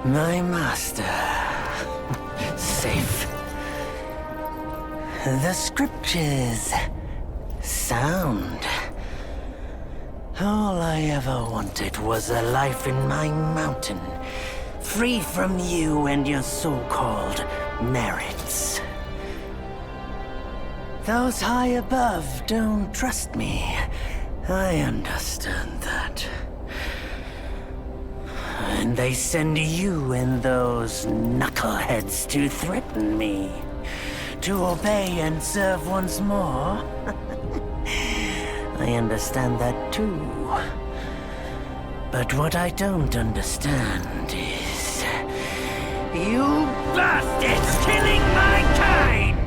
My master. Safe. The scriptures. Sound. All I ever wanted was a life in my mountain, free from you and your so-called merits. Those high above don't trust me. I understand that. And they send you and those knuckleheads to threaten me. To obey and serve once more. I understand that too. But what I don't understand is... you bastards killing my kind!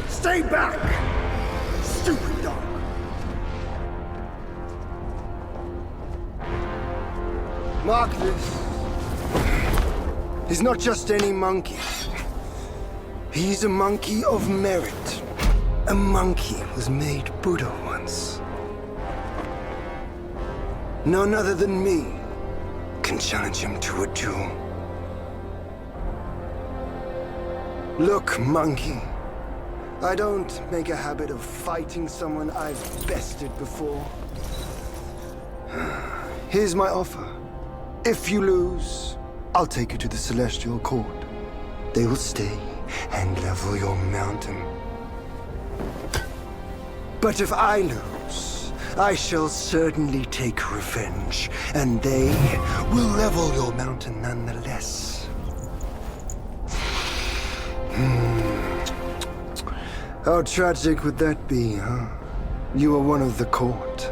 Stay back! Stupid dog! Mark this. He's not just any monkey. He's a monkey of merit. A monkey was made Buddha once. None other than me can challenge him to a duel. Look, monkey. I don't make a habit of fighting someone I've bested before. Here's my offer. If you lose, I'll take you to the Celestial Court. They will stay and level your mountain. But if I lose, I shall certainly take revenge, and they will level your mountain nonetheless. How tragic would that be, huh? You are one of the court.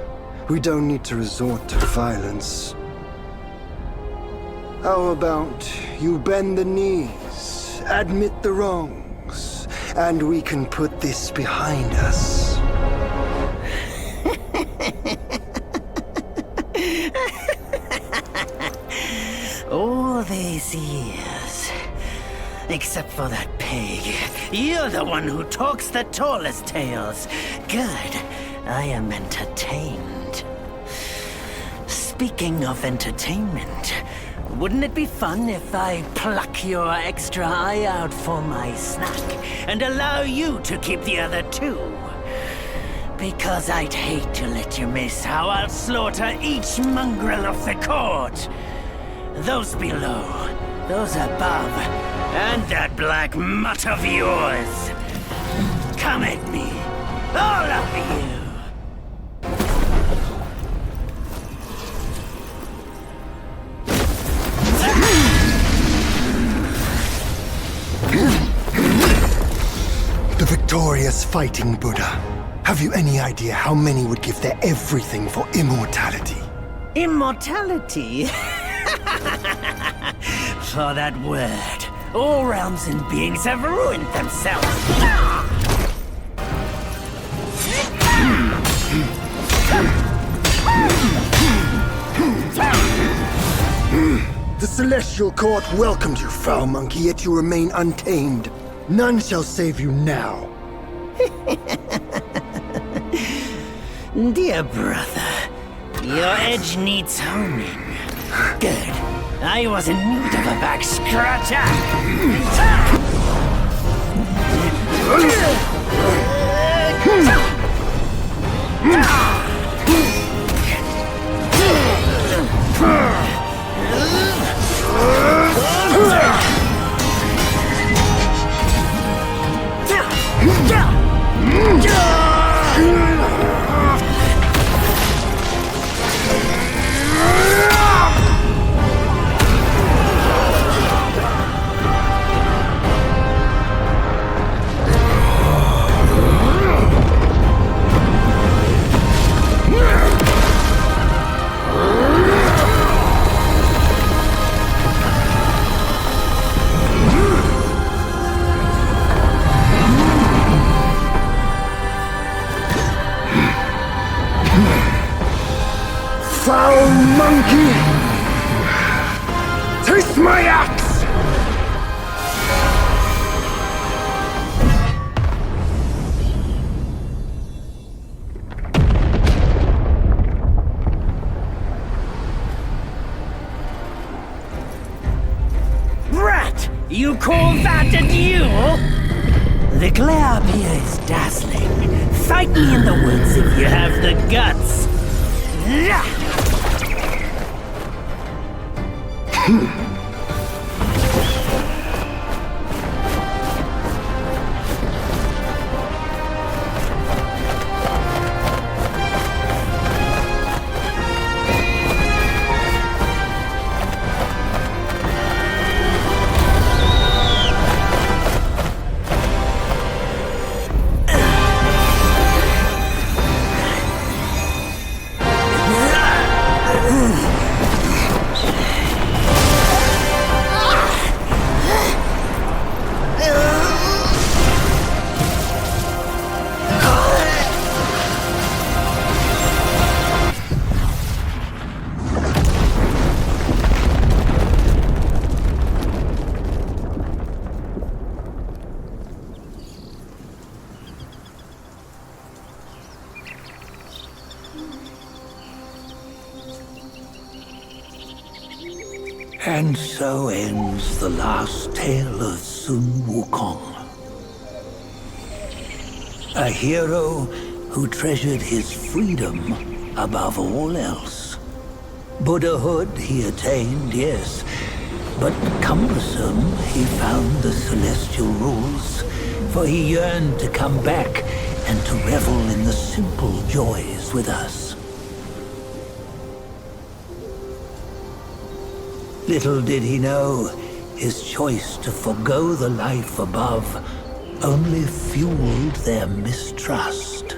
We don't need to resort to violence. How about you bend the knees, admit the wrongs, and we can put this behind us. All these years, except for that pig, you're the one who talks the tallest tales. Good, I am entertained. Speaking of entertainment, wouldn't it be fun if I pluck your extra eye out for my snack and allow you to keep the other two? Because I'd hate to let you miss how I'll slaughter each mongrel of the court. Those below, those above, and that black mutt of yours. Come at me, all of you. The victorious fighting Buddha. Have you any idea how many would give their everything for immortality? Immortality? For that word, all realms and beings have ruined themselves. The Celestial Court welcomed you, foul monkey, yet you remain untamed. None shall save you now. Dear brother, your edge needs honing. Good. I was in need of a back scratcher. monkey! Taste my axe! Rat! You call that a duel? The glare up here is dazzling. Fight me in the woods if you have the guts. And so ends the last tale of Sun Wukong. A hero who treasured his freedom above all else. Buddhahood he attained, yes, but cumbersome he found the celestial rules, for he yearned to come back and to revel in the simple joys with us. Little did he know, his choice to forgo the life above only fueled their mistrust.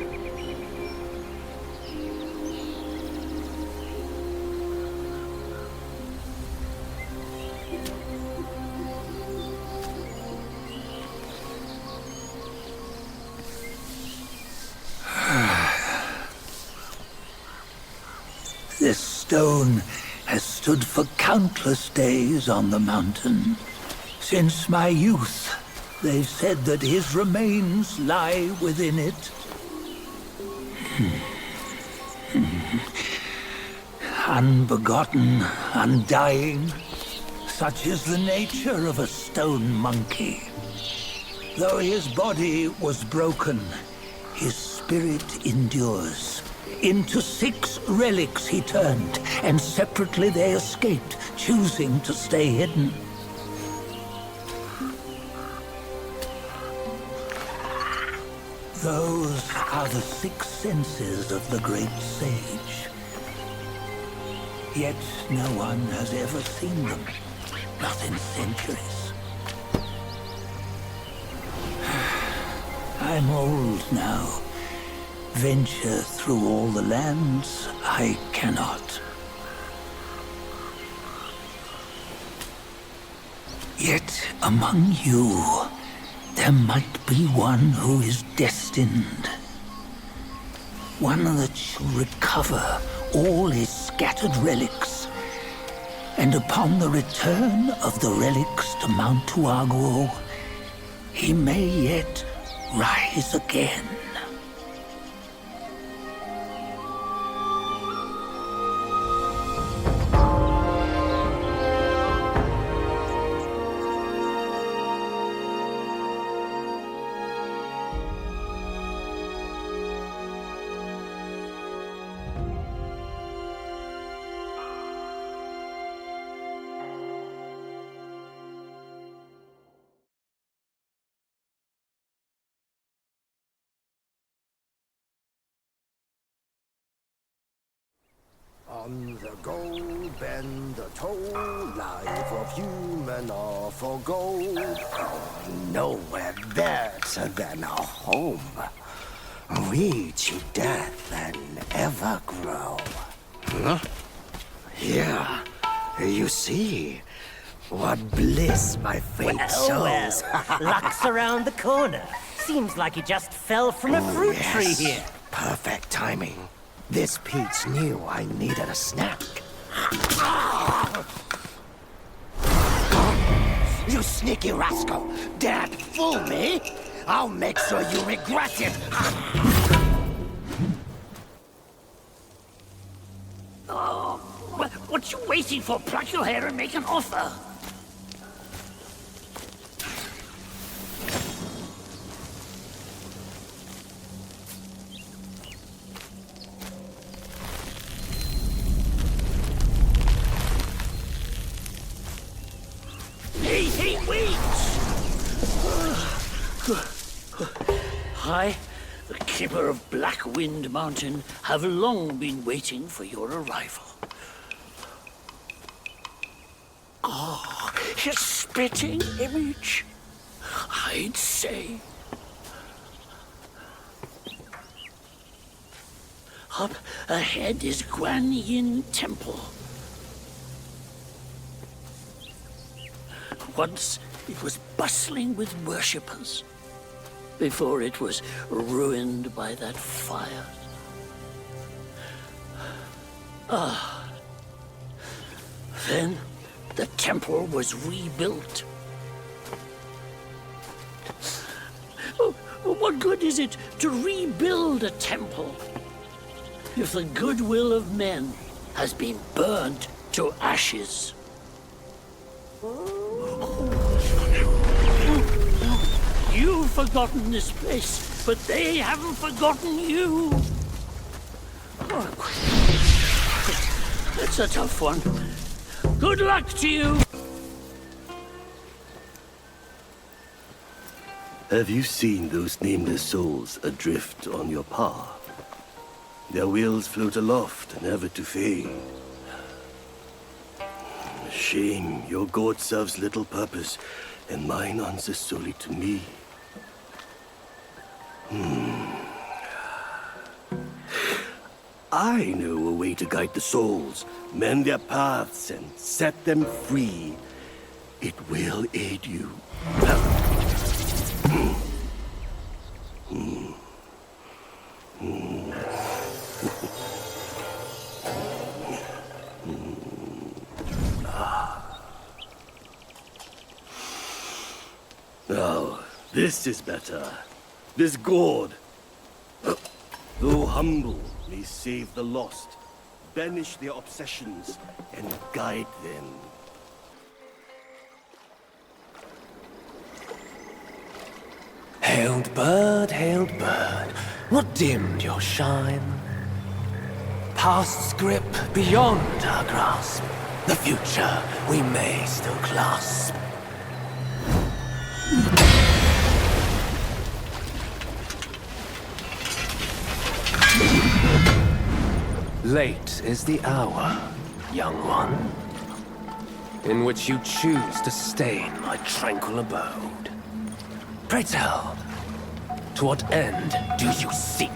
This stone has stood for countless days on the mountain. Since my youth, they've said that his remains lie within it. Unbegotten, undying, such is the nature of a stone monkey. Though his body was broken, his spirit endures. Into 6 relics he turned, and separately they escaped, choosing to stay hidden. Those are the 6 senses of the great sage. Yet no one has ever seen them, not in centuries. I'm old now. Venture through all the lands I cannot. Yet among you, there might be one who is destined. One that shall recover all his scattered relics. And upon the return of the relics to Mount Tuaguo, he may yet rise again. On the go, bend the toe, life of human are for gold. Nowhere better than a home. We cheat death and ever grow. Huh? Here, you see, what bliss my fate shows. Luck's around the corner. Seems like he just fell from a fruit tree here. Perfect timing. This peach knew I needed a snack. You sneaky rascal! Dared fool me? I'll make sure you regret it! Oh, what you waiting for? Pluck your hair and make an offer! Hey, wait! I, the keeper of Black Wind Mountain, have long been waiting for your arrival. Ah, his spitting image, I'd say. Up ahead is Guan Yin Temple. Once it was bustling with worshippers, before it was ruined by that fire. Then the temple was rebuilt. What good is it to rebuild a temple if the goodwill of men has been burned to ashes? You've forgotten this place, but they haven't forgotten you. It's a tough one. Good luck to you. Have you seen those nameless souls adrift on your path? Their wheels float aloft, never to fade. Shame, your god serves little purpose, and mine answers solely to me. I know a way to guide the souls, mend their paths, and set them free. It will aid you. Now, this is better. This gourd, though humble, may save the lost, banish their obsessions, and guide them. Hailed bird, what dimmed your shine? Past's grip beyond our grasp, the future we may still clasp. Late is the hour, young one, in which you choose to stain my tranquil abode. Pray tell, to what end do you seek?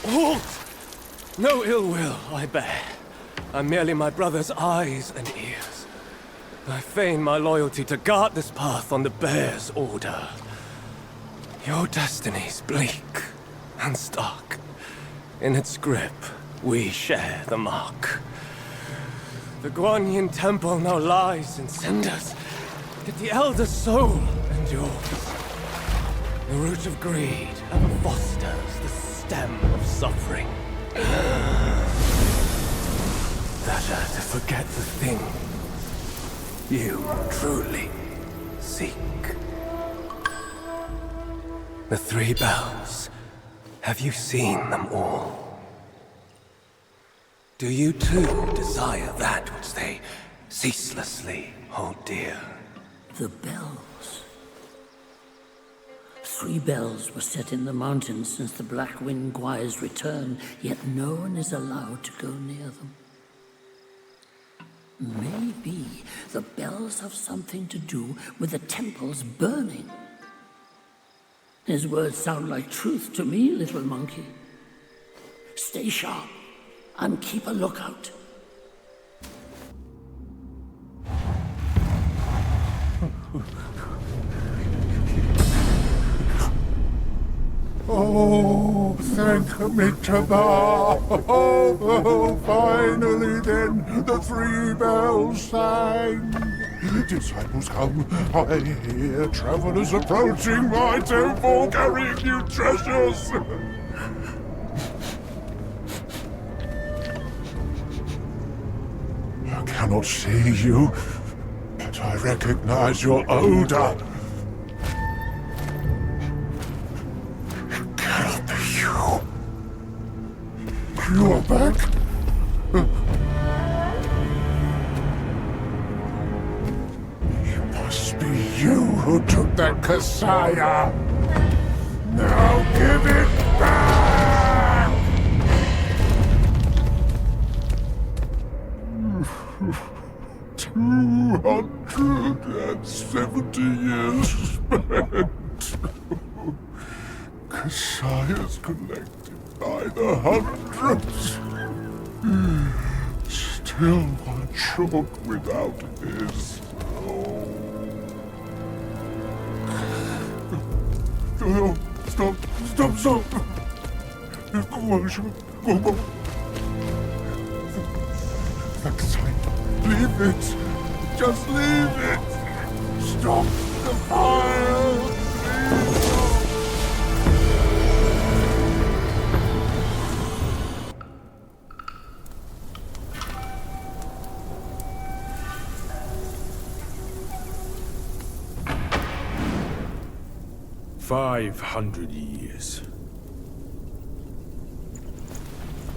Halt! No ill will I bear. I'm merely my brother's eyes and ears. I feign my loyalty to guard this path on the bear's order. Your destiny's bleak and stark. In its grip, we share the mark. The Guan Yin Temple now lies in cinders, yet the elder soul endures. The root of greed ever fosters the stem of suffering. Better to forget the thing you truly seek. The 3 bells, have you seen them all? Do you too desire that which they ceaselessly hold dear? The bells. 3 bells were set in the mountains since the Black Wind Guire's return, yet no one is allowed to go near them. Maybe the bells have something to do with the temple's burning. His words sound like truth to me, little monkey. Stay sharp and keep a lookout. commit to vow. Oh, finally then the 3 bells sang. Disciples come, I hear travelers approaching my temple carrying new treasures. I cannot see you, but I recognize your odor. It cannot be you. You are back? It must be you who took that Kasaya. Now give it back! 270 years spent. Kasayas collected by the hundreds. Still one short without his. Oh, stop. Leave it. Just leave it. Stop the fire. Please. 500 years.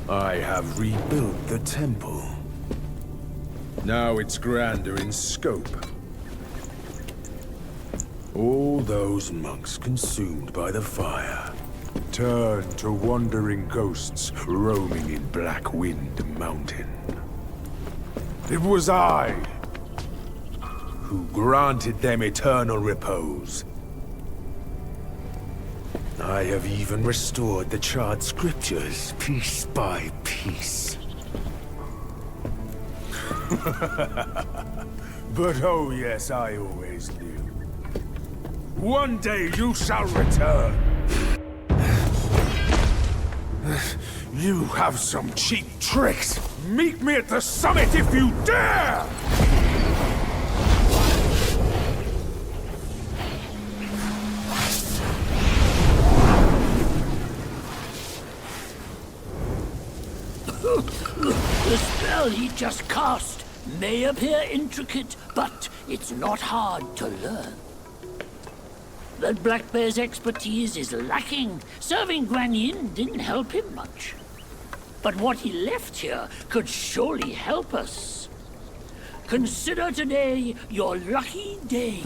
I have rebuilt the temple. Now it's grander in scope. All those monks consumed by the fire turned to wandering ghosts roaming in Black Wind Mountain. It was I who granted them eternal repose. I have even restored the charred scriptures piece by piece. But oh yes, I always knew. One day you shall return. You have some cheap tricks. Meet me at the summit if you dare! The spell he just cast may appear intricate, but it's not hard to learn. That Black Bear's expertise is lacking. Serving Guan Yin didn't help him much. But what he left here could surely help us. Consider today your lucky day.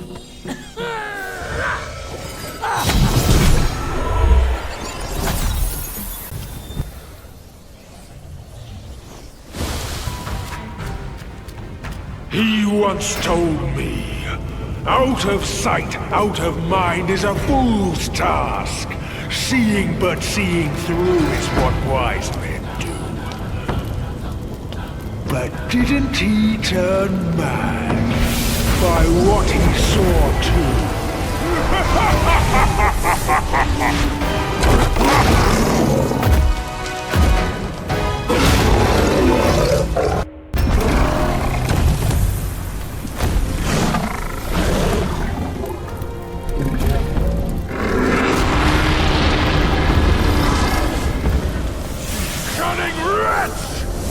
He once told me, out of sight, out of mind is a fool's task. Seeing but seeing through is what wise men do. But didn't he turn mad by what he saw too?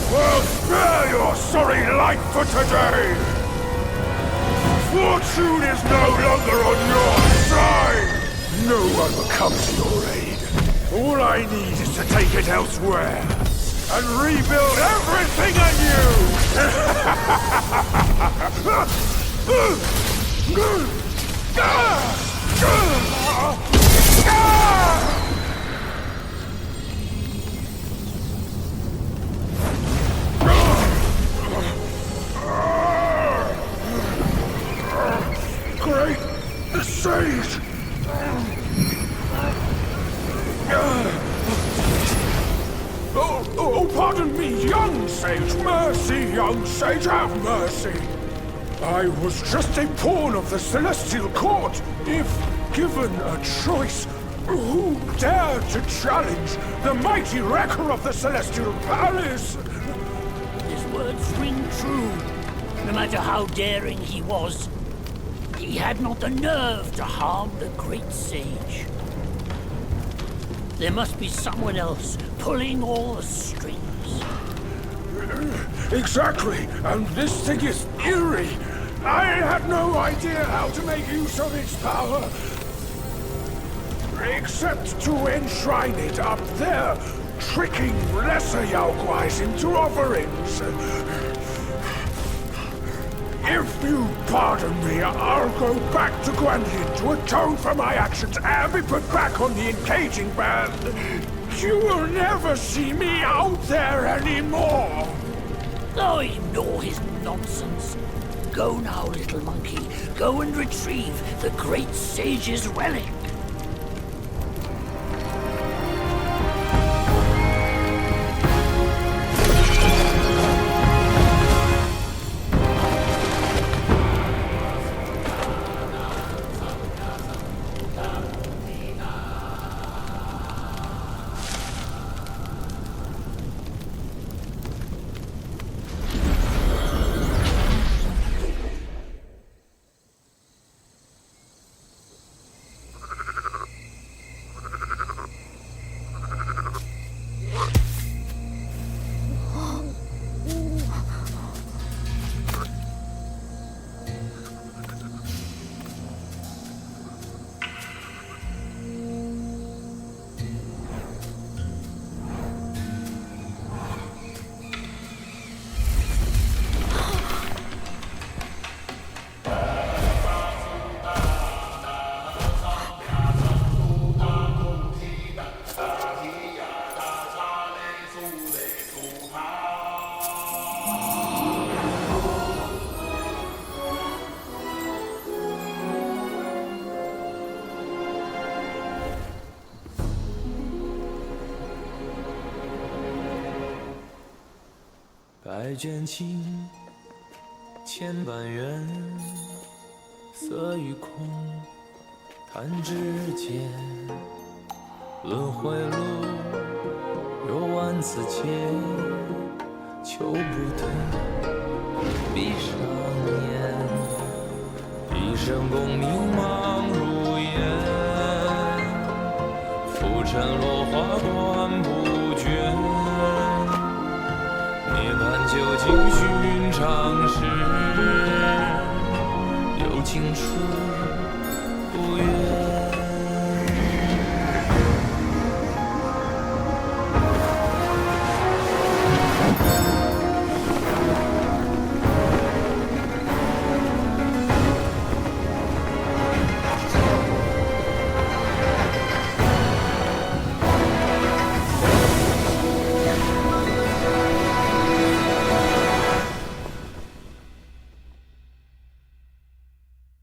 Well, spare your sorry life for today! Fortune is no longer on your side! No one will come to your aid. All I need is to take it elsewhere and rebuild everything anew! Great sage! Oh, pardon me, young sage! Mercy, young sage, have mercy! I was just a pawn of the celestial court. If given a choice, Who dared to challenge the mighty wrecker of the Celestial Palace? His words ring true. No matter how daring he was, he had not the nerve to harm the great sage. There must be someone else pulling all the strings. Exactly, and this thing is eerie. I had no idea how to make use of its power. Except to enshrine it up there, tricking lesser Yaoguais into offerings. If you pardon me, I'll go back to Guanyin to atone for my actions and be put back on the engaging band. You will never see me out there anymore. Oh, ignore his nonsense. Go now, little monkey. Go and retrieve the great sage's relic.百卷情，千万缘，色与空，弹指间。轮回路，有万次劫，求不得，闭上眼，一生功名忙如烟，浮沉落花断不绝。涅槃究竟寻常事，有情处不远。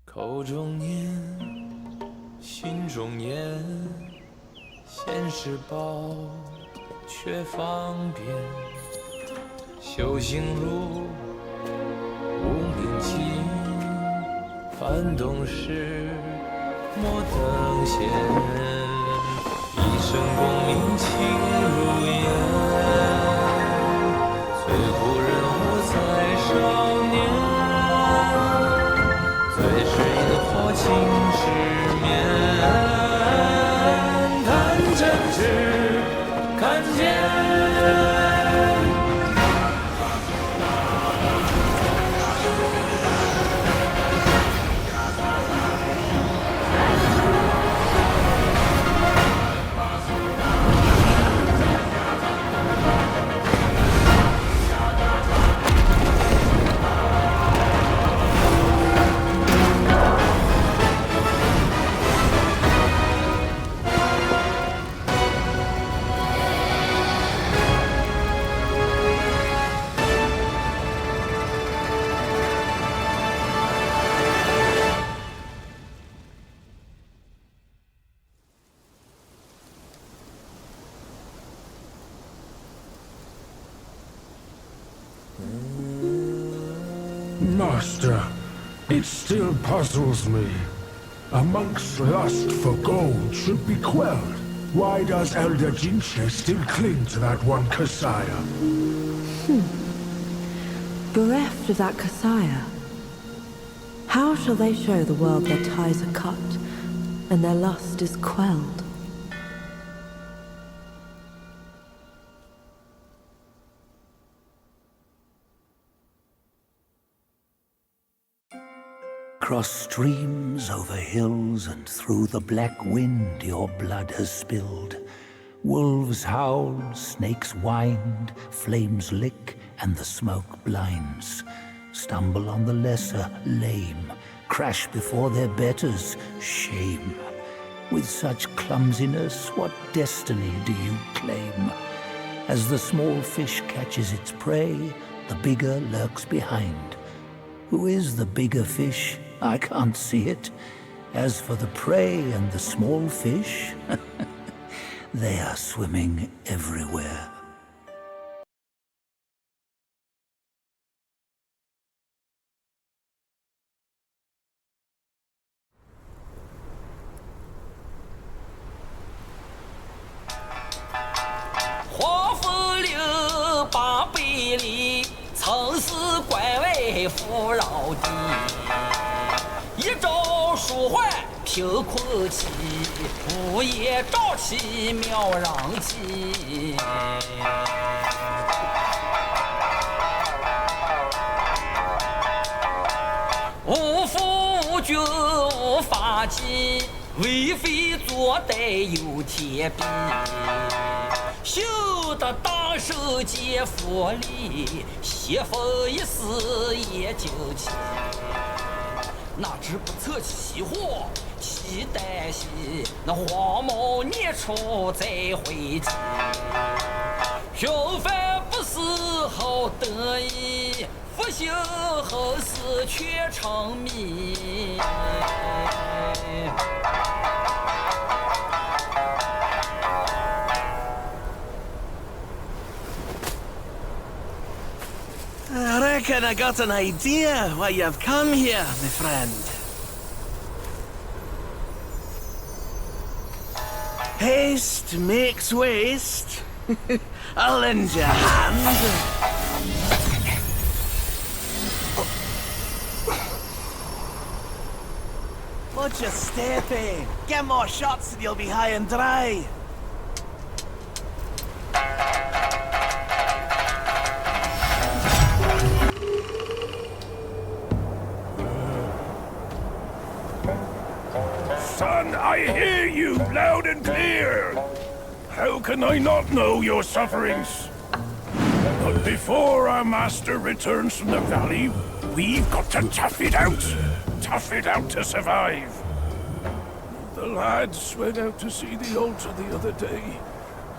口中念，心中言，现世报，却方便。修行路，无名尽，幡动时，莫等闲。一生功名情如烟，最后人物在少年。破情失眠，谈真挚，看见。Master, it still puzzles me. A monk's lust for gold should be quelled. Why does Elder GENTE still cling to that one Kasaya? Bereft of that Kasaya, how shall they show the world their ties are cut and their lust is quelled? Across streams, over hills, and through the black wind your blood has spilled. Wolves howl, snakes wind, flames lick, and the smoke blinds. Stumble on the lesser, lame, crash before their betters, shame. With such clumsiness, what destiny do you claim? As the small fish catches its prey, the bigger lurks behind. Who is the bigger fish? I can't see it. As for the prey and the small fish, they are swimming everywhere.贫困起，不夜朝起，渺壤起。无父无君无法纪，为非作歹有天庇。修得大圣皆佛力，邪风一丝也就起。哪知不测其祸，其旦夕，那黄毛孽畜再回击。平凡不是好得意，复兴后世却成谜。I reckon I got an idea why you've come here, my friend. Haste makes waste. I'll lend you a hand. Watch your step, eh? Get more shots and you'll be high and dry. Son, I hear you loud and clear. How can I not know your sufferings? But before our master returns from the valley, we've got to tough it out. Tough it out to survive. The lads went out to see the altar the other day.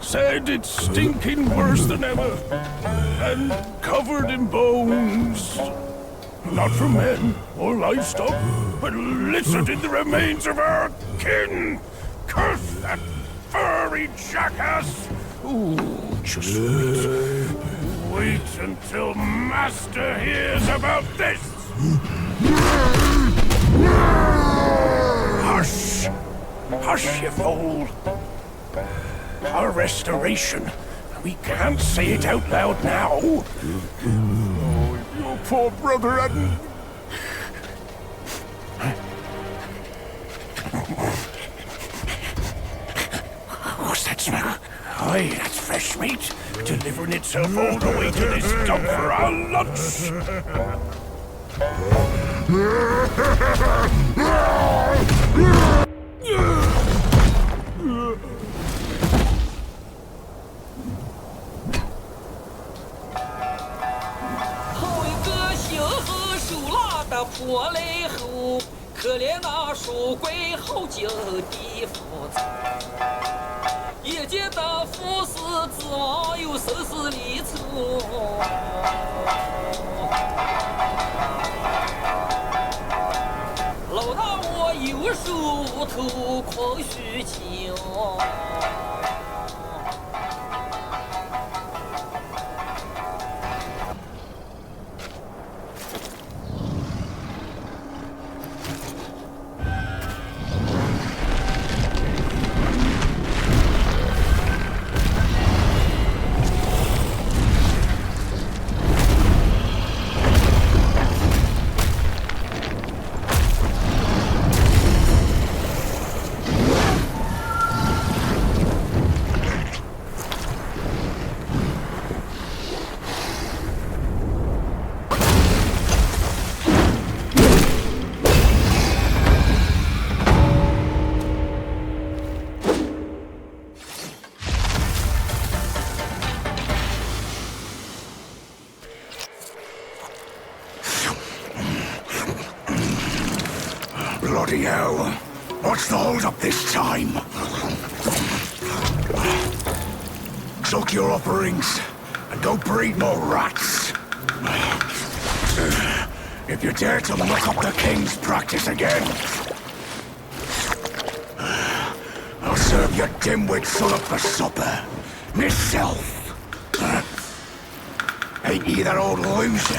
Said it's stinking worse than ever. And covered in bones. Not from men or livestock, but littered in the remains of our kin. Curse that furry jackass! Ooh, just wait. Wait until Master hears about this! Hush! Hush, you fool! Our restoration. We can't say it out loud now. Your poor brother hadn't... What's that smell? Aye, that's fresh meat. Delivering itself all the way to this dump for our lunch.破雷后，可怜那书柜后景地复杂，也见得富士之王有生死离愁。老大我有手头狂虚情。Bloody hell! What's the hold up this time? Suck your upper rings and go breed more rats. If you dare to muck up the king's practice again, I'll serve your dimwit son up for supper, myself. Ain't you that old loser?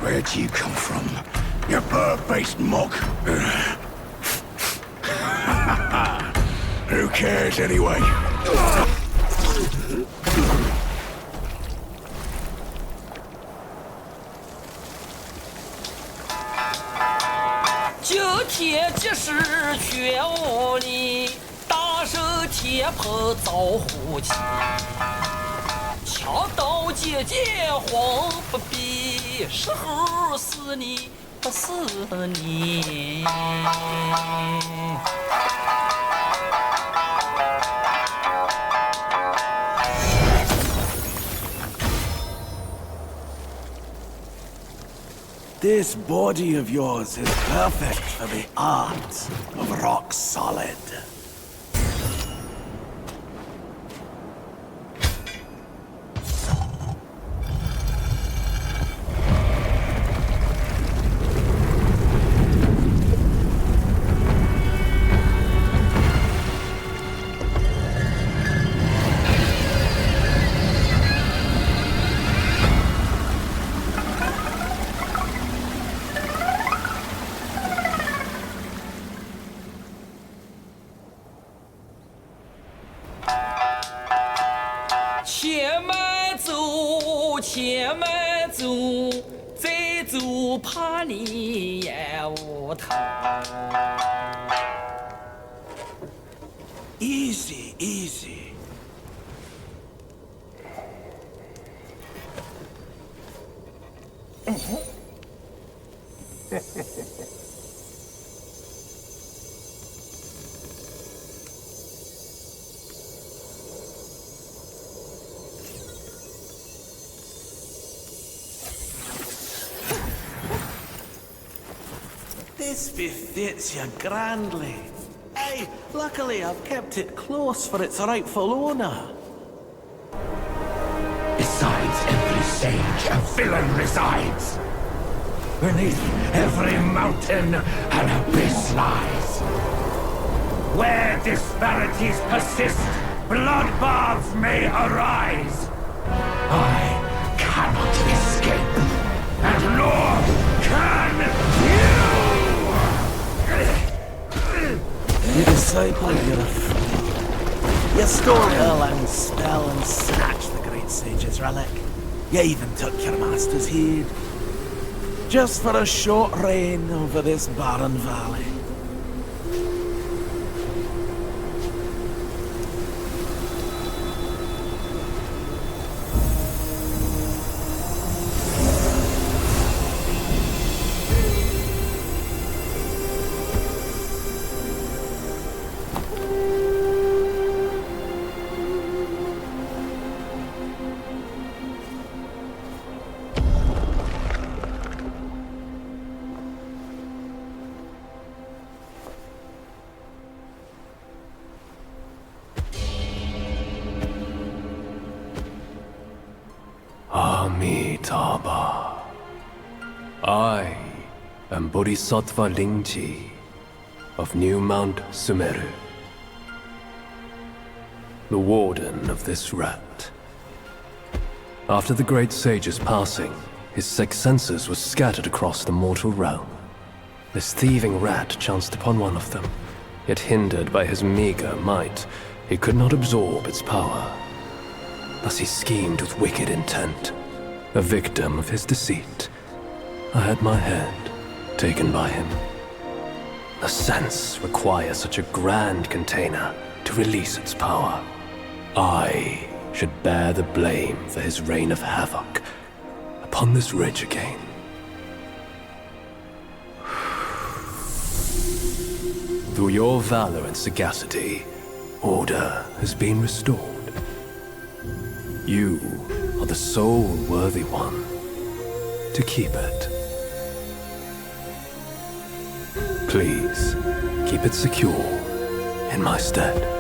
Where'd you come from, you bird-faced mug? Who cares anyway?今天即是全屋里，大手铁炮招呼起，枪刀剑慌不必，时候是你不是你。This body of yours is perfect for the art of rock solid.前慢走，再走怕你也无头。Easy, easy. This befits you grandly. Aye, luckily I've kept it close for its rightful owner. Besides every sage, a villain resides. Beneath every mountain, an abyss lies. Where disparities persist, bloodbaths may arise. I cannot escape, and nor can you! You disciple, you're a fool. You stole Erlang's spell and snatched the great sage's relic. You even took your master's heed. Just for a short reign over this barren valley. Amitabha. I am Bodhisattva Lingji of New Mount Sumeru, the warden of this rat. After the great sage's passing, his six senses were scattered across the mortal realm. This thieving rat chanced upon one of them, yet hindered by his meager might, he could not absorb its power. Thus he schemed with wicked intent. A victim of his deceit, I had my head taken by him. The sense requires such a grand container to release its power. I should bear the blame for his reign of havoc upon this ridge again. Through your valor and sagacity, order has been restored. You are the sole worthy one to keep it. Please, keep it secure in my stead.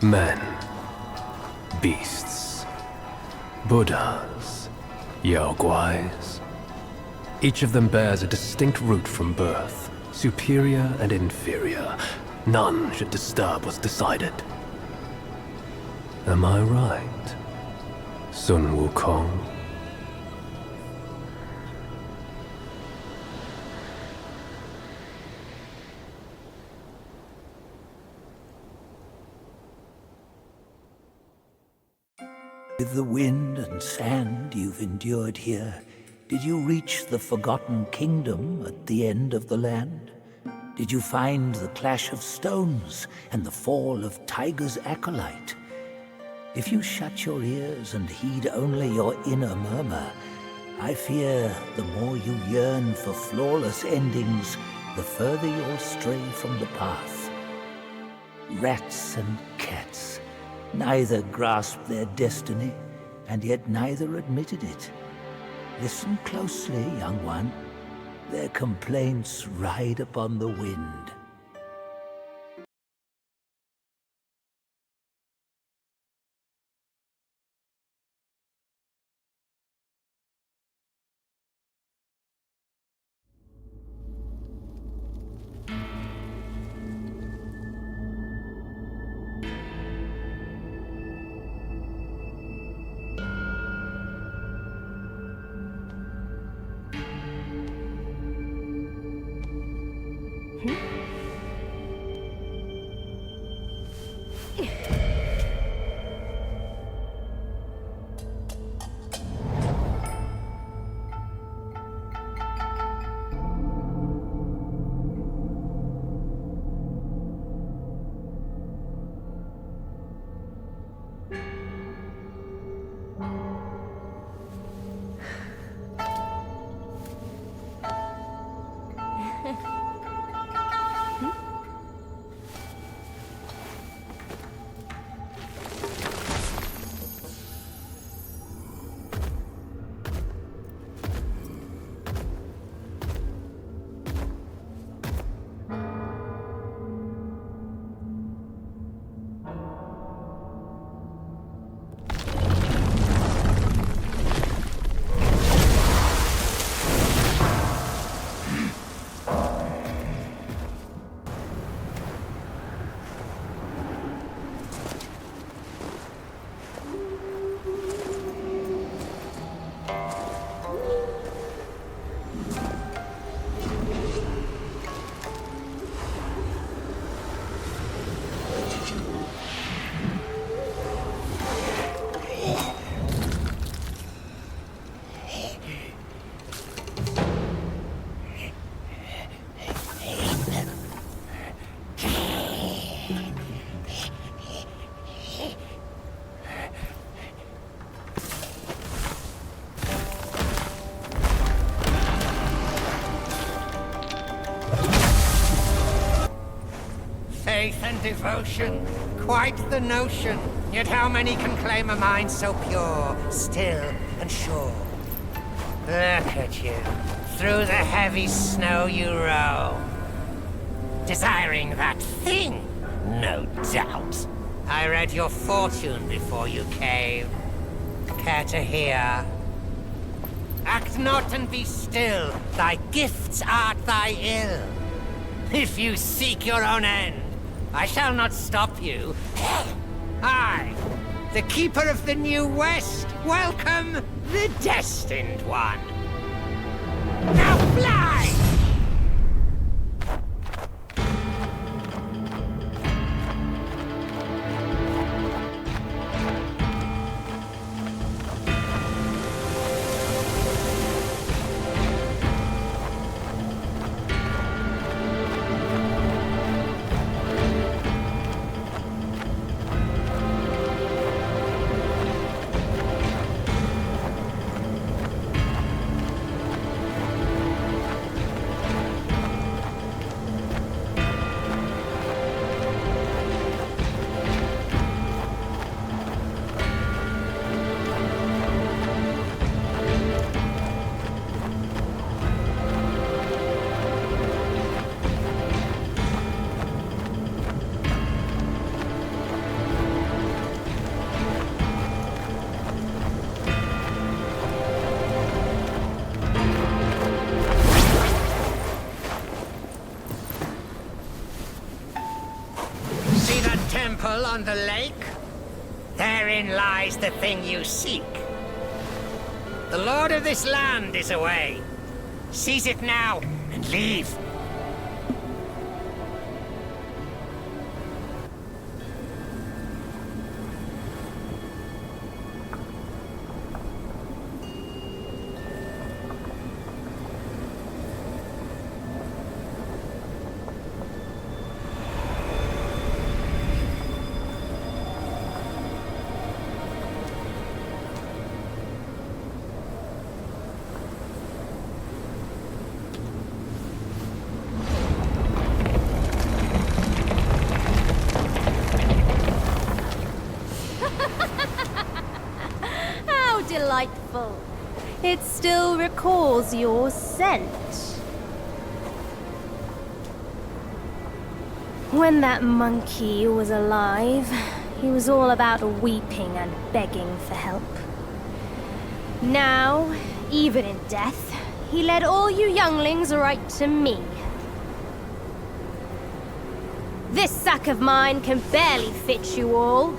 Men, beasts, Buddhas, Yaoguais. Each of them bears a distinct root from birth, superior and inferior. None should disturb what's decided. Am I right, Sun Wukong? With the wind and sand you've endured here, did you reach the forgotten kingdom at the end of the land? Did you find the clash of stones and the fall of Tiger's acolyte? If you shut your ears and heed only your inner murmur, I fear the more you yearn for flawless endings, the further you'll stray from the path. Rats and cats, neither grasped their destiny, and yet neither admitted it. Listen closely, young one. Their complaints ride upon the wind. Faith and devotion, quite the notion. Yet how many can claim a mind so pure, still and sure? Look at you. Through the heavy snow you roam. Desiring that thing, no doubt. I read your fortune before you came. Care to hear? Act not and be still. Thy gifts art thy ill. If you seek your own end, I shall not stop you. I, the Keeper of the New West, welcome the Destined One. Now fly! On the lake? Therein lies the thing you seek. The lord of this land is away. Seize it now and leave. Delightful. It still recalls your scent. When that monkey was alive, he was all about weeping and begging for help. Now, even in death, he led all you younglings right to me. This sack of mine can barely fit you all.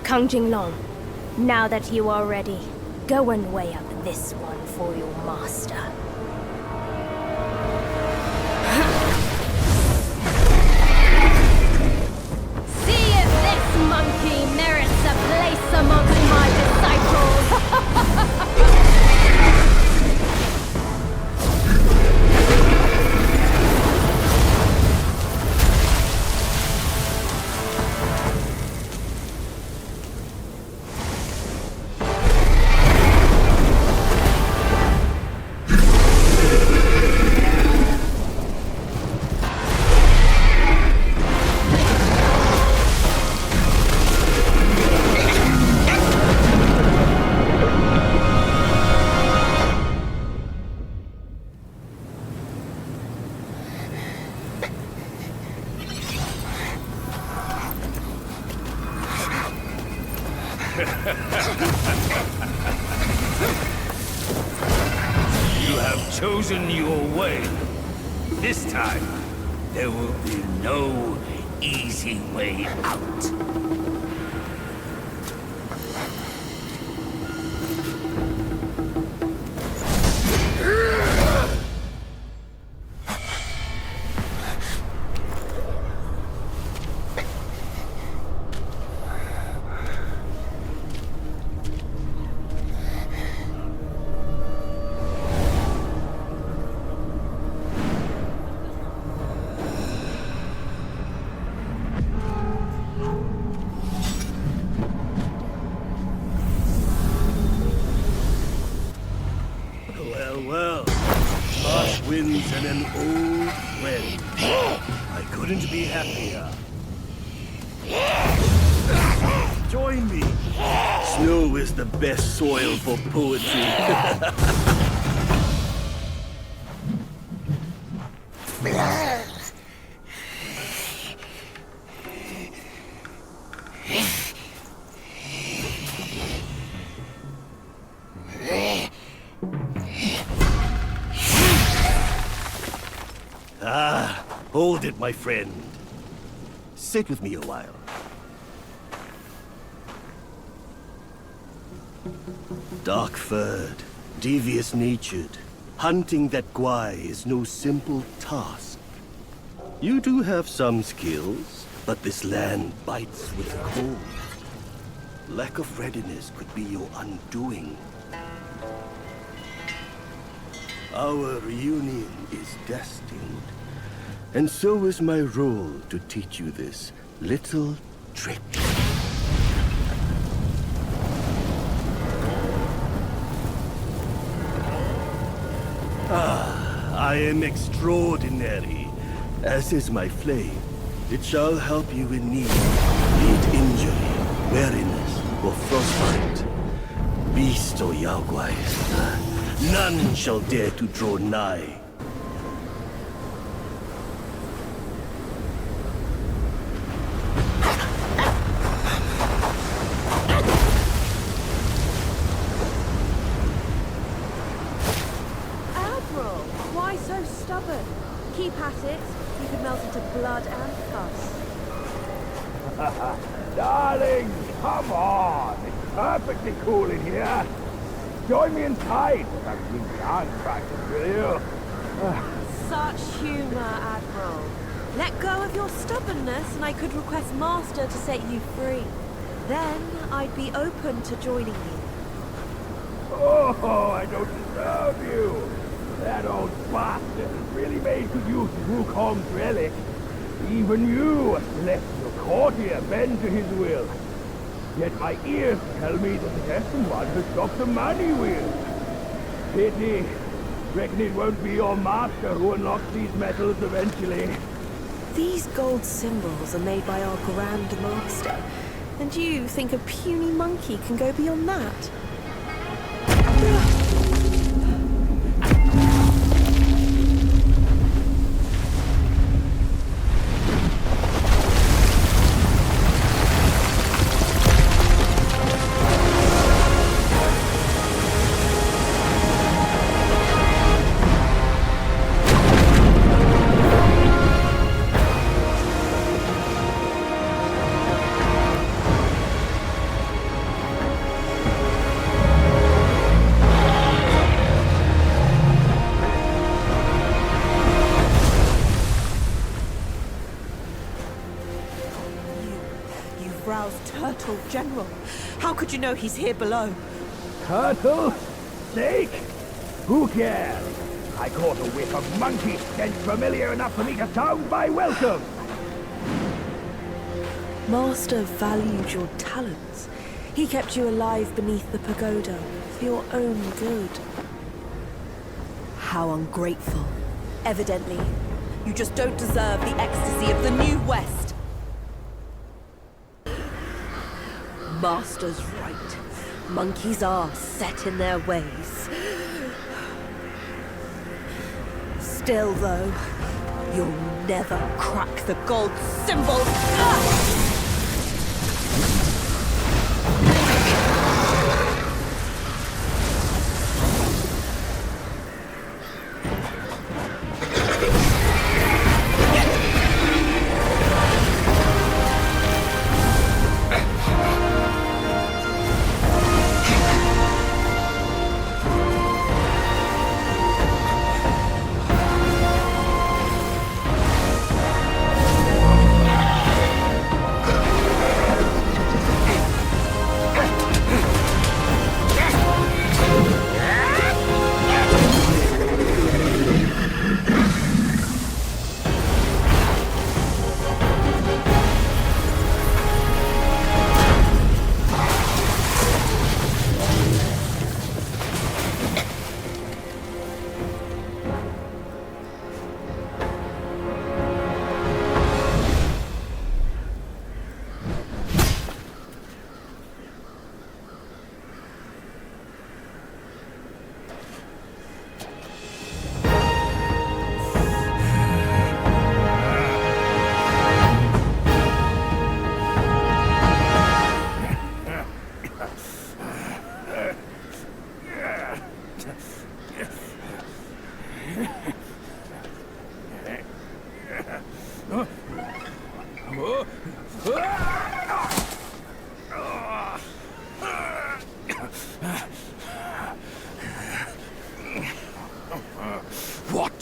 Kang Jinglong, now that you are ready, go and weigh up this one for your master. You have chosen your way. This time, there will be no easy way out. Well, harsh winds and an old friend. I couldn't be happier. Join me. Snow is the best soil for poetry. Hold it, my friend. Sit with me a while. Dark-furred, devious-natured, hunting that Gwai is no simple task. You do have some skills, but this land bites with cold. Lack of readiness could be your undoing. Our reunion is destined. And so is my role to teach you this little trick. I am extraordinary, as is my flame. It shall help you in need, be it injury, weariness, or frostbite. Beast or Yaogwai, none shall dare to draw nigh. Keep at it. You could melt into blood and pus. Darling, come on. It's perfectly cool in here. Join me inside for that big dance practice, will you? Such humor, Admiral. Let go of your stubbornness and I could request Master to set you free. Then I'd be open to joining you. Oh, I don't deserve you. That old bastard has really made good use of Wukong's relic. Even you, a celestial courtier, bend to his will. Yet my ears tell me that the destined one has stopped the money wheel. Pity. Reckon it won't be your master who unlocks these metals eventually. These gold symbols are made by our Grand Master. And you think a puny monkey can go beyond that? Turtle General. How could you know he's here below? Turtle? Snake? Who cares? I caught a whiff of monkey stench familiar enough for me to sound my welcome. Master valued your talents. He kept you alive beneath the pagoda for your own good. How ungrateful. Evidently, you just don't deserve the ecstasy of the New West. Master's right. Monkeys are set in their ways. Still, though, you'll never crack the gold symbol.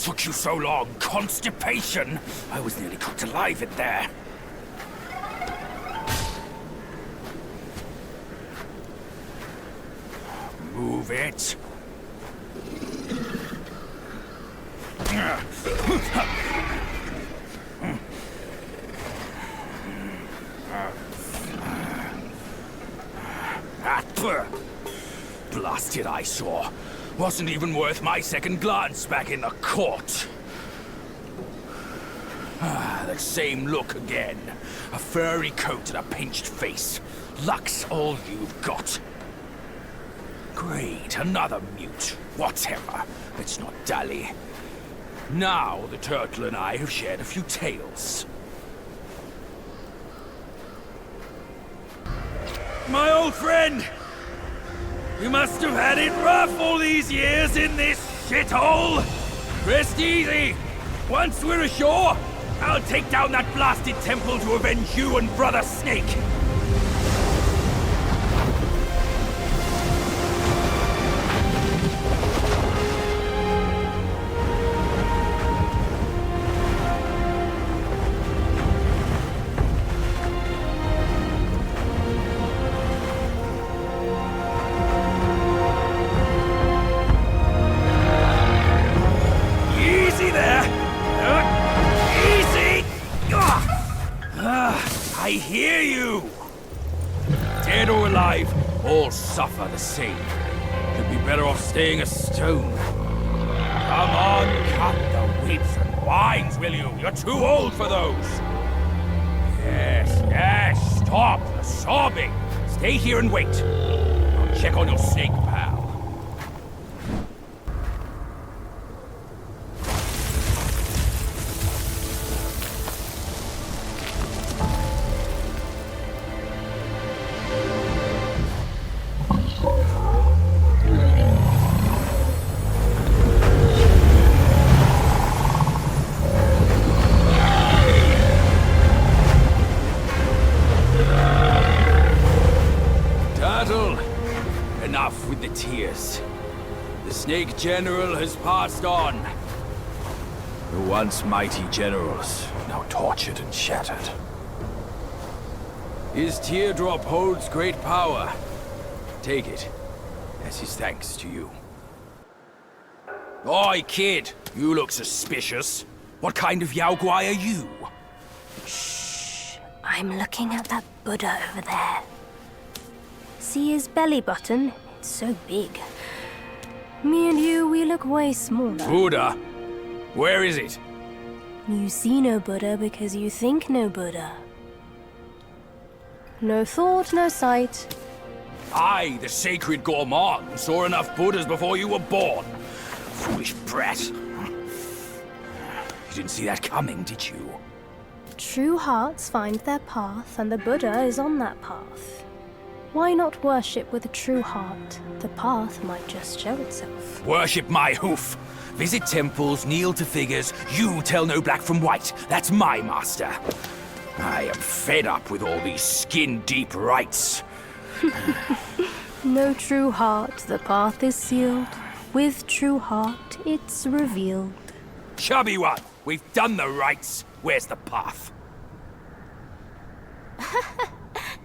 took you so long? Constipation? I was nearly cooked alive in there. Move it. Blasted eyesore. Wasn't even worth my second glance back in the court. That same look again. A furry coat and a pinched face. Luck's all you've got. Great, another mute. Whatever. Let's not dally. Now the turtle and I have shared a few tales. My old friend! You must have had it rough all these years in this shithole! Rest easy! Once we're ashore, I'll take down that blasted temple to avenge you and Brother Snake! I hear you! Dead or alive, all suffer the same. You'd be better off staying a stone. Come on, cut the whips and wines, will you? You're too old for those. Yes, stop the sobbing. Stay here and wait. I'll check on your snake, pal. Enough with the tears. The Snake General has passed on. The once mighty generals, now tortured and shattered. His teardrop holds great power. Take it, as his thanks to you. Oi, kid! You look suspicious. What kind of Yao Guai are you? Shh. I'm looking at that Buddha over there. See his belly button? It's so big. Me and you, we look way smaller. Buddha? Where is it? You see no Buddha because you think no Buddha. No thought, no sight. I, the sacred gourmand, saw enough Buddhas before you were born. Foolish brat. You didn't see that coming, did you? True hearts find their path, and the Buddha is on that path. Why not worship with a true heart? The path might just show itself. Worship my hoof. Visit temples, kneel to figures. You tell no black from white. That's my master. I am fed up with all these skin-deep rites. No true heart, the path is sealed. With true heart, it's revealed. Chubby one, we've done the rites. Where's the path?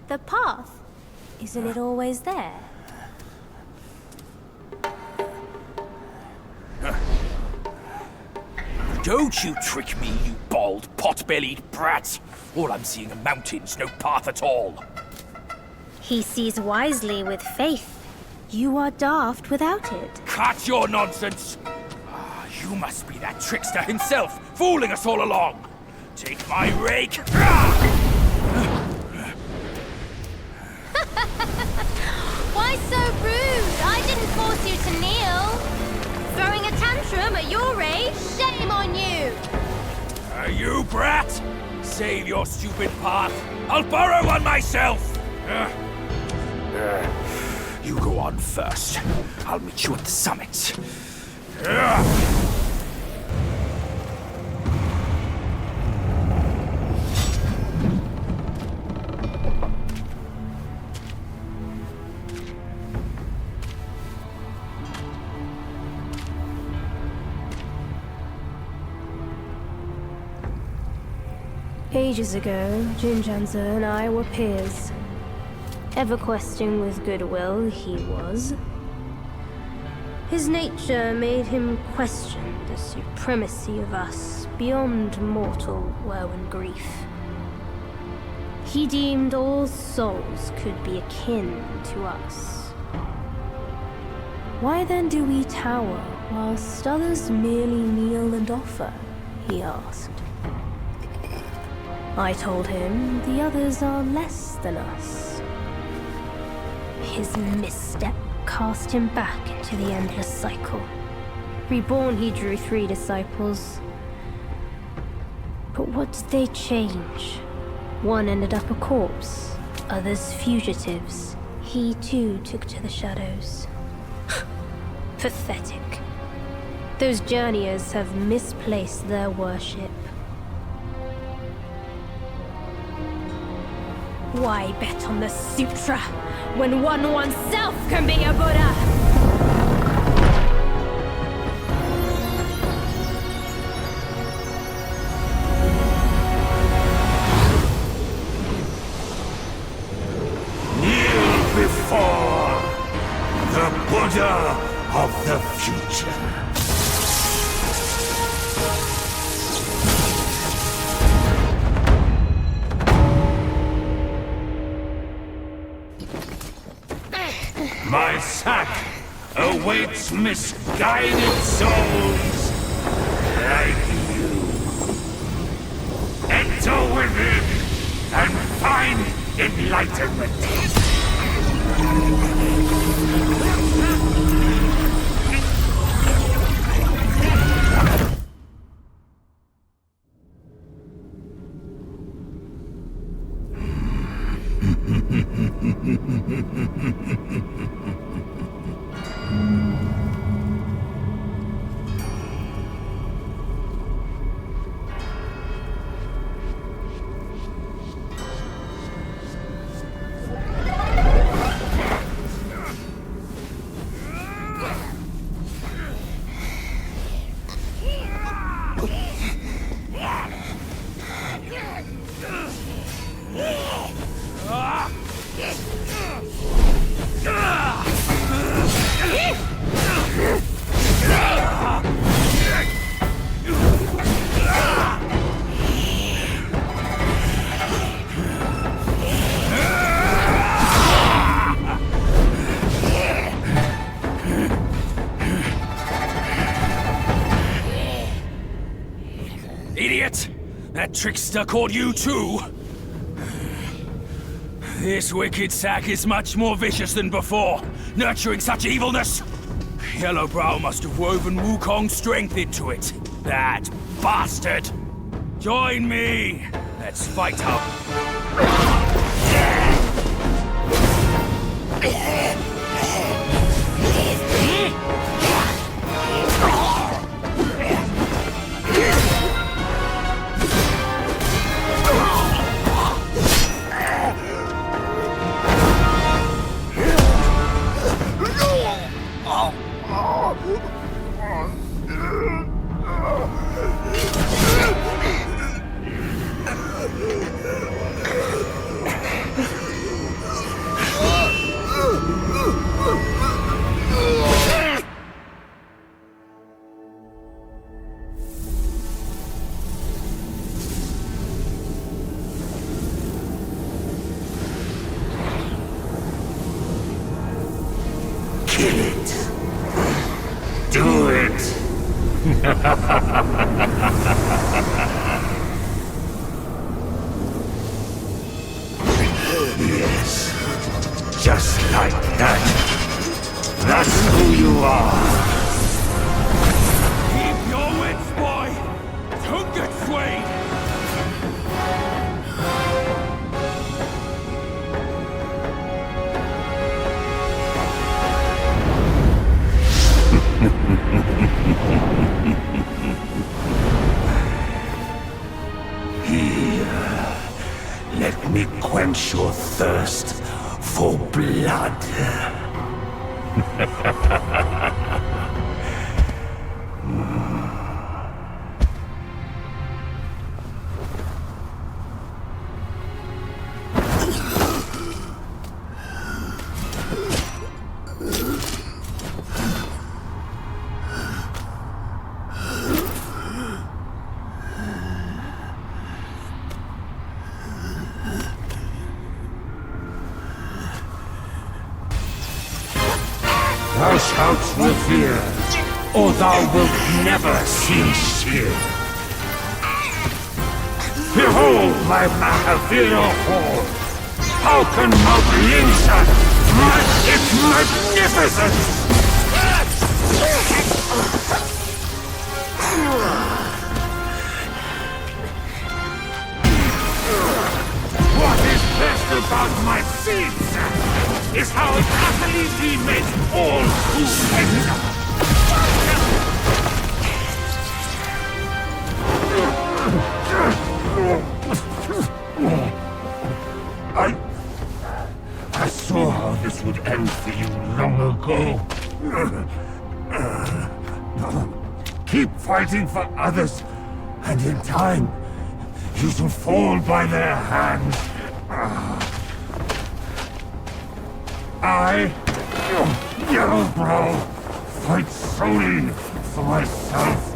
The path? Isn't it always there? Don't you trick me, you bald, pot-bellied brat! All I'm seeing are mountains, no path at all. He sees wisely with faith. You are daft without it. Cut your nonsense! You must be that trickster himself, fooling us all along! Take my rake! Why so rude? I didn't force you to kneel. Throwing a tantrum at your age? Shame on you! You brat! Save your stupid path. I'll borrow one myself! You go on first. I'll meet you at the summit. Ages ago, Jinjanza and I were peers. Ever questing with goodwill, he was. His nature made him question the supremacy of us beyond mortal woe and grief. He deemed all souls could be akin to us. Why then do we tower whilst others merely kneel and offer? He asked. I told him the others are less than us. His misstep cast him back into the endless cycle. Reborn, he drew 3 disciples. But what did they change? One ended up a corpse, others fugitives. He too took to the shadows. Pathetic. Those journeyers have misplaced their worship. Why bet on the sutra when one oneself can be a Buddha? Kneel before the Buddha of the future. My sack awaits misguided souls like you. Enter within and find enlightenment. Idiot! That trickster caught you too! This wicked sack is much more vicious than before, nurturing such evilness! Yellowbrow must have woven Wukong's strength into it. That bastard! Join me! Let's fight up! Kill it. Do it. Yes. Just like that. That's who you are. Keep your wits, boy! Don't get swayed! Here, let me quench your thirst for blood. touch with fear, or thou wilt never cease here. Behold my Mahavira hall! How can Mount Linsa match its magnificence? What is best about my seeds is how utterly we make all who enter. I saw how this would end for you long ago. Keep fighting for others, and in time, you shall fall by their hands. I, Yellowbrow, fight solely for myself.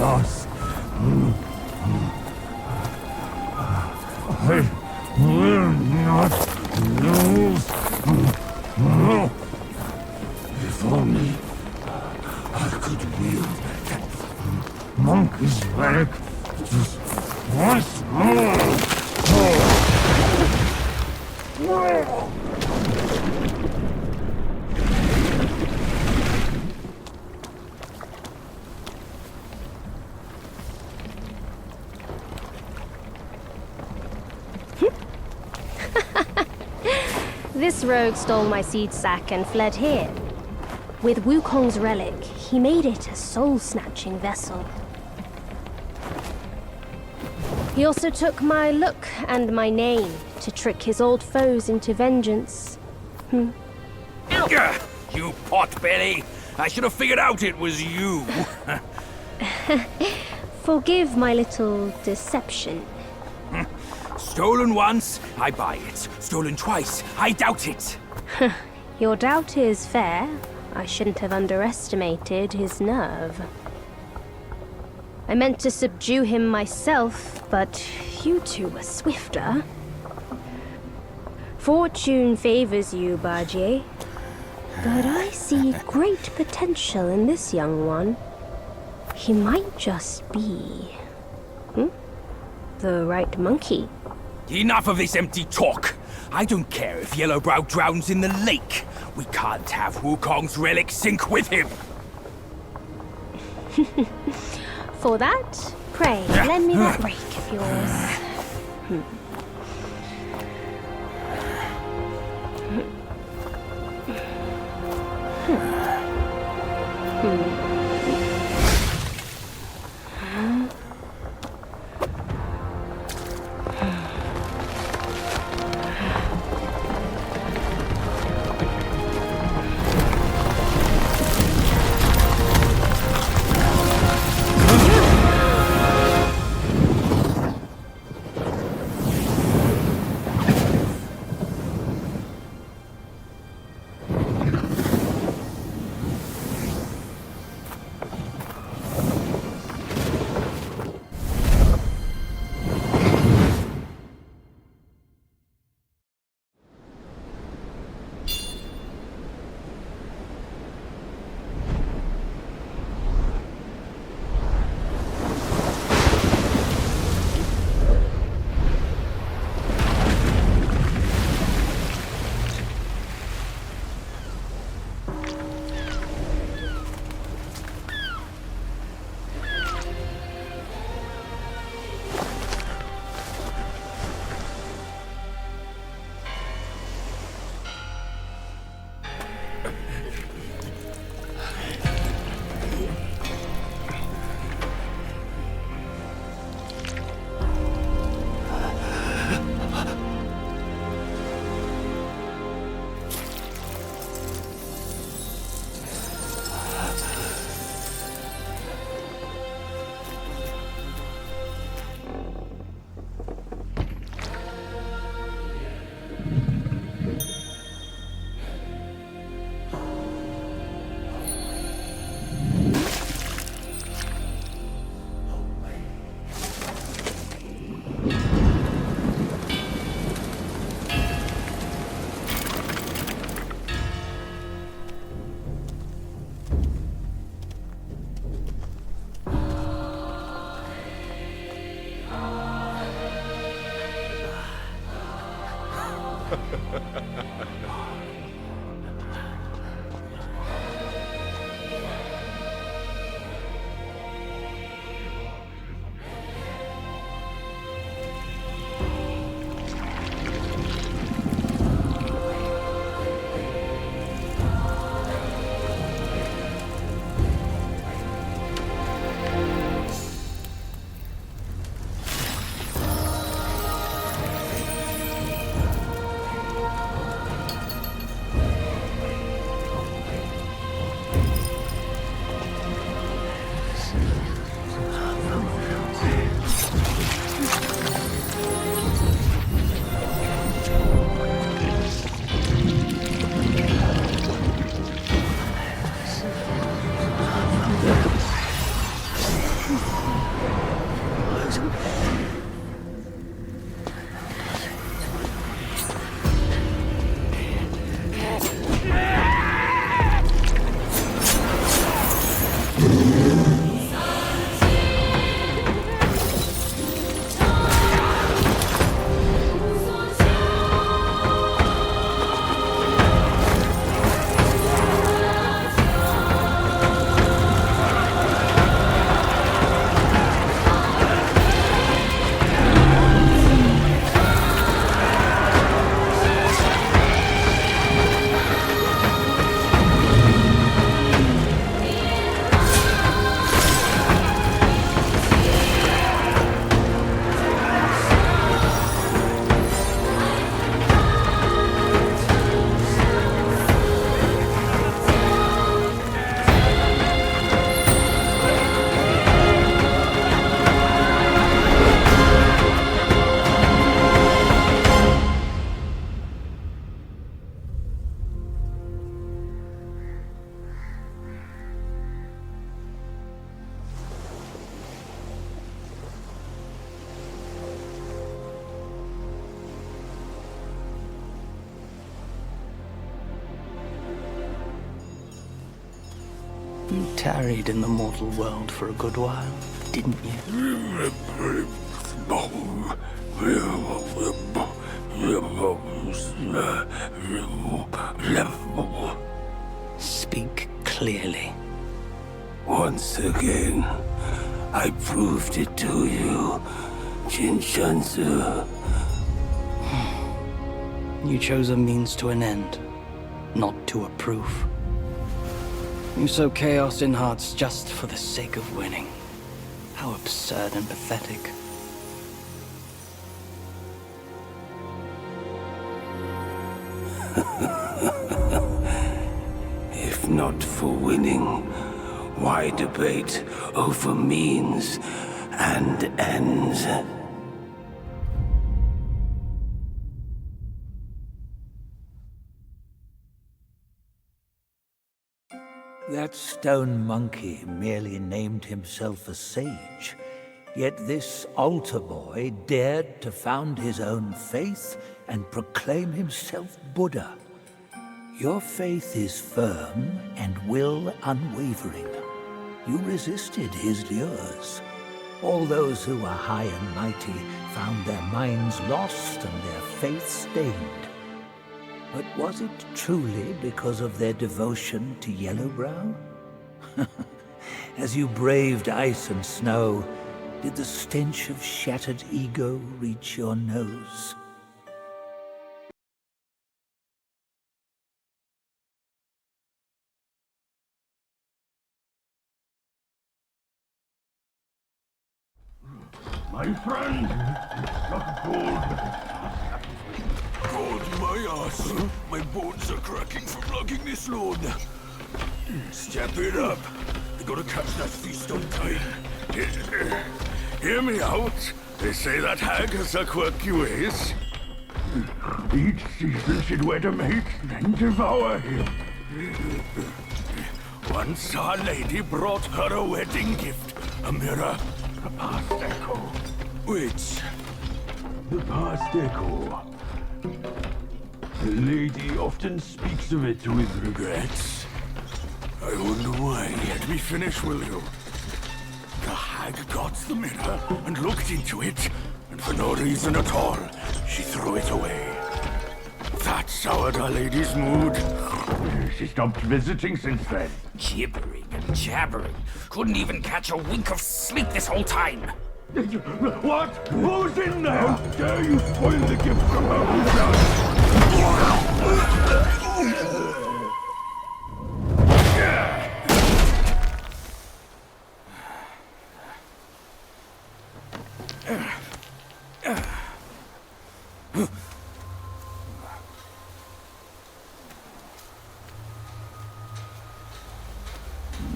Lost. I will not lose. If only I could wield that monkey's relic just once more. This rogue stole my seed sack and fled here. With Wukong's relic, he made it a soul-snatching vessel. He also took my look and my name to trick his old foes into vengeance. You potbelly! I should have figured out it was you. Forgive my little deception. Stolen once, I buy it. Stolen twice, I doubt it. Your doubt is fair. I shouldn't have underestimated his nerve. I meant to subdue him myself, but you two were swifter. Fortune favors you, Bajie. But I see great potential in this young one. He might just be... the right monkey. Enough of this empty talk. I don't care if Yellowbrow drowns in the lake. We can't have Wukong's relic sink with him. For that, pray, lend me that rake of yours. You tarried in the mortal world for a good while, didn't you? Speak clearly. Once again, I proved it to you, Jinshansu. You chose a means to an end, not to a proof. You sow chaos in hearts just for the sake of winning. How absurd and pathetic. If not for winning, why debate over means and ends? That stone monkey merely named himself a sage, yet this altar boy dared to found his own faith and proclaim himself Buddha. Your faith is firm and will unwavering. You resisted his lures. All those who are high and mighty found their minds lost and their faith stained. But was it truly because of their devotion to Yellowbrow? As you braved ice and snow, did the stench of shattered ego reach your nose? My friend, not gold. God, my ass. My bones are cracking from lugging this load. Step it up. I gotta catch that feast on time. Hear me out. They say that hag has her quirky ways. Each season she'd wed a mate, then devour him. Once our lady brought her a wedding gift, a mirror, a past echo. Which? The past echo. The lady often speaks of it with regrets. I wonder why. Let me finish, will you? The hag got the mirror and looked into it, and for no reason at all, she threw it away. soured our lady's mood. She stopped visiting since then. Gibbering and jabbering. Couldn't even catch a wink of sleep this whole time. What? Who's in there? How dare you spoil the gift from her who does?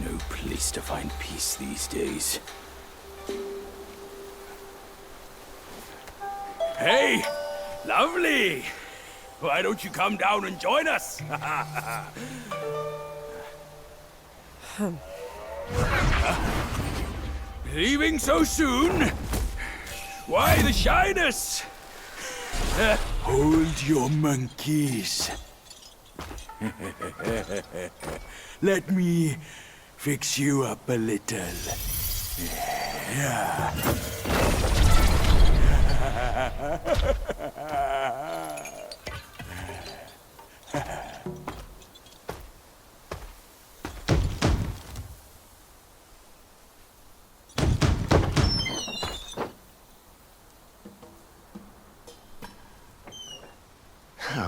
No place to find peace these days. Hey! Lovely! Why don't you come down and join us? Leaving so soon? Why the shyness? Hold your monkeys. Let me fix you up a little. Yeah.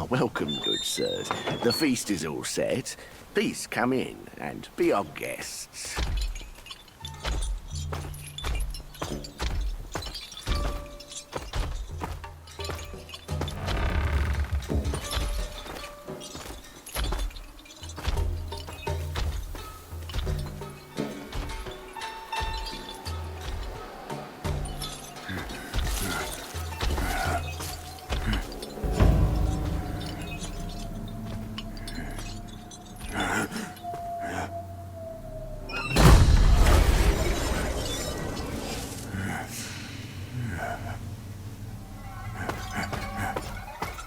Welcome, good sirs. The feast is all set. Please come in and be our guests.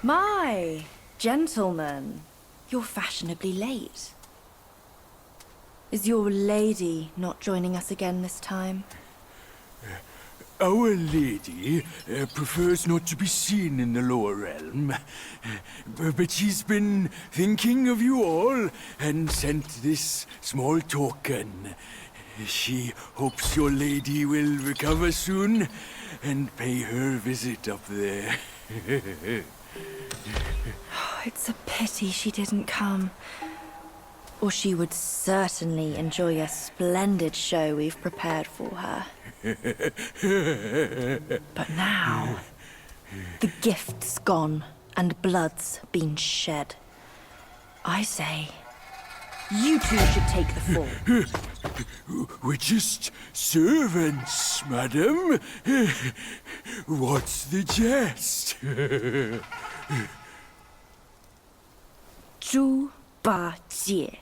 My gentlemen, you're fashionably late. Is your lady not joining us again this time? Our lady prefers not to be seen in the lower realm. But she's been thinking of you all and sent this small token. She hopes your lady will recover soon and pay her visit up there. It's a pity she didn't come. Or she would certainly enjoy a splendid show we've prepared for her. But now, the gift's gone and blood's been shed. I say, you two should take the fall. We're just servants, madam. What's the jest? Zhu Ba Jie.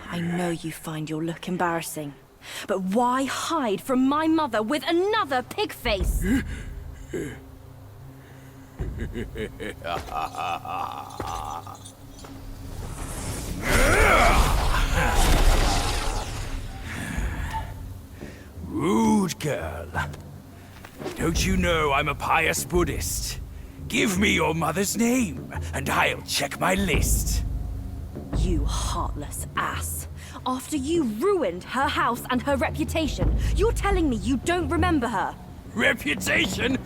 I know you find your look embarrassing, but why hide from my mother with another pig face? Rude girl. Don't you know I'm a pious Buddhist? Give me your mother's name, and I'll check my list. You heartless ass. After you ruined her house and her reputation, you're telling me you don't remember her? Reputation?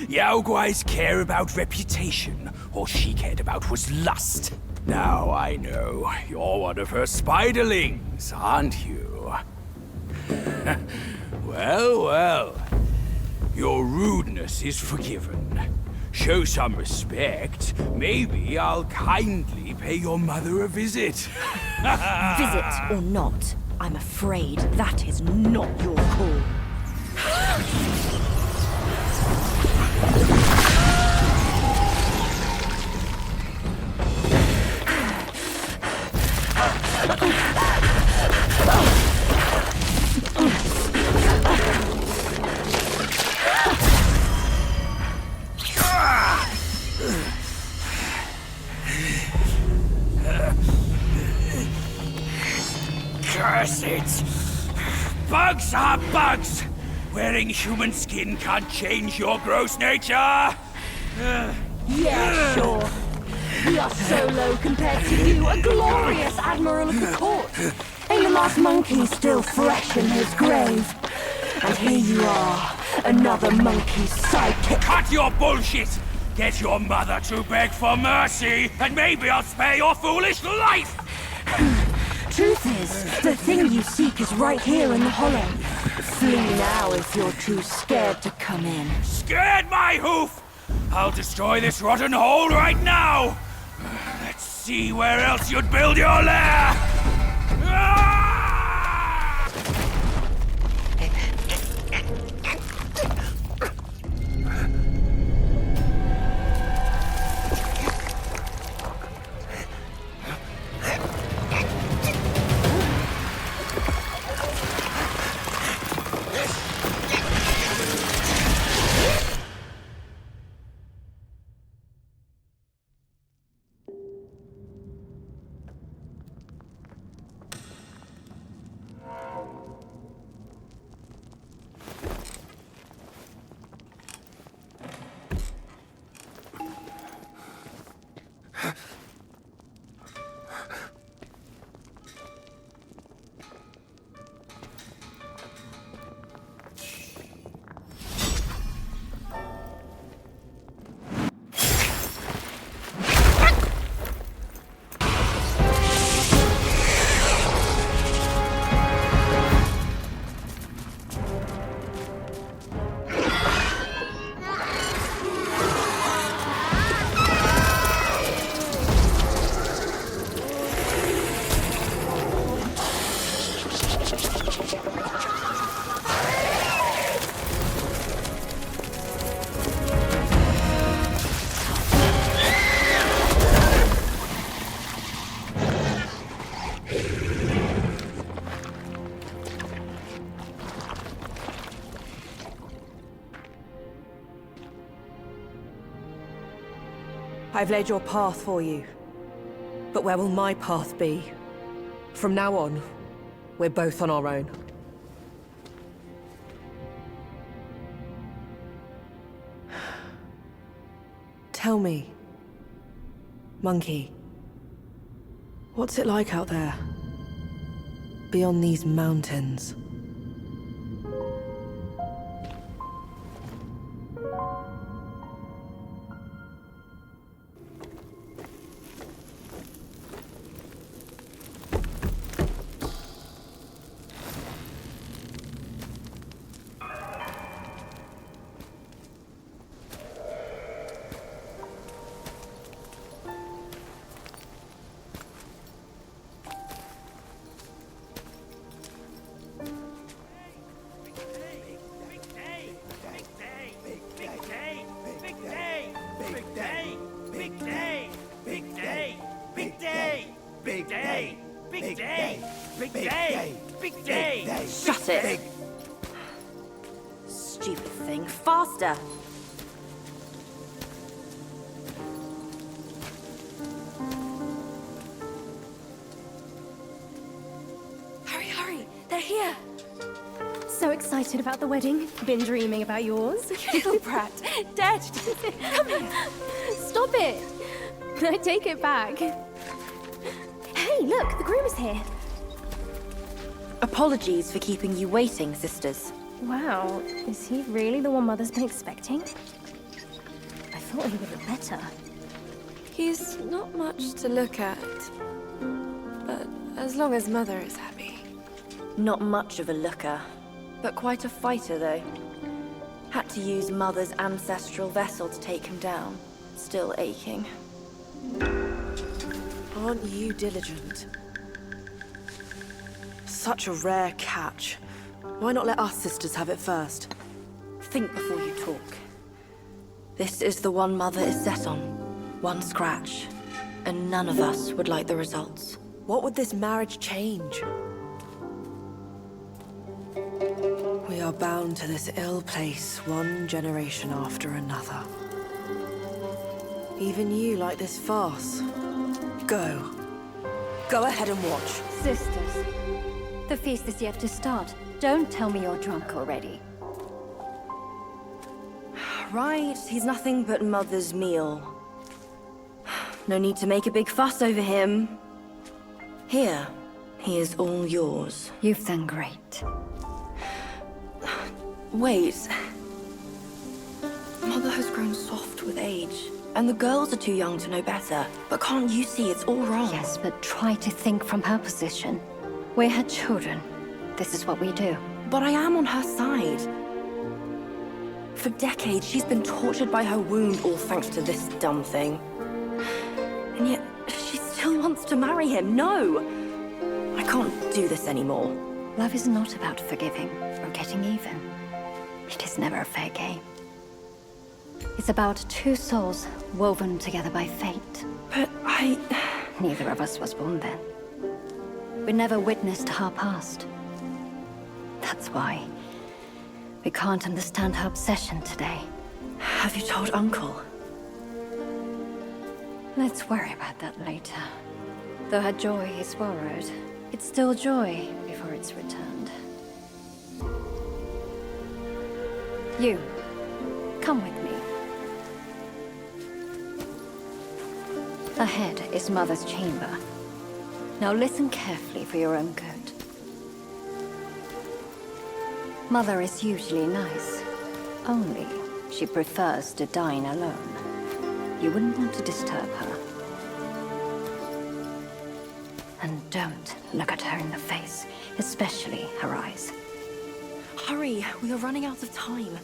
Yao Guai's care about reputation. All she cared about was lust. Now I know. You're one of her spiderlings, aren't you? Well, well. Your rudeness is forgiven. Show some respect. Maybe I'll kindly pay your mother a visit. Visit or not, I'm afraid that is not your call. Curse it! Bugs are bugs! Wearing human skin can't change your gross nature! Yeah, sure. We are so low compared to you, a glorious admiral of the court. Ain't the last monkey still fresh in his grave? And here you are, another monkey's sidekick. Cut your bullshit! Get your mother to beg for mercy, and maybe I'll spare your foolish life! Truth is, the thing you seek is right here in the hollow. Flee now if you're too scared to come in. Scared my hoof! I'll destroy this rotten hole right now! Let's see where else you'd build your lair! Ah! I've laid your path for you. But where will my path be? From now on, we're both on our own. Tell me, monkey, what's it like out there? Beyond these mountains? Shut it! Stupid thing. Faster! Hurry, hurry! They're here! So excited about the wedding. Been dreaming about yours. You little brat. Dead. Come here. Stop it! I take it back. Hey, look! The groom is here. Apologies for keeping you waiting, sisters. Wow, is he really the one Mother's been expecting? I thought he would look better. He's not much to look at. But as long as Mother is happy. Not much of a looker, but quite a fighter, though. Had to use Mother's ancestral vessel to take him down. Still aching. Aren't you diligent? Such a rare catch. Why not let us sisters have it first? Think before you talk. This is the one Mother is set on. One scratch. And none of us would like the results. What would this marriage change? We are bound to this ill place one generation after another. Even you like this farce. Go. Go ahead and watch. Sisters, the feast is yet to start. Don't tell me you're drunk already. right. He's nothing but Mother's meal. No need to make a big fuss over him. Here, he is all yours. You've done great. Wait. Mother has grown soft with age, and the girls are too young to know better. But can't you see it's all wrong? Yes, but try to think from her position. We're her children. This is what we do. But I am on her side. For decades, she's been tortured by her wound, all thanks to this dumb thing. And yet, she still wants to marry him. No! I can't do this anymore. Love is not about forgiving or getting even. It is never a fair game. It's about two souls woven together by fate. But Neither of us was born then. We never witnessed her past. That's why we can't understand her obsession today. Have you told Uncle? Let's worry about that later. Though her joy is borrowed, it's still joy before it's returned. You, come with me. Ahead is Mother's chamber. Now listen carefully for your own good. Mother is usually nice. Only she prefers to dine alone. You wouldn't want to disturb her. And don't look at her in the face, especially her eyes. Hurry, we are running out of time.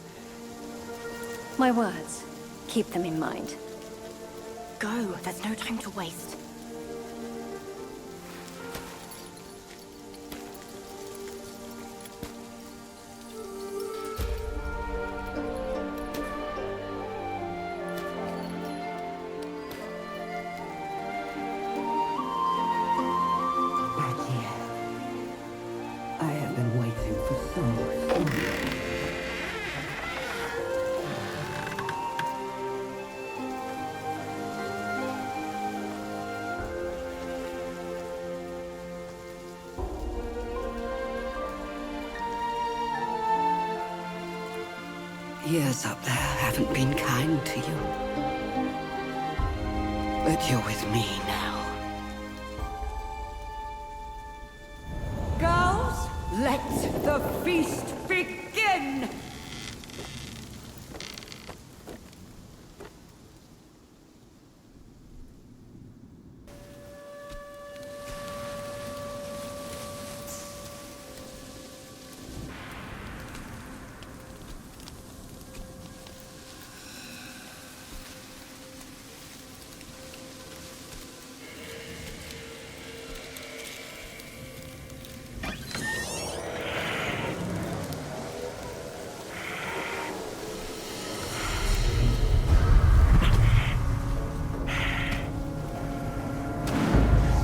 My words, keep them in mind. Go, there's no time to waste. I have been waiting for so long. Years up there haven't been kind to you. But you're with me now. Girls, let the feast begin!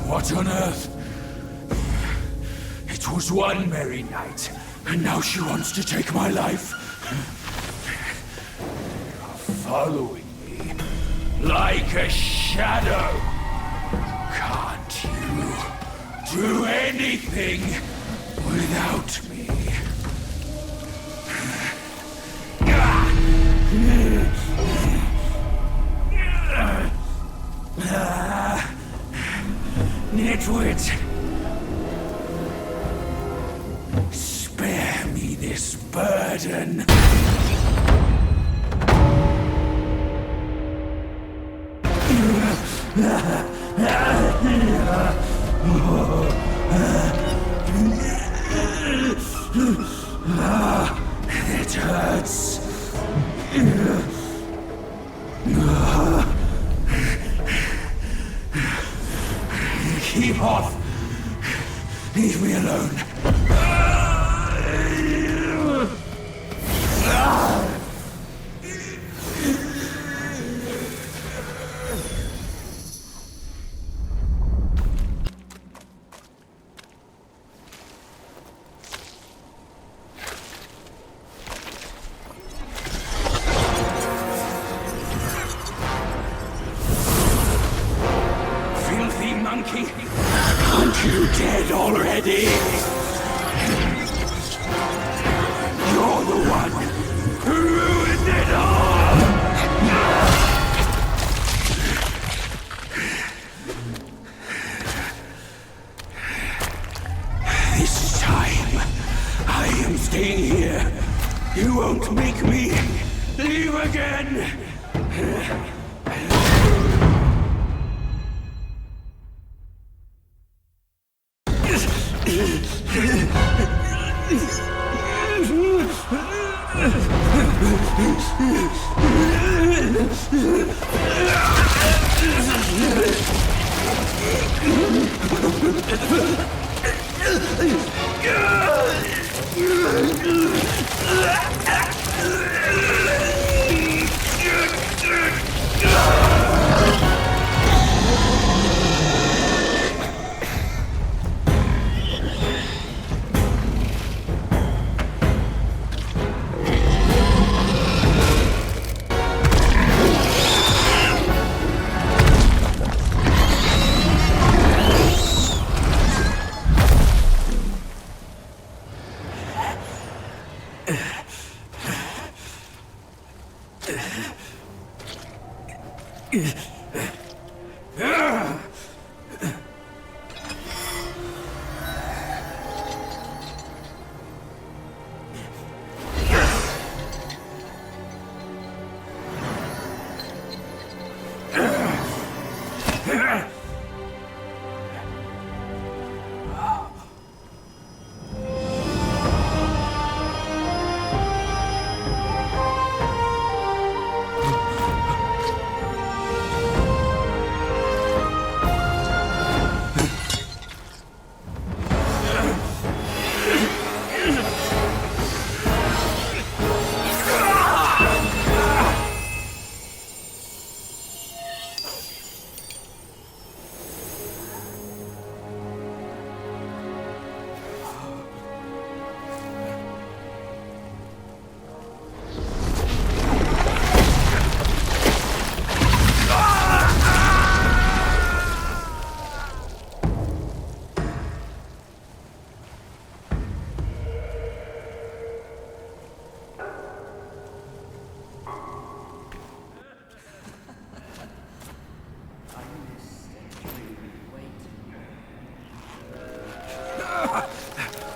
What on earth? It was one merry night, and now she wants to take my life. You're following me like a shadow. Can't you do anything without me? Nitwit! Spare me this burden! It hurts. Keep off! Leave me alone! Filthy monkey! Aren't you dead already? You're the one who ruined it all!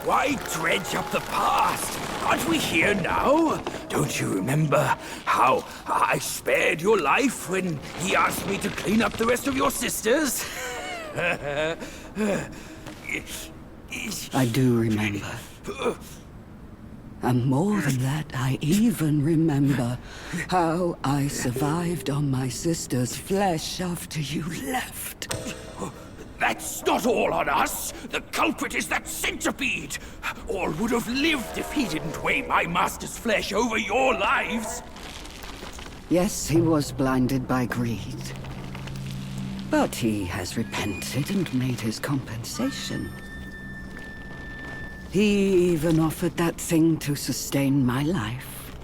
Why dredge up the past? Aren't we here now? Don't you remember how I spared your life when he asked me to clean up the rest of your sisters? I do remember. And more than that, I even remember how I survived on my sister's flesh after you left. That's not all on us! The culprit is that centipede! All would have lived if he didn't weigh my master's flesh over your lives! Yes, he was blinded by greed. But he has repented and made his compensation. He even offered that thing to sustain my life.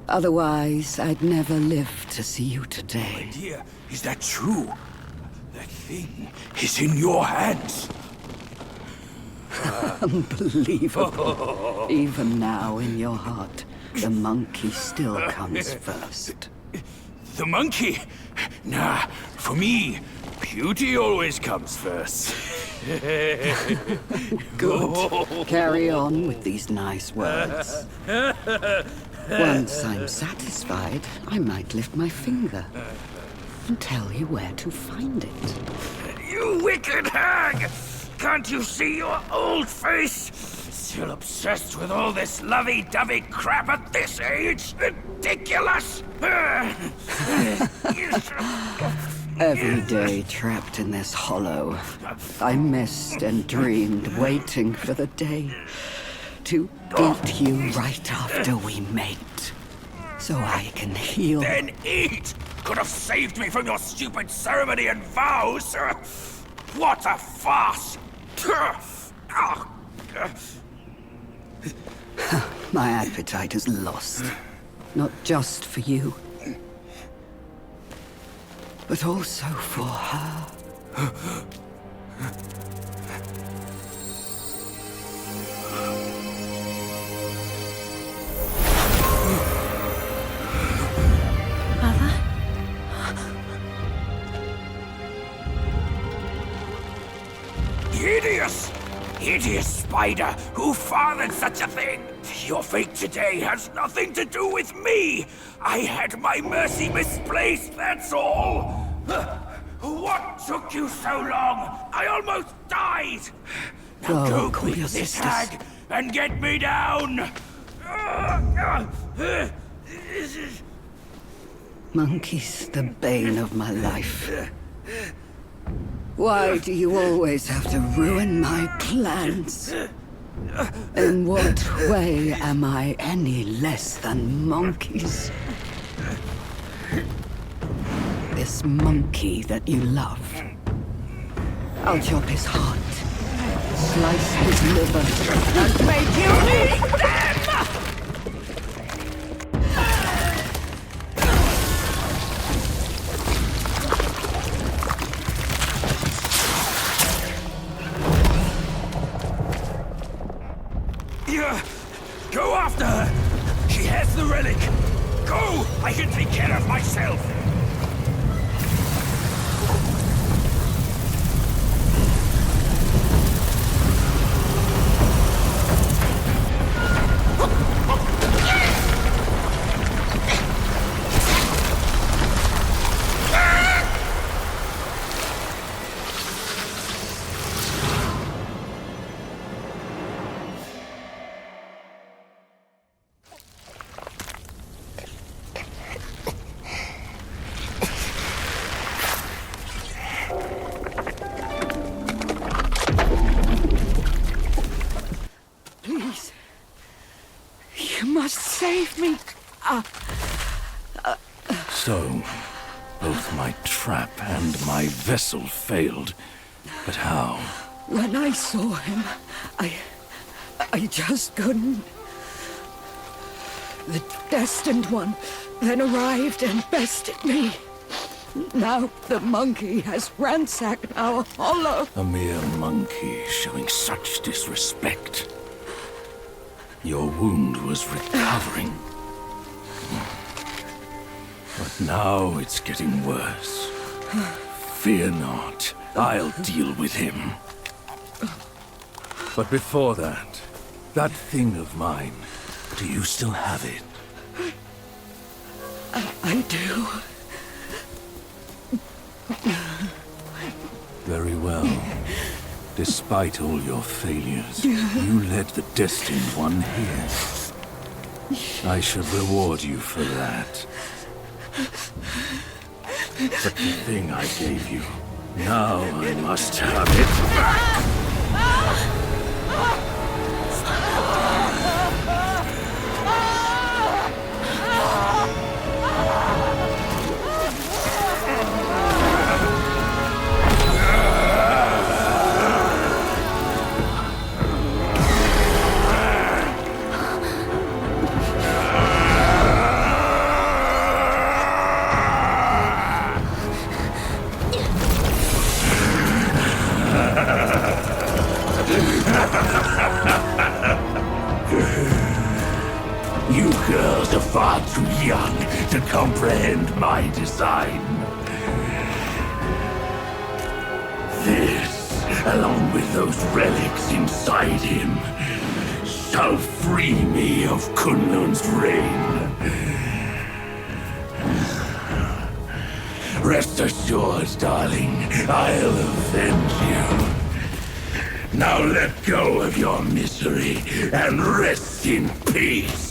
Otherwise, I'd never live to see you today. My dear, is that true? That thing is in your hands. Unbelievable. Even now, in your heart, the monkey still comes first. The monkey? Nah, for me, beauty always comes first. Good. Carry on with these nice words. Once I'm satisfied, I might lift my finger and tell you where to find it. You wicked hag! Can't you see your old face? Still obsessed with all this lovey-dovey crap at this age? Ridiculous! Every day trapped in this hollow, I missed and dreamed, waiting for the day to eat you right after we mate, so I can heal. Then eat! Could have saved me from your stupid ceremony and vows! What a farce! My appetite is lost, not just for you, but also for her. Hideous! Hideous spider! Who fathered such a thing? Your fate today has nothing to do with me! I had my mercy misplaced, that's all! What took you so long? I almost died! Now go call quick, your this sisters. hag, and get me down! Monkey's the bane of my life. Why do you always have to ruin my plans? In what way am I any less than monkeys? This monkey that you love. I'll chop his heart, slice his liver, and make you eat them! Go after her! She has the relic! Go! I can take care of myself! Save me! So, both my trap and my vessel failed. But how? When I saw him, I just couldn't. The destined one then arrived and bested me. Now the monkey has ransacked our hollow. A mere monkey showing such disrespect. Your wound was recovering. But now it's getting worse. Fear not. I'll deal with him. But before that, that thing of mine, do you still have it? I do. Very well. Despite all your failures, you led the destined one here. I should reward you for that. But the thing I gave you, now I must have it back! You girls are far too young to comprehend my design. This, along with those relics inside him, shall free me of Kunlun's reign. Rest assured, darling, I'll avenge you. Now let go of your misery and rest in peace.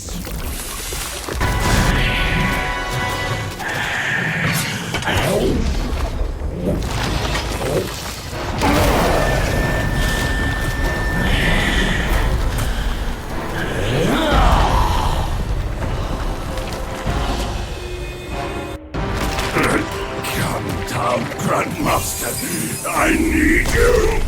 Come down, Grandmaster. I need you.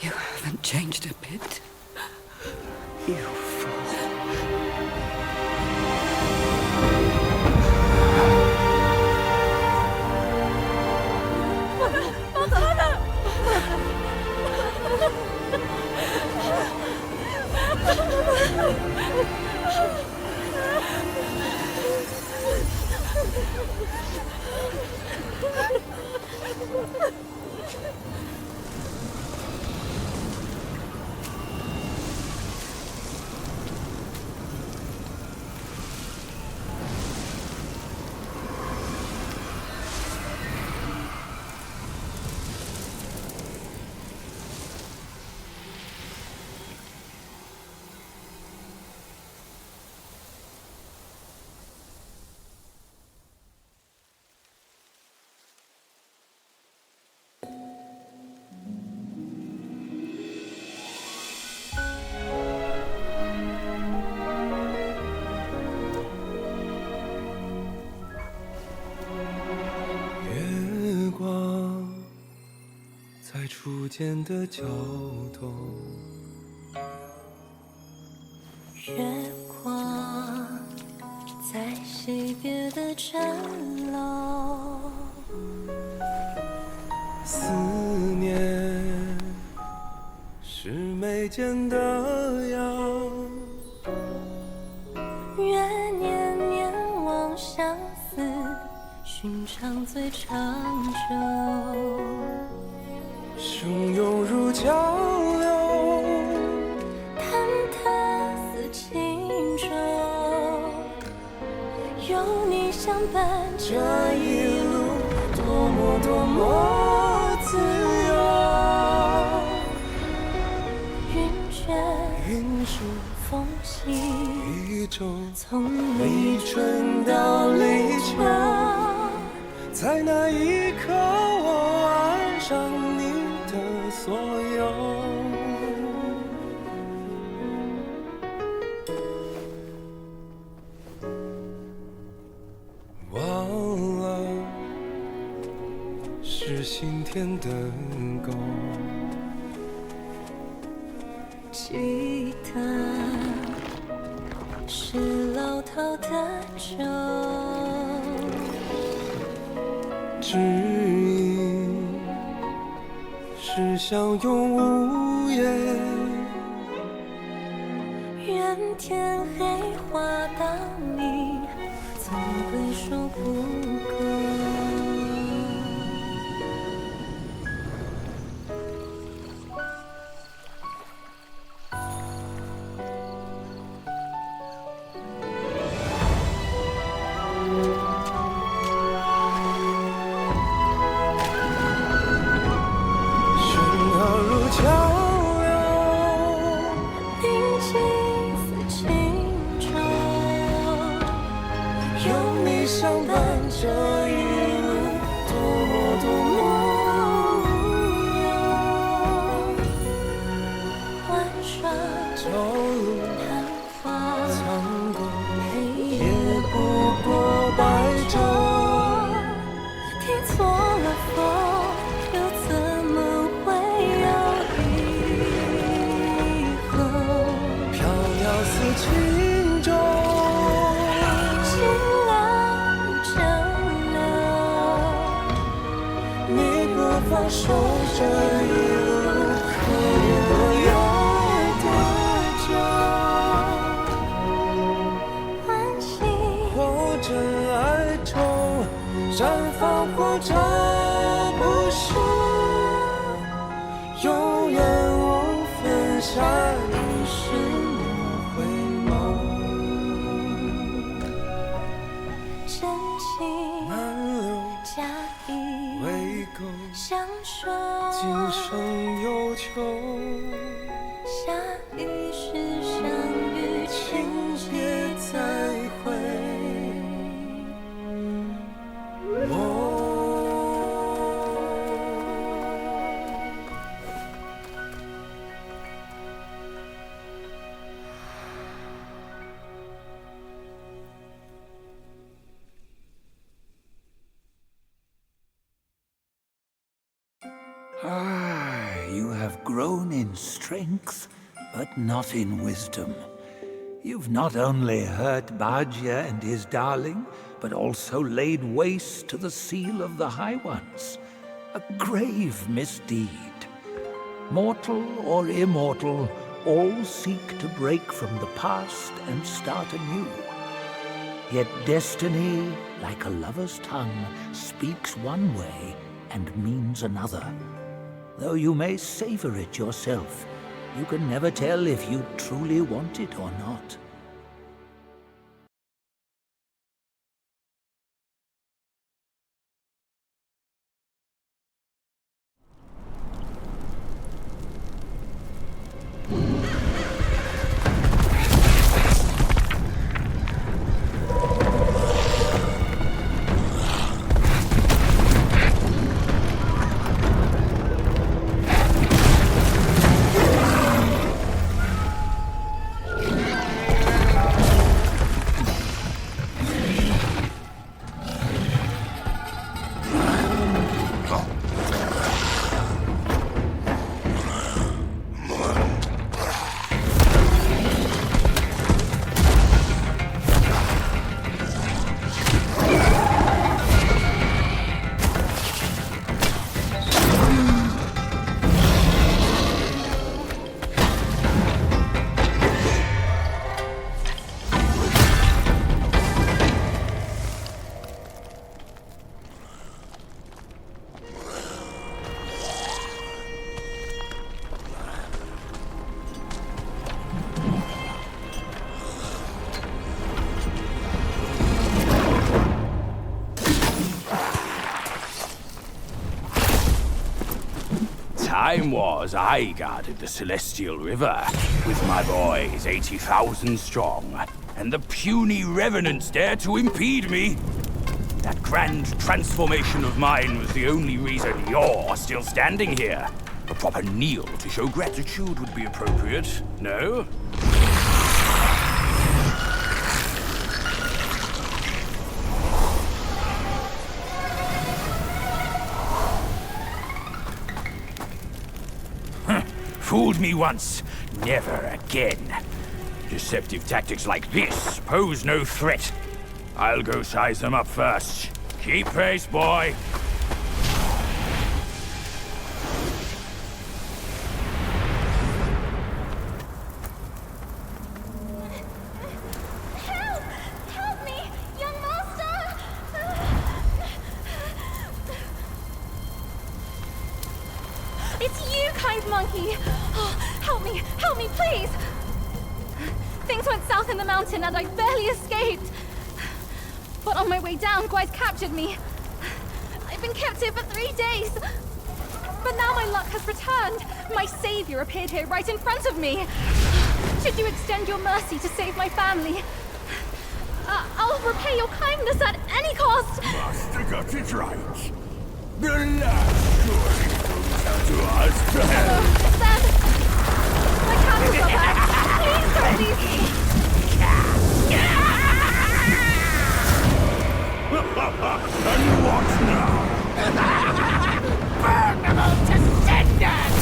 You haven't changed a bit. You fool.初见的角落，月光在惜别的站楼，思念是眉间的药，愿年年望相思，寻常最长久。汹涌如江流，忐忑似轻舟，有你相伴，这一路多么多么自由。云卷云舒风息，一周，从立春到立秋，在那一刻我爱上你的所有。忘了是心田的沟，记得是老套的酒，知音是相拥无言，愿天黑花当你总会说不够。这一路多么多么无忧，晚上朝露昙花苍狗，黑夜不过白昼。听错了风，又怎么会有以后？飘渺似轻舟，放手这一路多年多有多久，欢喜或者哀愁，绽放或者不朽，永远无分下一世莫回眸，真情难留假意未够，相守，今生有求，下一世相遇，情节再会。in strength, but not in wisdom. You've not only hurt Bajia and his darling, but also laid waste to the seal of the High Ones. A grave misdeed. Mortal or immortal, all seek to break from the past and start anew. Yet destiny, like a lover's tongue, speaks one way and means another. Though you may savor it yourself, you can never tell if you truly want it or not. Time was I guarded the Celestial River with my boys 80,000 strong, and the puny revenants dared to impede me. That grand transformation of mine was the only reason you're still standing here. A proper kneel to show gratitude would be appropriate, no? Fooled me once, never again. Deceptive tactics like this pose no threat. I'll go size them up first. Keep pace, boy. Help me, young master! It's you, kind monkey! Oh, help me, please! Things went south in the mountain and I barely escaped. But on my way down, Guai's captured me. I've been kept here for 3 days. But now my luck has returned. My savior appeared here right in front of me. Should you extend your mercy to save my family? I'll repay your kindness at any cost. Master got it right. The last story goes out to us. Then, my candles are back. Please don't leave me. And what now? Burn them all to cinders!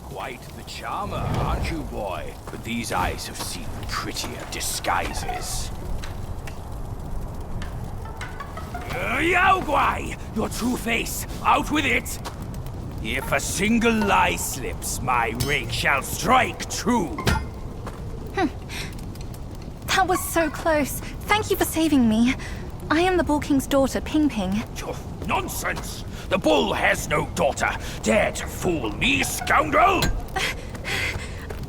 Quite the charmer, aren't you, boy? But these eyes have seen prettier disguises. Yao Guai! Your true face! Out with it! If a single lie slips, my rake shall strike true! That was so close. Thank you for saving me. I am the Bull King's daughter, Ping Ping. Nonsense! The bull has no daughter! Dare to fool me, scoundrel!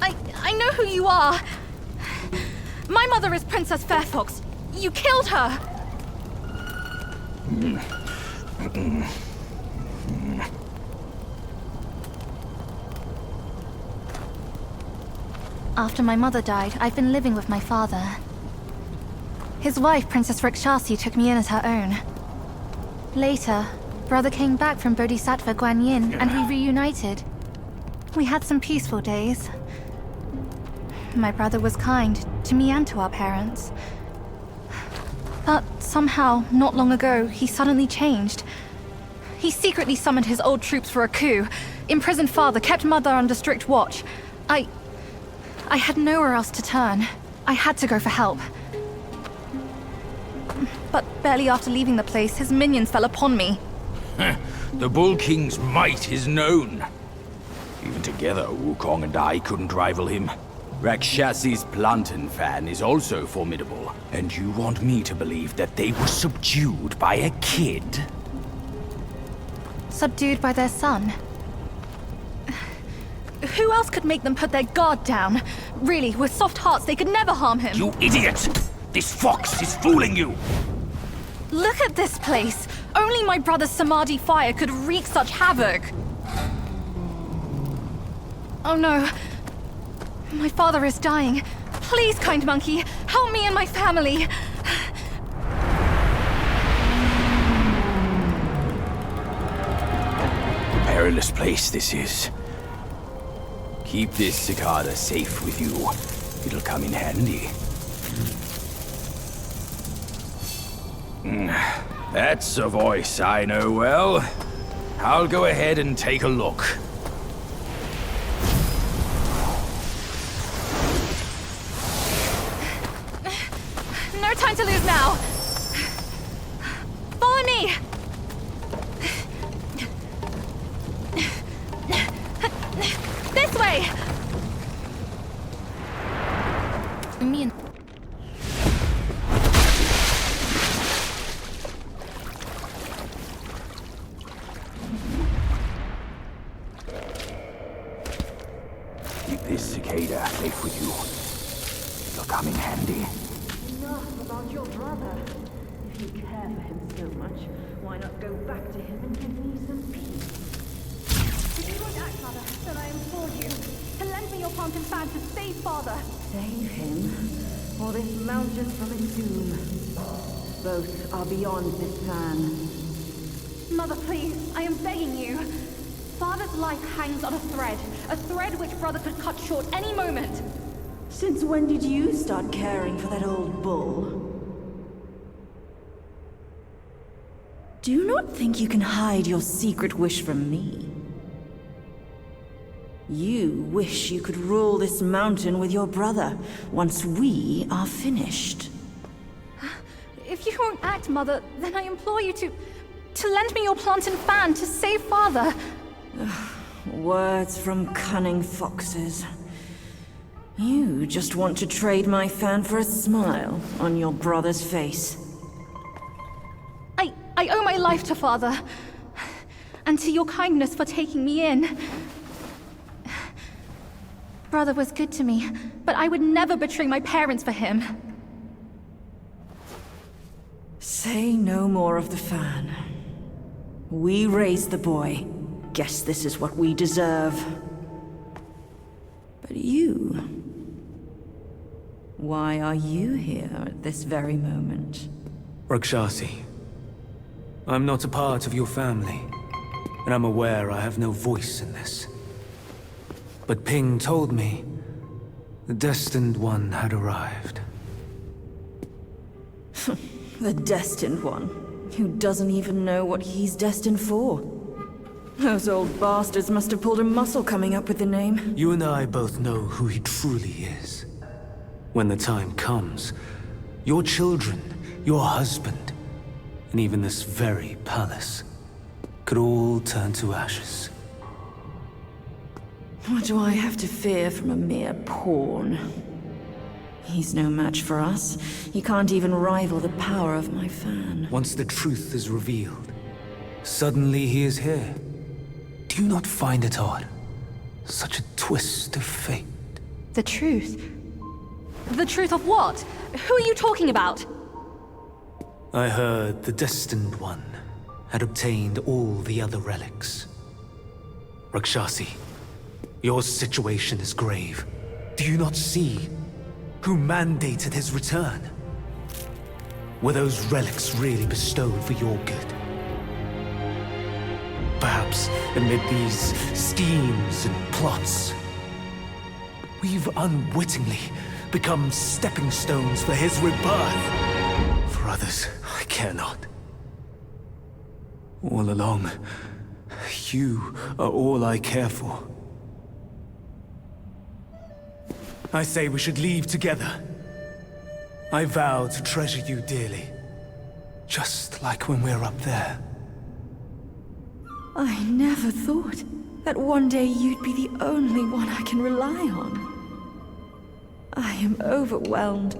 I know who you are. My mother is Princess Fairfox. You killed her! After my mother died, I've been living with my father. His wife, Princess Rikshasi, took me in as her own. Later, brother came back from Bodhisattva Guanyin, and we reunited. We had some peaceful days, My brother was kind to me and to our parents. But somehow, not long ago, he suddenly changed. He secretly summoned his old troops for a coup, imprisoned father, kept mother under strict watch. I had nowhere else to turn. I had to go for help. But barely after leaving the place, his minions fell upon me. The Bull King's might is known. Even together, Wukong and I couldn't rival him. Rakshasi's plantain fan is also formidable. And you want me to believe that they were subdued by a kid? Subdued by their son. Who else could make them put their guard down? Really, with soft hearts, they could never harm him. You idiot! This fox is fooling you! Look at this place! Only my brother's Samadhi fire could wreak such havoc! Oh no. My father is dying. Please, kind monkey, help me and my family! Perilous place this is. Keep this cicada safe with you. It'll come in handy. That's a voice I know well. I'll go ahead and take a look. No time to lose now! Follow me! This way! Me and... Keep this cicada safe with you. It'll come in handy. Enough about your brother. If you care for him so much, why not go back to him and give me some peace? If you won't act, Mother, then I implore you to lend me your plantain fan to save Father. Save him, or this mountain from its doom. Both are beyond this plan. Mother, please, I am begging you. Father's life hangs on a thread which Brother could cut short any moment. Since when did you start caring for that old bull? Do not think you can hide your secret wish from me. You wish you could rule this mountain with your brother once we are finished. If you won't act, Mother, then I implore you to lend me your plantain fan to save Father. Words from cunning foxes. You just want to trade my fan for a smile on your brother's face. I owe my life to Father, and to your kindness for taking me in. Brother was good to me, but I would never betray my parents for him. Say no more of the fan. We raised the boy. Guess this is what we deserve. But you... why are you here at this very moment? Rakshasi, I'm not a part of your family, and I'm aware I have no voice in this. But Ping told me the destined one had arrived. The destined one, who doesn't even know what he's destined for. Those old bastards must have pulled a muscle coming up with the name. You and I both know who he truly is. When the time comes, your children, your husband, and even this very palace could all turn to ashes. What do I have to fear from a mere pawn? He's no match for us. He can't even rival the power of my fan. Once the truth is revealed, suddenly he is here. Do you not find it odd? Such a twist of fate. The truth? The truth of what? Who are you talking about? I heard the Destined One had obtained all the other relics. Rakshasi, your situation is grave. Do you not see who mandated his return? Were those relics really bestowed for your good? Perhaps amid these schemes and plots, We've unwittingly become stepping stones for his rebirth. For others, I care not. All along, you are all I care for. I say we should leave together. I vow to treasure you dearly. Just like when we're up there. I never thought that one day you'd be the only one I can rely on. I am overwhelmed.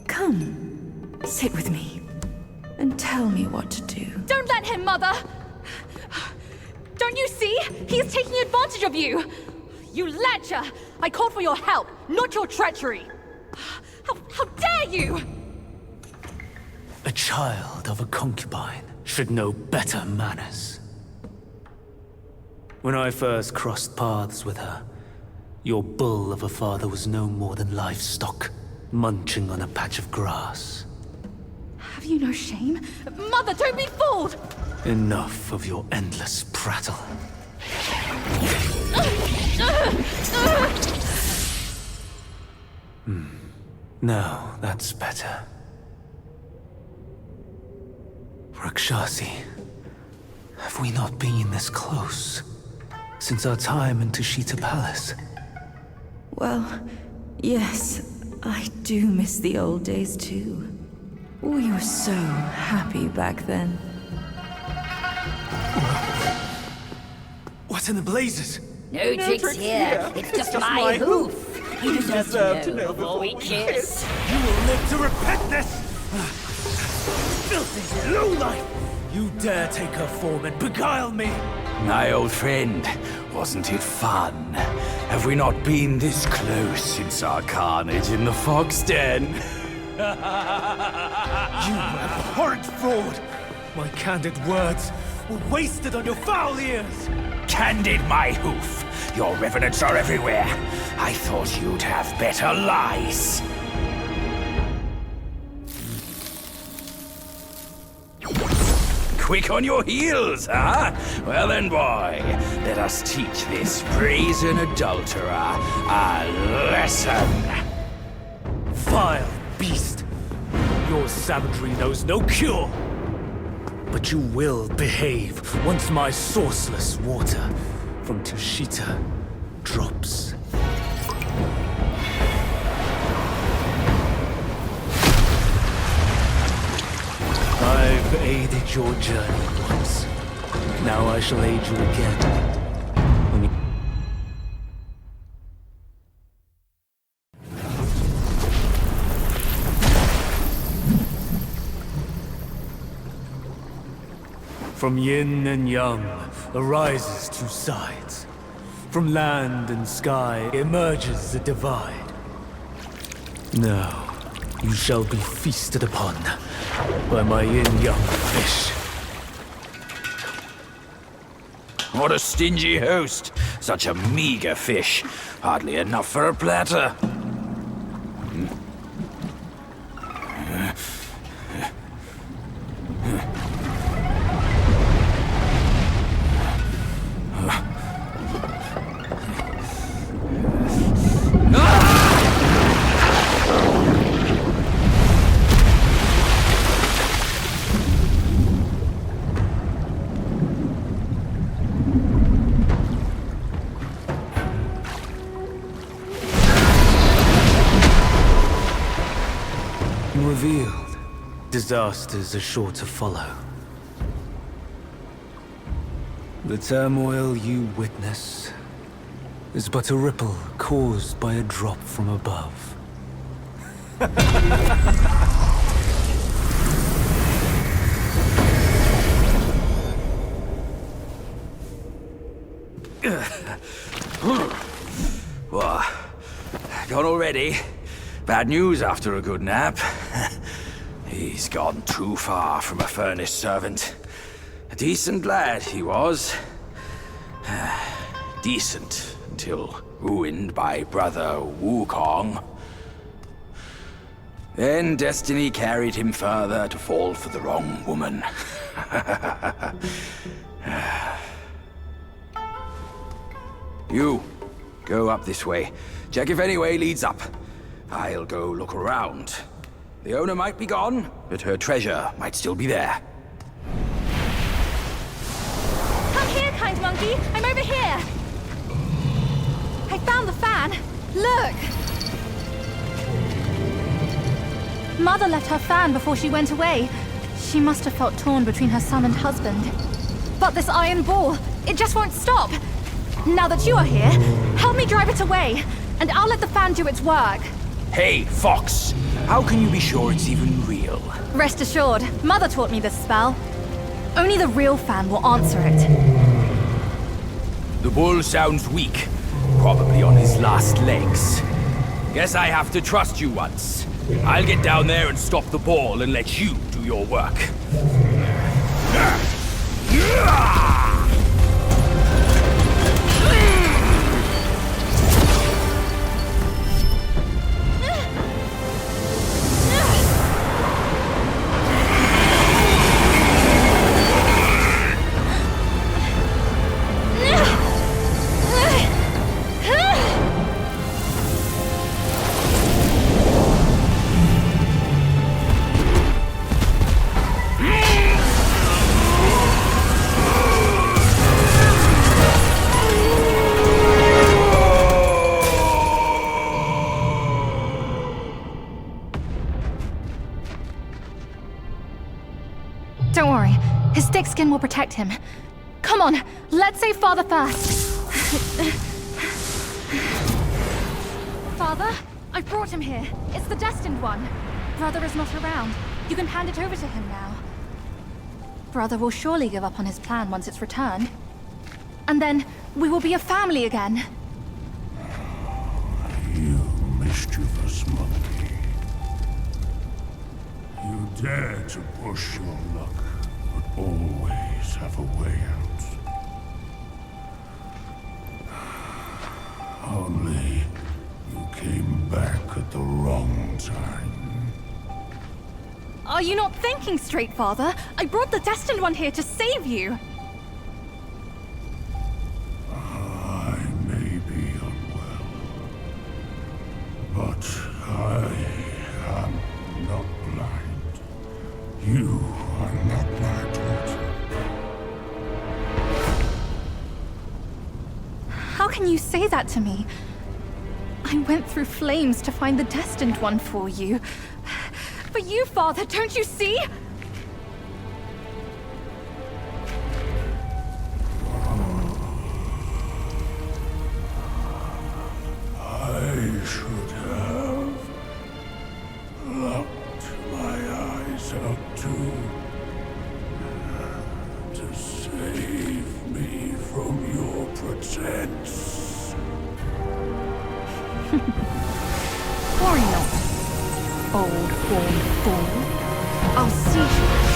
Come, sit with me, and tell me what to do. Don't let him, Mother! Don't you see? He is taking advantage of you! You lecher! I called for your help, not your treachery! How dare you! A child of a concubine should know better manners. When I first crossed paths with her, your bull of a father was no more than livestock, munching on a patch of grass. Have you no shame? Mother, don't be fooled! Enough of your endless prattle. Now, that's better. Rakshasi, have we not been this close since our time in Tushita Palace? Well, yes, I do miss the old days too. We were so happy back then. What in the blazes? No tricks here. It's just my hoof. You deserve to know before we kiss. You will live to repent this! Filthy lowlife! You dare take her form and beguile me! My old friend, wasn't it fun? Have we not been this close since our carnage in the fox den? You abhorrent fraud! My candid words were wasted on your foul ears! Candid, my hoof! Your revenants are everywhere. I thought you'd have better lies. Quick on your heels, huh? Well then, boy, let us teach this brazen adulterer a lesson. Vile beast! Your savagery knows no cure! But you will behave once my sourceless water from Tushita drops. I've aided your journey once. Now I shall aid you again. From yin and yang arises two sides. From land and sky emerges a divide. Now, you shall be feasted upon by my yin-yang fish. What a stingy host. Such a meager fish. Hardly enough for a platter. Revealed, disasters are sure to follow. The turmoil you witness is but a ripple caused by a drop from above. What? Gone already? Bad news after a good nap. He's gone too far from a furnace servant. A decent lad he was. Decent until ruined by brother Wukong. Then destiny carried him further to fall for the wrong woman. You, go up this way. Check if any way leads up. I'll go look around. The owner might be gone, but her treasure might still be there. Come here, kind monkey! I'm over here! I found the fan! Look! Mother left her fan before she went away. She must have felt torn between her son and husband. But this iron ball, it just won't stop! Now that you are here, help me drive it away, and I'll let the fan do its work. Hey, Fox! How can you be sure it's even real? Rest assured, Mother taught me this spell. Only the real fan will answer it. The bull sounds weak. Probably on his last legs. Guess I have to trust you once. I'll get down there and stop the ball and let you do your work. Don't worry, his thick skin will protect him. Come on, let's save Father first. Father, I've brought him here. It's the destined one. Brother is not around. You can hand it over to him now. Brother will surely give up on his plan once it's returned. And then we will be a family again. You mischievous monkey. You dare to push your luck, but always have a way out. Only you came back at the wrong time. Are you not thinking straight, Father? I brought the destined one here to save you. I may be unwell, but I am not blind. You are not my daughter. How can you say that to me? I went through flames to find the destined one for you. But you, Father, don't you see? I should have locked my eyes out to save me from your pretense. Worry not, old horned fool. I'll see you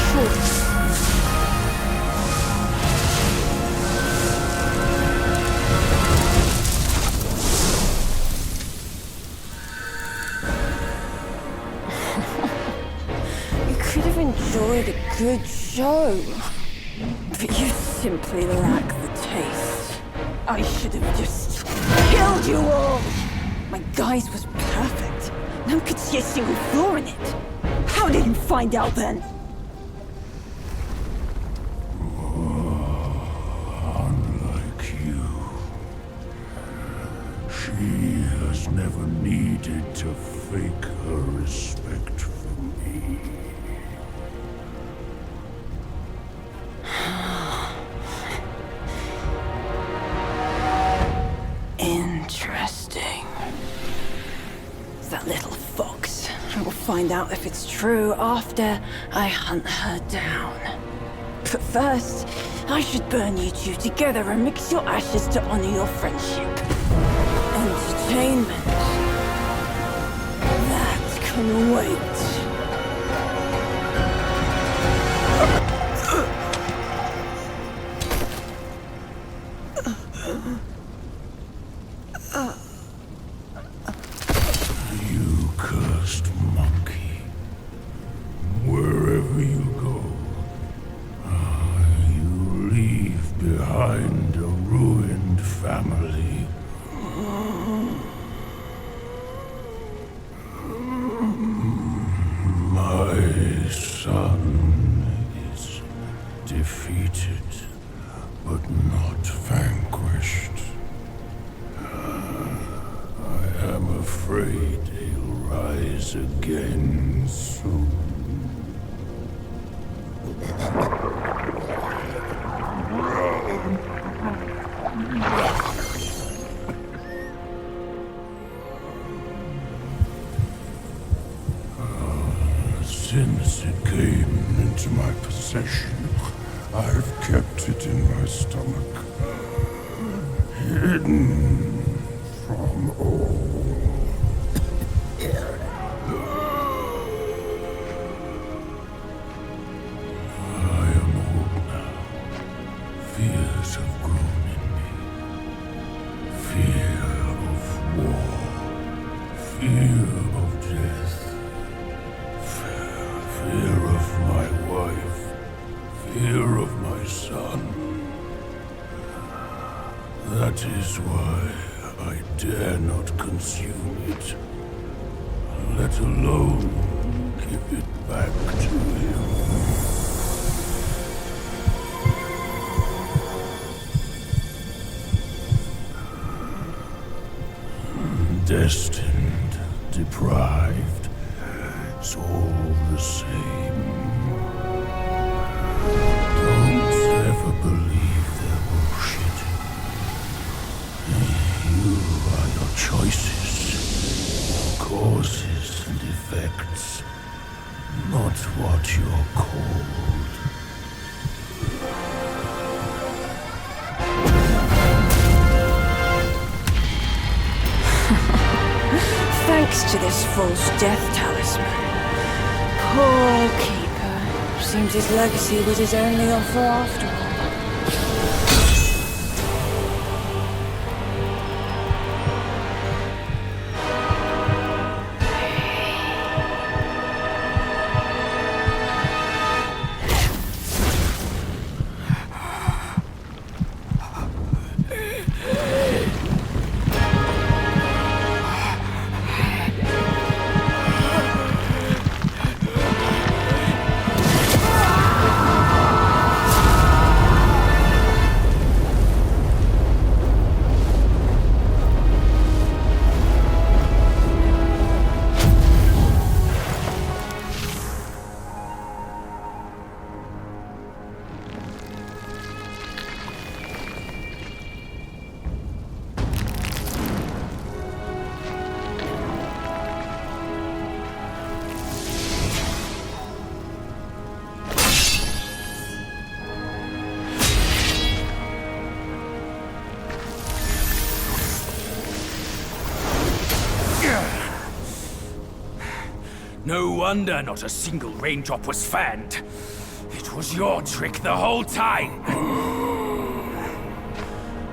shortly. You could have enjoyed a good show, but you simply lack the taste. I should have just killed you all. My guise was perfect. No one could see a single flaw in it. How did you find out then? Unlike you, she has never needed to fake her respect for me. Interesting. That little fox. I will find out if it's true after I hunt her down. But first, I should burn you two together and mix your ashes to honor your friendship. Entertainment. That can wait. You cursed monkey. Wherever you go, you leave behind a ruined family. afraid he'll rise again soon. Since it came into my possession, I've kept it in my stomach, hidden from all. I am old now. Fears have grown in me. Fear of war. Fear of death. Fear of my wife. Fear of my son. That is why I dare not consume it, let alone give it back to him. Destined, deprived, it's all the same. Don't ever believe their bullshit. You are your choices, causes and effects, not what you're called. Thanks to this false death talisman. Poor keeper. Seems his legacy was his only offer after all. No wonder not a single raindrop was fanned. It was your trick the whole time.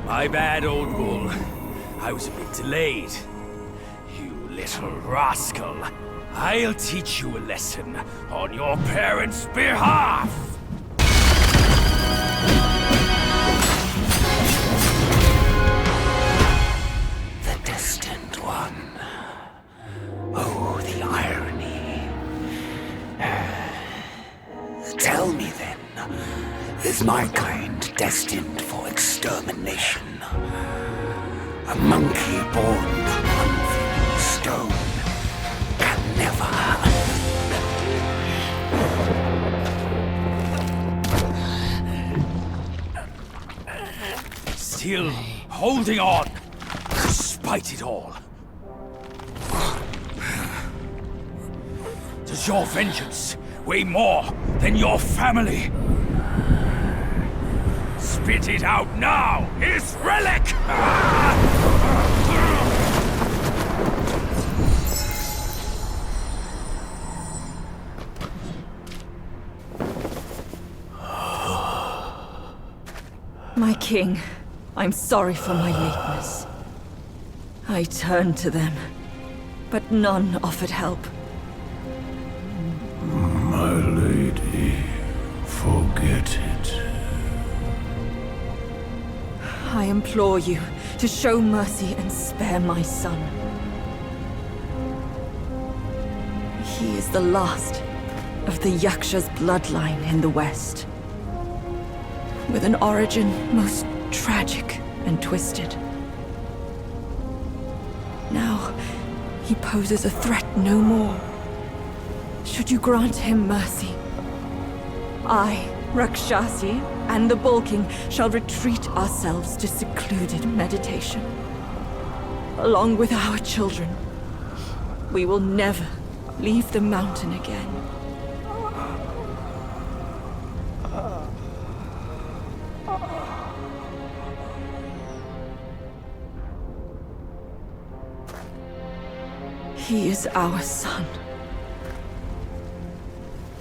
My bad, old bull. I was a bit delayed. You little rascal. I'll teach you a lesson on your parents' behalf. The destined one. Oh, the irony. Tell me then, is my kind destined for extermination? A monkey born from unfeeling stone can never. Still holding on, despite it all. Does your vengeance weigh more than your family? Spit it out now, his relic! My king, I'm sorry for my lateness. I turned to them, but none offered help. My lady, forget it. I implore you to show mercy and spare my son. He is the last of the Yaksha's bloodline in the West, with an origin most tragic and twisted. Now, He poses a threat no more. Should you grant him mercy, I, Rakshasi, and the Bull King shall retreat ourselves to secluded meditation. Along with our children, we will never leave the mountain again. He is our son.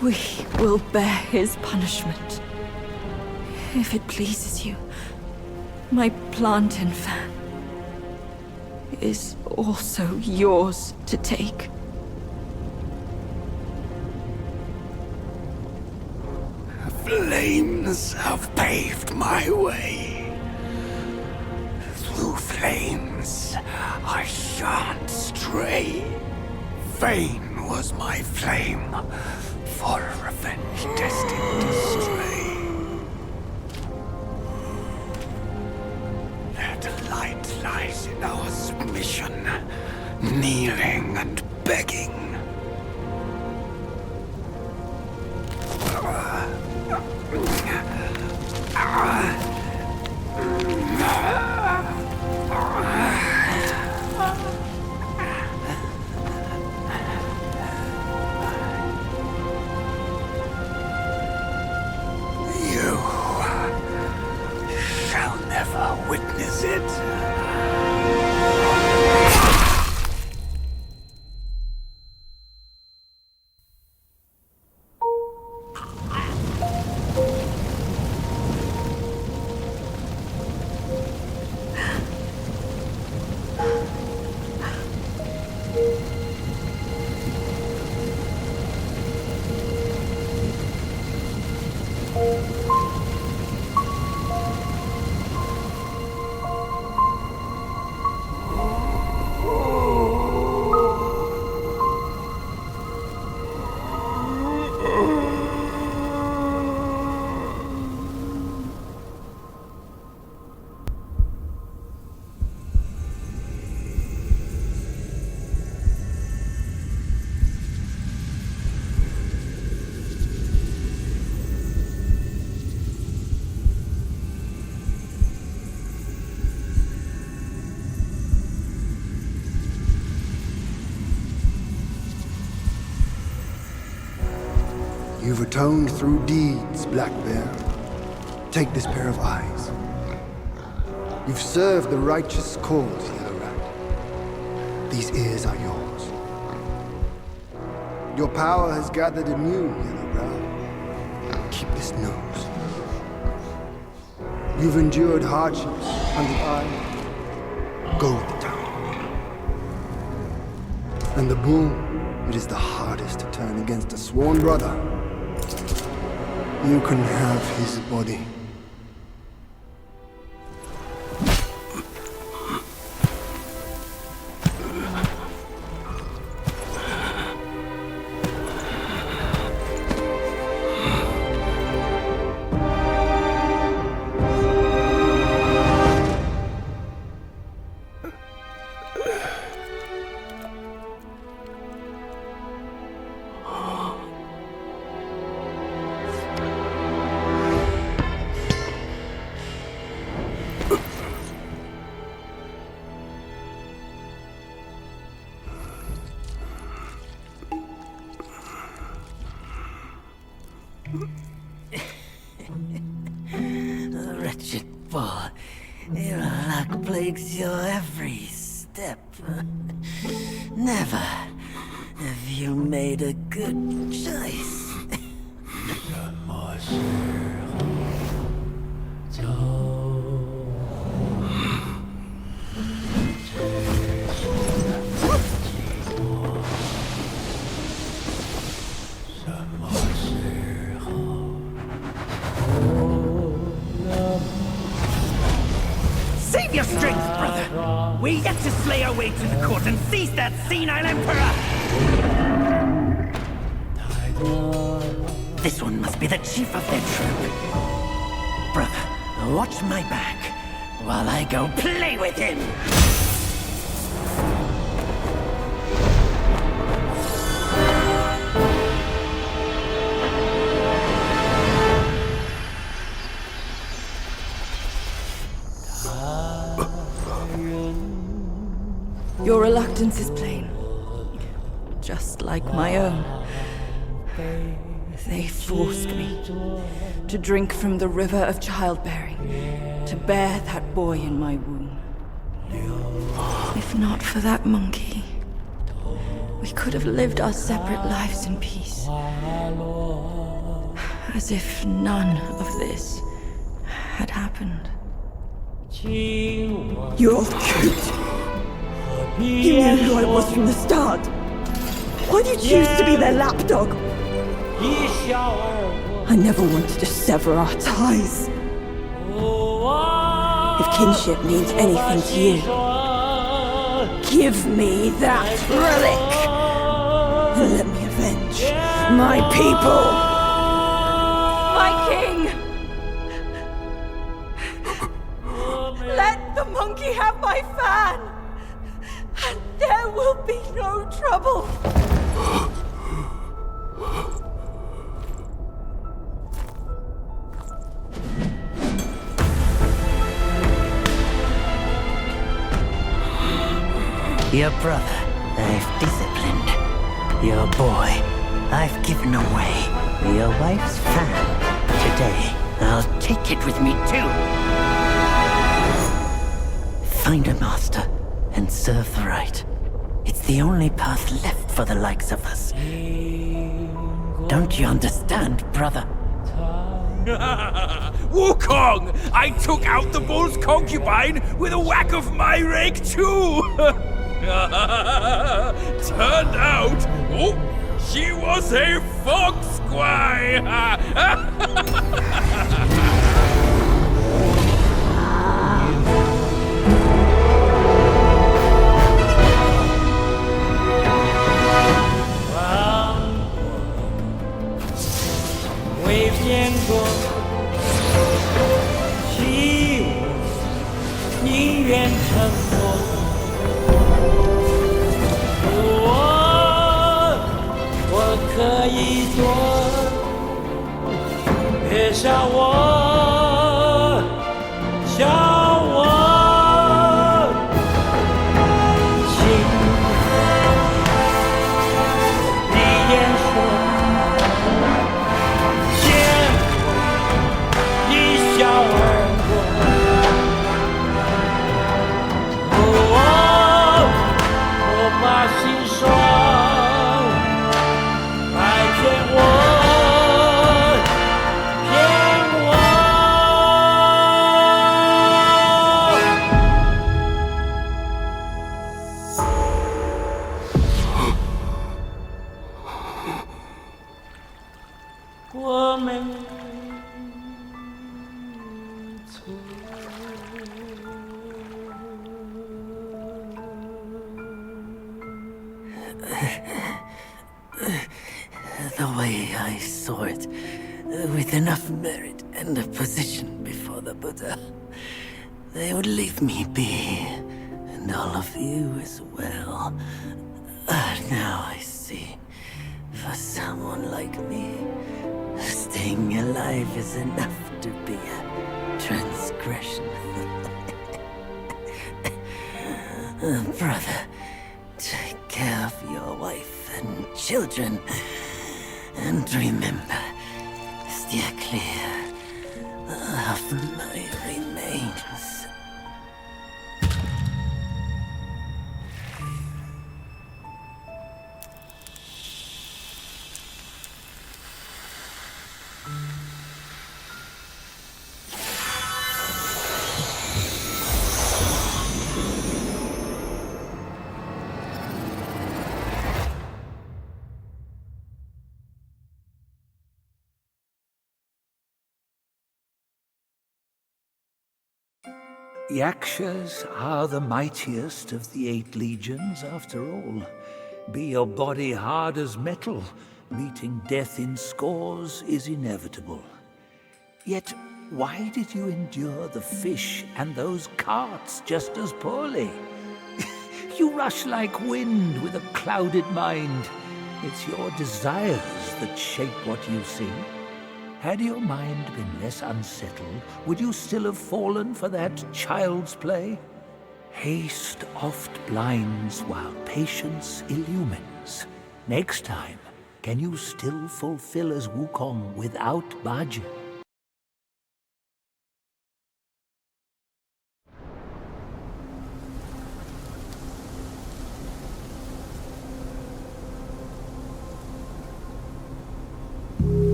We will bear his punishment. If it pleases you, my plantain fan is also yours to take. Flames have paved my way. Through flames, I shan't stray. Vain was my flame, for revenge destined to stray. That light lies in our submission, kneeling and begging. You shall never witness it. You've atoned through deeds, Black Bear. Take this pair of eyes. You've served the righteous cause, Yellow Rat. These ears are yours. Your power has gathered anew, Yellow Rat. Keep this nose. You've endured hardships under eye. Go with the tongue. And the bull, it is the hardest to turn against a sworn brother. You can have his body. Wretched bull, your luck plagues your every step. Never have you made a good choice. Save your strength, brother! We yet to slay our way to the court and seize that senile emperor! This one must be the chief of their troop. Brother, watch my back while I go play with him! sentence is plain. Just like my own. They forced me to drink from the river of childbearing, to bear that boy in my womb. If not for that monkey, we could have lived our separate lives in peace. As if none of this had happened. You old coot! You knew who I was from the start! Why'd you choose to be their lapdog? I never wanted to sever our ties. If kinship means anything to you, give me that relic! And let me avenge my people! My king! Let the monkey have my fan! And there will be no trouble! Your brother, I've disciplined. Your boy, I've given away. Your wife's fan. Today, I'll take it with me too. Find a master and serve the right. It's the only path left for the likes of us. Don't you understand, brother? Wukong! I took out the bull's concubine with a whack of my rake too! Turned out, she was a fox squire! The way I saw it, with enough merit and a position before the Buddha, they would leave me be, and all of you as well. Now I see, for someone like me, staying alive is enough to be a transgression. Brother, take care of your wife and children. And remember, steer clear of my remains. Yakshas are the mightiest of the 8 legions, after all. Be your body hard as metal, meeting death in scores is inevitable. Yet, why did you endure the fish and those carts just as poorly? You rush like wind with a clouded mind. It's your desires that shape what you see. Had your mind been less unsettled, would you still have fallen for that child's play? Haste oft blinds while patience illumines. Next time, can you still fulfill as Wukong without Bajie?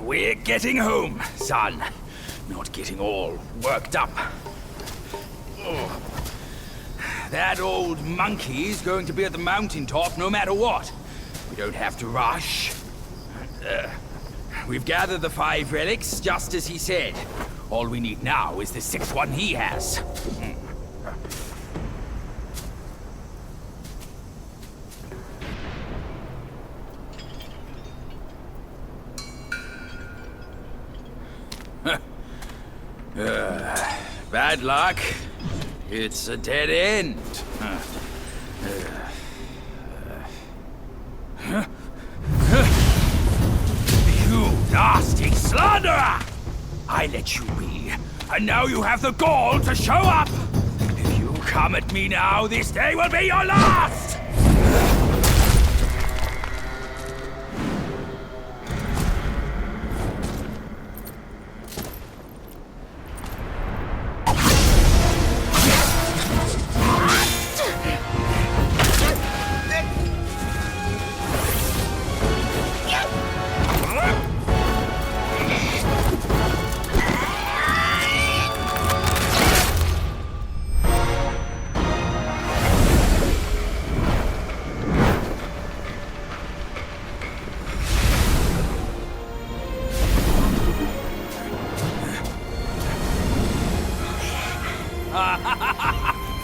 We're getting home, son. Not getting all worked up. Oh. That old monkey's going to be at the mountaintop no matter what. We don't have to rush. We've gathered the 5 relics, just as he said. All we need now is the 6th one he has. Bad luck. It's a dead end. You nasty slanderer! I let you be, and now you have the gall to show up! If you come at me now, this day will be your last!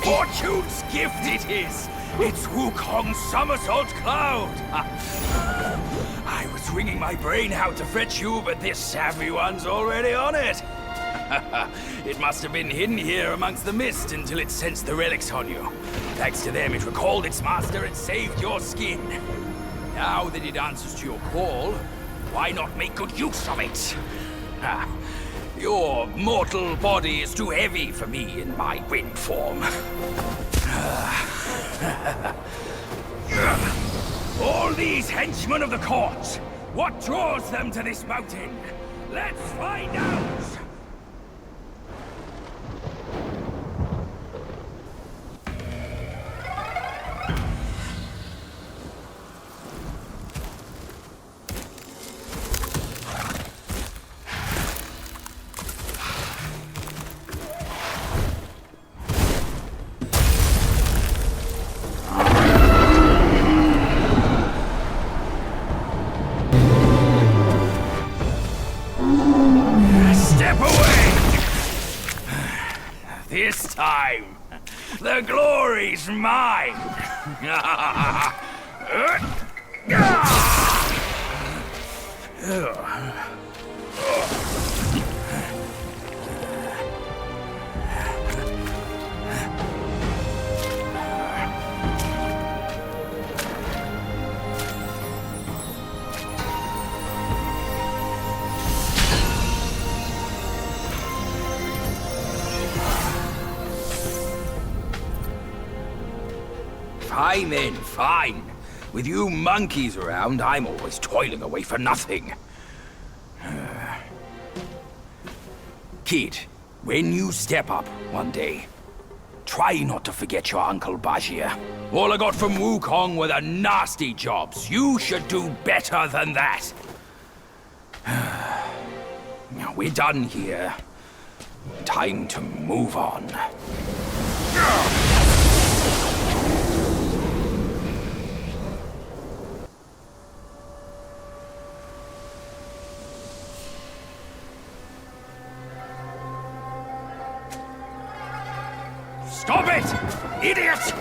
Fortune's gift it is! It's Wukong's somersault cloud! I was wringing my brain out to fetch you, but this savvy one's already on it! It must have been hidden here amongst the mist until it sensed the relics on you. Thanks to them, it recalled its master and saved your skin. Now that it answers to your call, why not make good use of it? Your mortal body is too heavy for me in my wind form. All these henchmen of the court, what draws them to this mountain? Let's find out! This time, the glory's mine! Fine then, fine. With you monkeys around, I'm always toiling away for nothing. Kid, when you step up one day, try not to forget your Uncle Bajie. All I got from Wukong were the nasty jobs. You should do better than that. Now we're done here. Time to move on. Stop it! Idiot!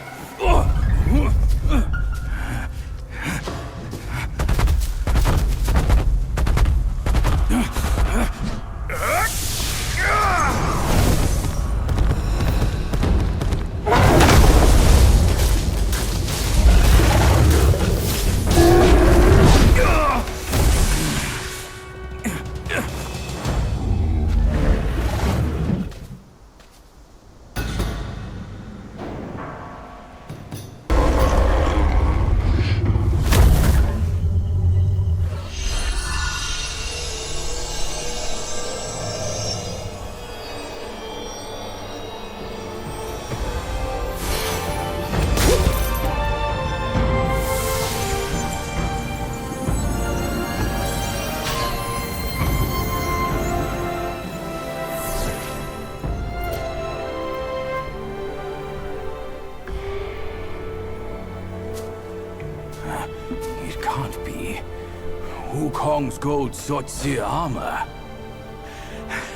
Wukong's gold successor armor.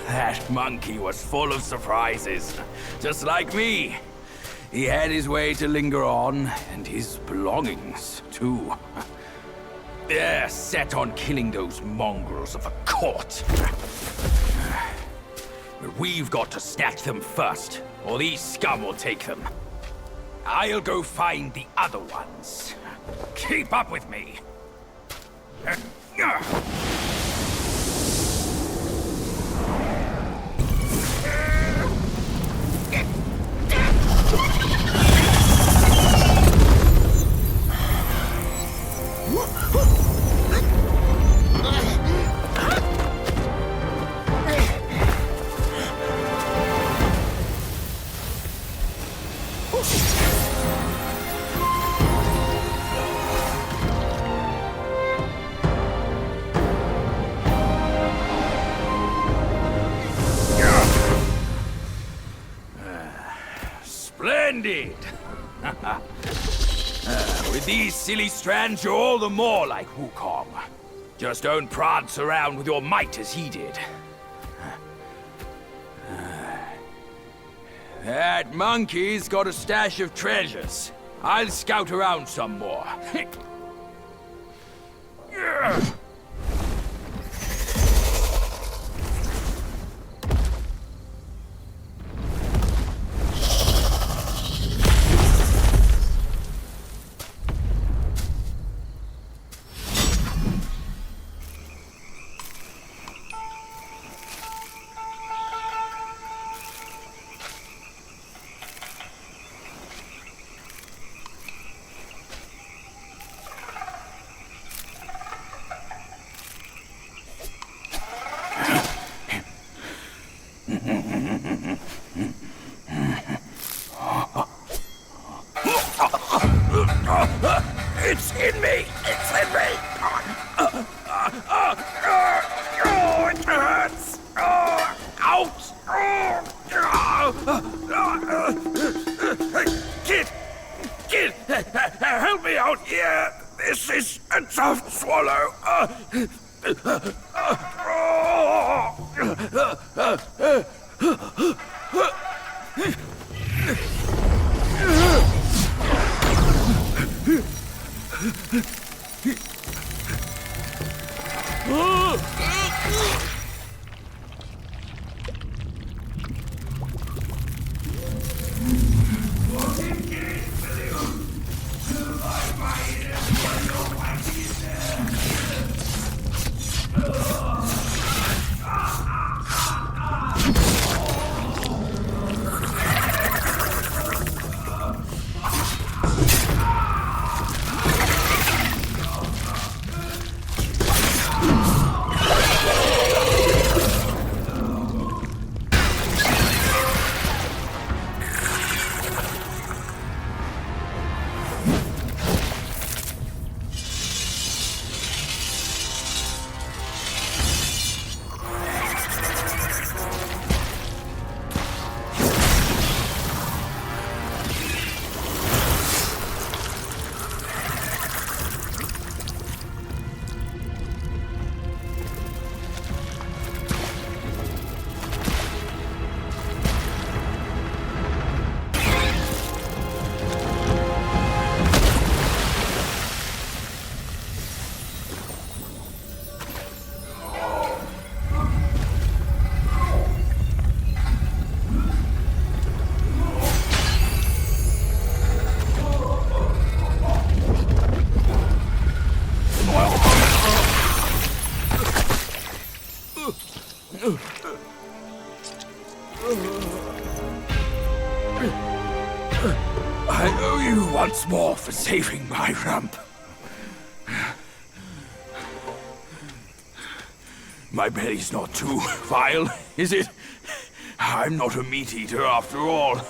That monkey was full of surprises, just like me. He had his way to linger on, and his belongings, too. They're set on killing those mongrels of a court. But we've got to snatch them first, or these scum will take them. I'll go find the other ones. Keep up with me. Splendid! With these silly strands, you're all the more like Wukong. Just don't prance around with your might as he did. That monkey's got a stash of treasures. I'll scout around some more. It's in me! It's in me! It hurts! Out! Kid! Help me out here! This is a tough swallow! I owe you once more for saving my rump. My belly's not too vile, is it? I'm not a meat eater after all.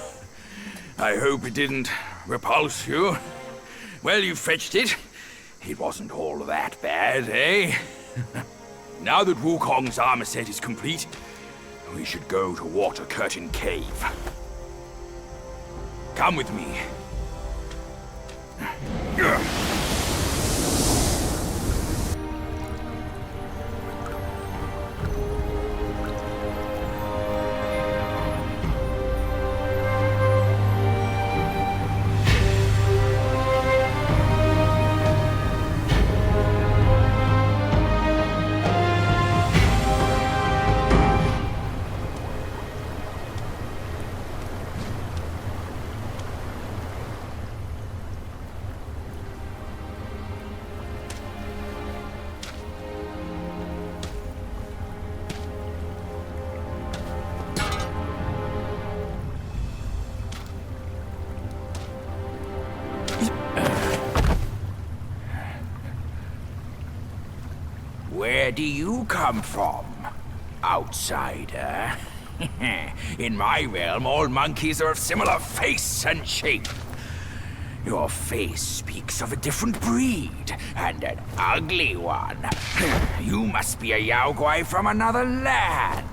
I hope it didn't repulse you. Well, you fetched it. It wasn't all that bad, eh? Now that Wukong's armor set is complete, we should go to Water Curtain Cave. Come with me. Where do you come from, outsider? In my realm, all monkeys are of similar face and shape. Your face speaks of a different breed, and an ugly one. You must be a Yaoguai from another land.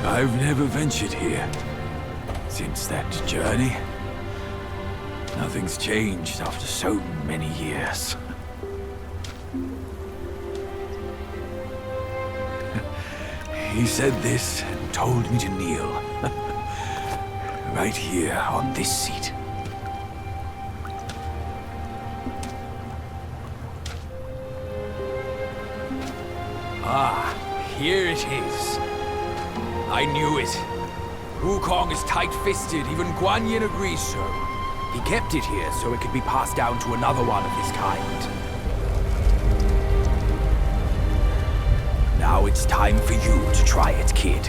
I've never ventured here since that journey. Nothing's changed after so many years. He said this and told me to kneel. Right here on this seat. Ah, here it is. I knew it. Wukong is tight-fisted, even Guan Yin agrees so. He kept it here so it could be passed down to another one of his kind. Now it's time for you to try it, kid.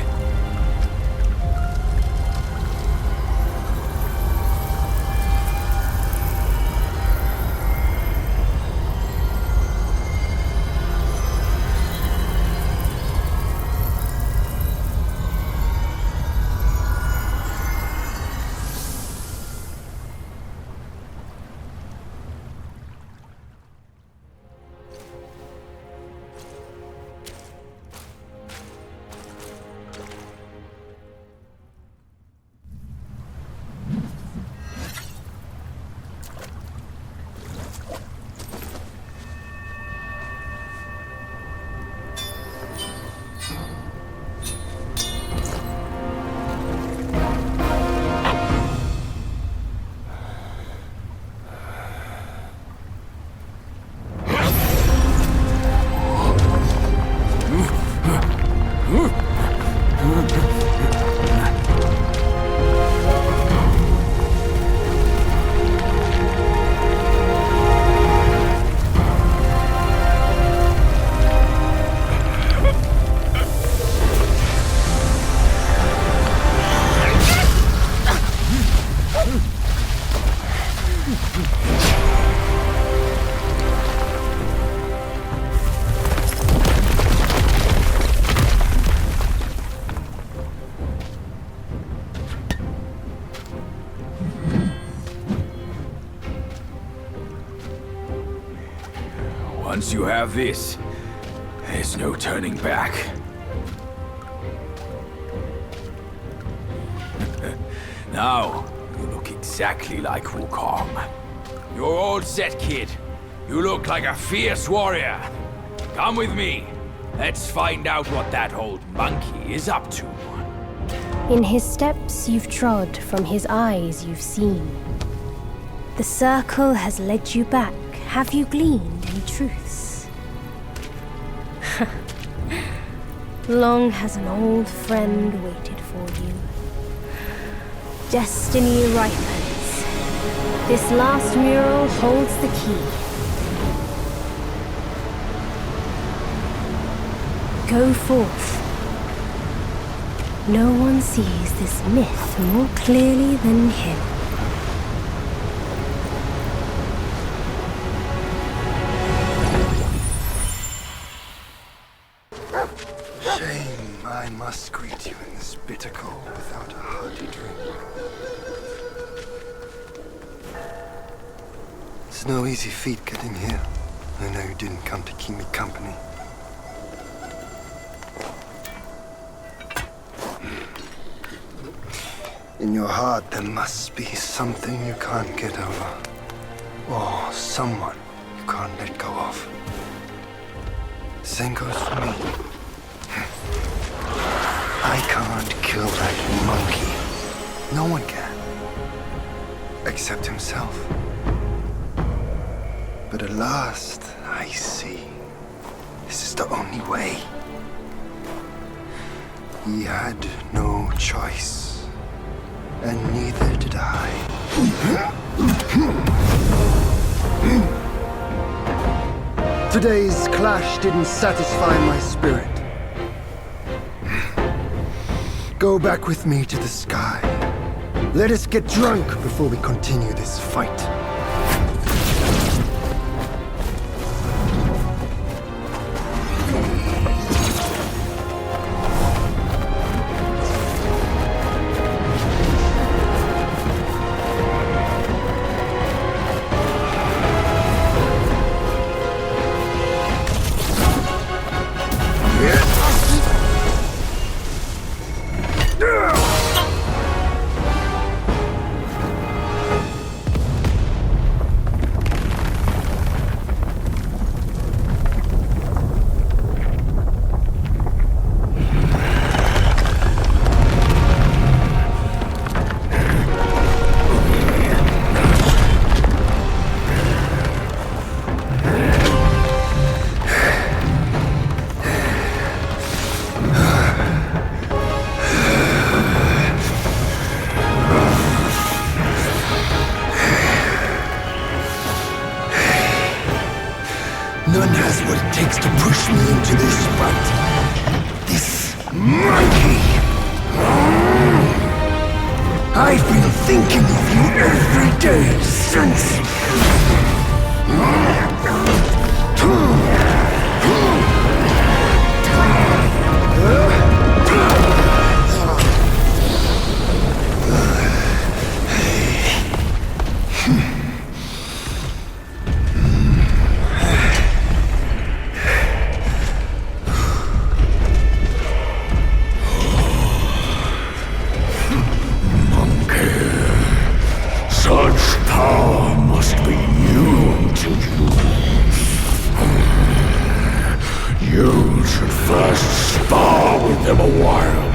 Once you have this, there's no turning back. Now, you look exactly like Wukong. You're all set, kid. You look like a fierce warrior. Come with me. Let's find out what that old monkey is up to. In his steps you've trod, from his eyes you've seen. The circle has led you back. Have you gleaned any truths? Long has an old friend waited for you. Destiny ripens. This last mural holds the key. Go forth. No one sees this myth more clearly than him. Shame I must greet you in this bitter cold without a hearty drink. It's no easy feat getting here. I know you didn't come to keep me company. In your heart, there must be something you can't get over. Or someone you can't let go of. Same goes for me. I can't kill that monkey. No one can. Except himself. But at last, I see. This is the only way. He had no choice, and neither did I. Today's clash didn't satisfy my spirit. Go back with me to the sky. Let us get drunk before we continue this fight. None has what it takes to push me into this fight. This monkey! I've been thinking of you every day since... Such power must be new to you. You should first spar with them a while.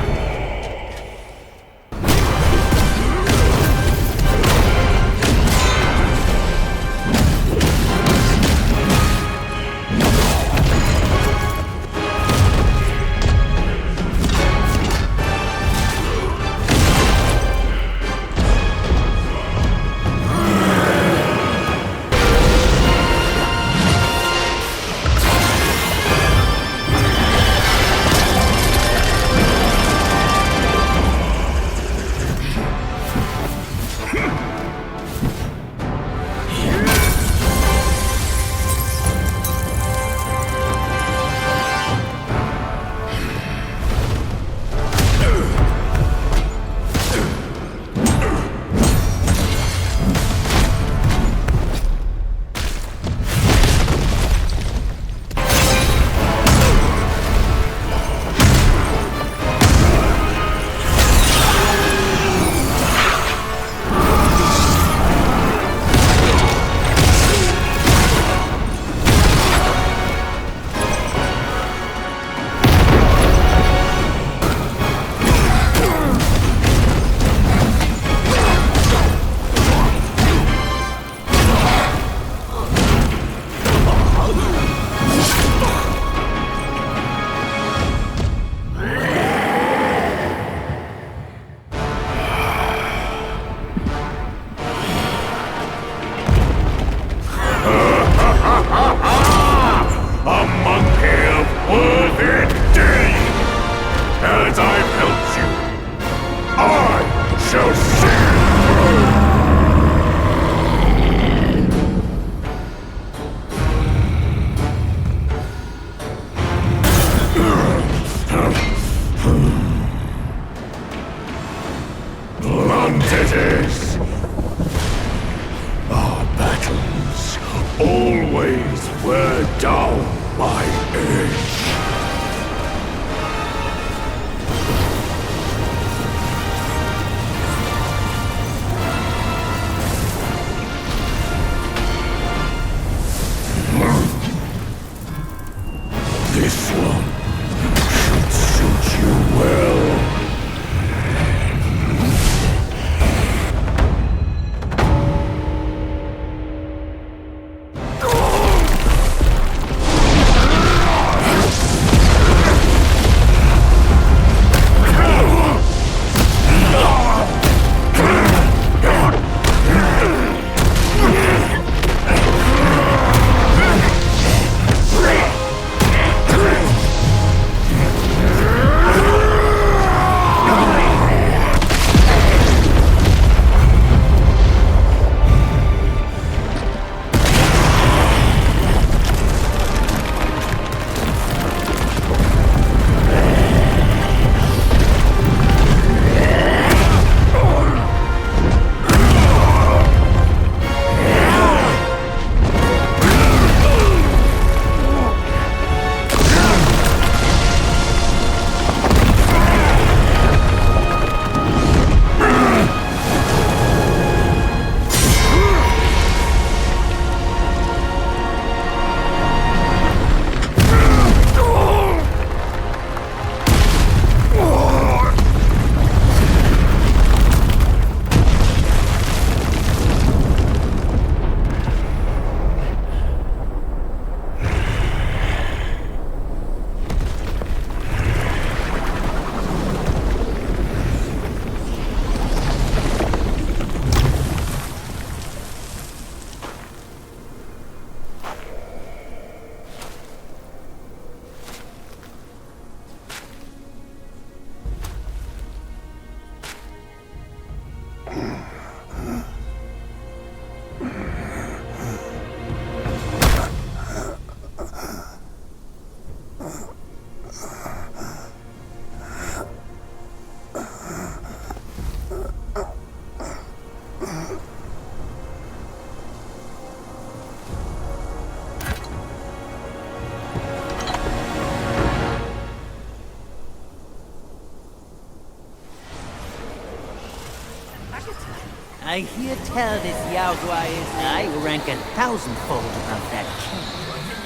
I hear tell this Yao Guai is I will rank 1,000-fold above that king.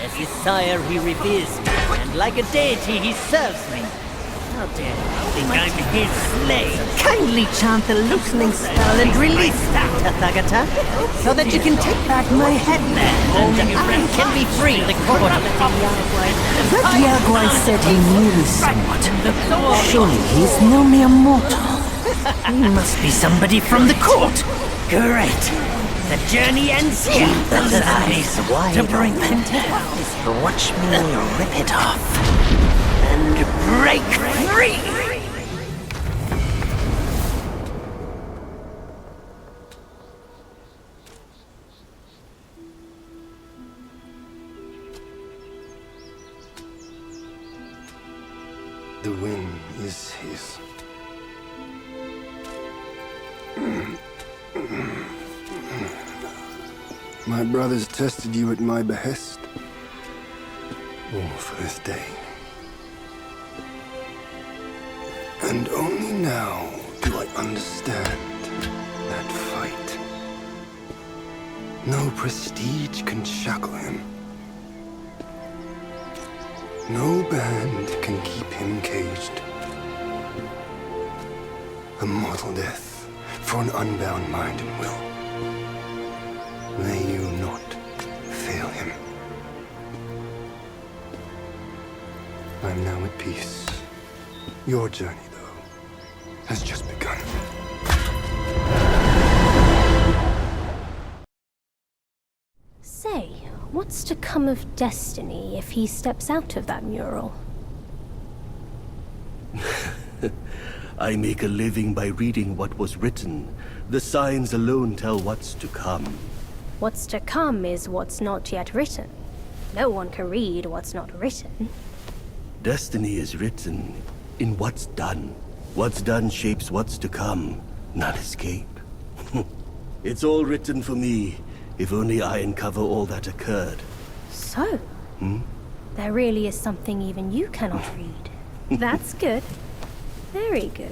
As his sire he reveres me, and like a deity he serves me. How dare you think I'm his slave? Kindly chant the loosening spell and release that Tathagata, so that you can take back my headband and I can be free. The court of the That Yaguai said he knew me somewhat. Surely he's no mere mortal. He must be somebody from the court. Great. The journey ends here. Those eyes wide to bring open. them to hell. Watch me rip it off. And break free! The win is his. My brothers tested you at my behest. All for this day. And only now do I understand that fight. No prestige can shackle him. No band can keep him caged. A mortal death for an unbound mind and will. May you not fail him. I'm now at peace. Your journey, though, has just begun. Say, what's to come of Destiny if he steps out of that mural? I make a living by reading what was written. The signs alone tell what's to come. What's to come is what's not yet written. No one can read what's not written. Destiny is written in what's done. What's done shapes what's to come, not escape. It's all written for me, if only I uncover all that occurred. So, there really is something even you cannot read. That's good. Very good.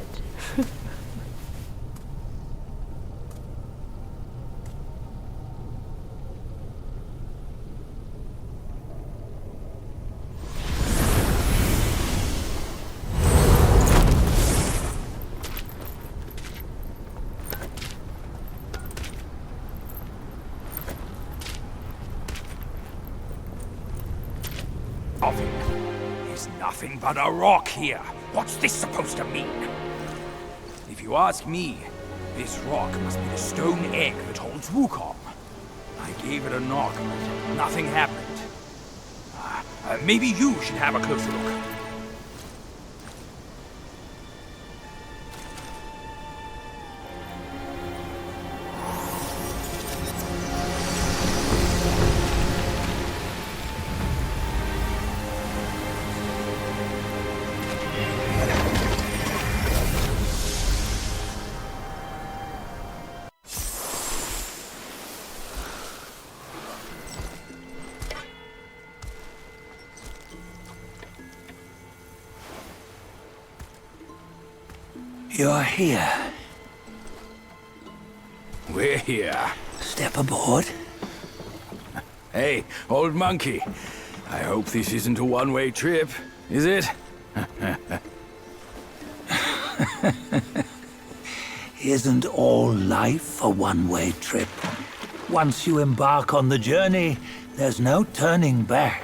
There's nothing but a rock here. What's this supposed to mean? If you ask me, this rock must be the stone egg that holds Wukong. I gave it a knock, but nothing happened. Maybe you should have a closer look. You're here. We're here. Step aboard. Hey, old monkey. I hope this isn't a one-way trip, is it? Isn't all life a one-way trip? Once you embark on the journey, there's no turning back.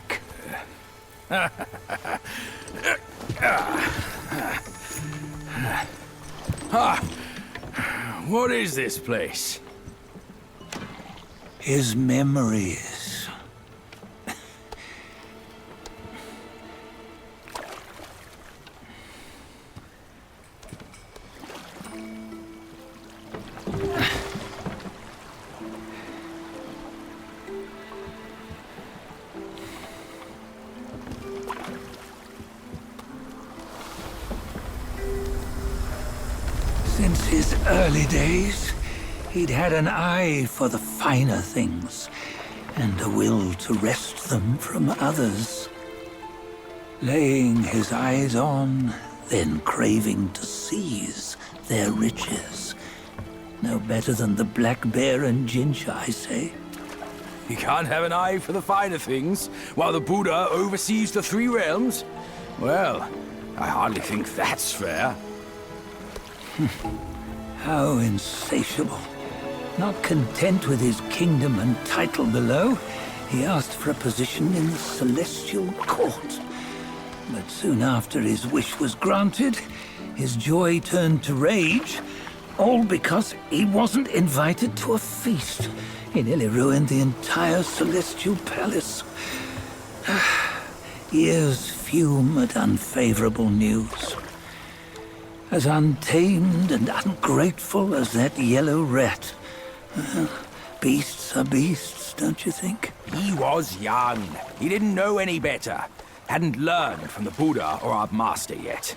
What is this place? His memories. Since his early days, he'd had an eye for the finer things, and a will to wrest them from others. Laying his eyes on, then craving to seize their riches. No better than the black bear and ginger, I say. You can't have an eye for the finer things, while the Buddha oversees the three realms? Well, I hardly think that's fair. How insatiable. Not content with his kingdom and title below, he asked for a position in the celestial court. But soon after his wish was granted, his joy turned to rage, all because he wasn't invited to a feast. He nearly ruined the entire celestial palace. Ears fume at unfavorable news. As untamed and ungrateful as that yellow rat. Beasts are beasts, don't you think? He was young. He didn't know any better. Hadn't learned from the Buddha or our master yet.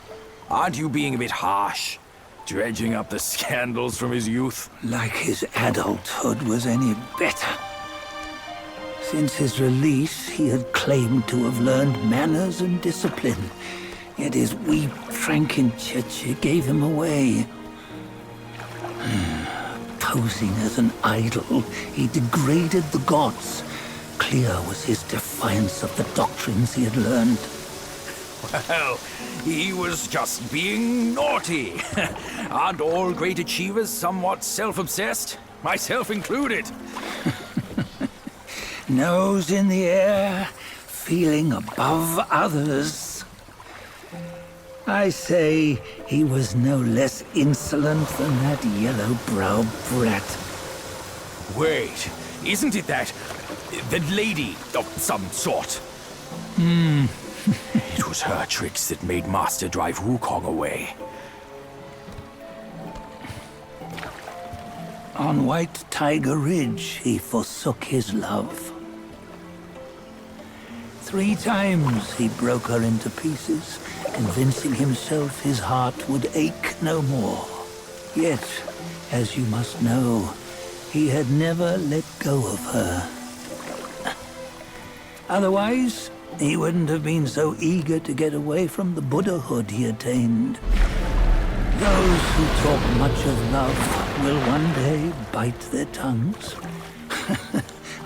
Aren't you being a bit harsh? Dredging up the scandals from his youth? Like his adulthood was any better. Since his release, he had claimed to have learned manners and discipline. Yet his weak Frankenchurch gave him away. Posing as an idol, he degraded the gods. Clear was his defiance of the doctrines he had learned. Well, he was just being naughty. Aren't all great achievers somewhat self-obsessed? Myself included. Nose in the air, feeling above others. I say he was no less insolent than that yellow-browed brat. Wait, isn't it that lady of some sort? It was her tricks that made Master drive Wukong away. On White Tiger Ridge, he forsook his love. 3 times he broke her into pieces, convincing himself his heart would ache no more. Yet, as you must know, he had never let go of her. Otherwise, he wouldn't have been so eager to get away from the Buddhahood he attained. Those who talk much of love will one day bite their tongues.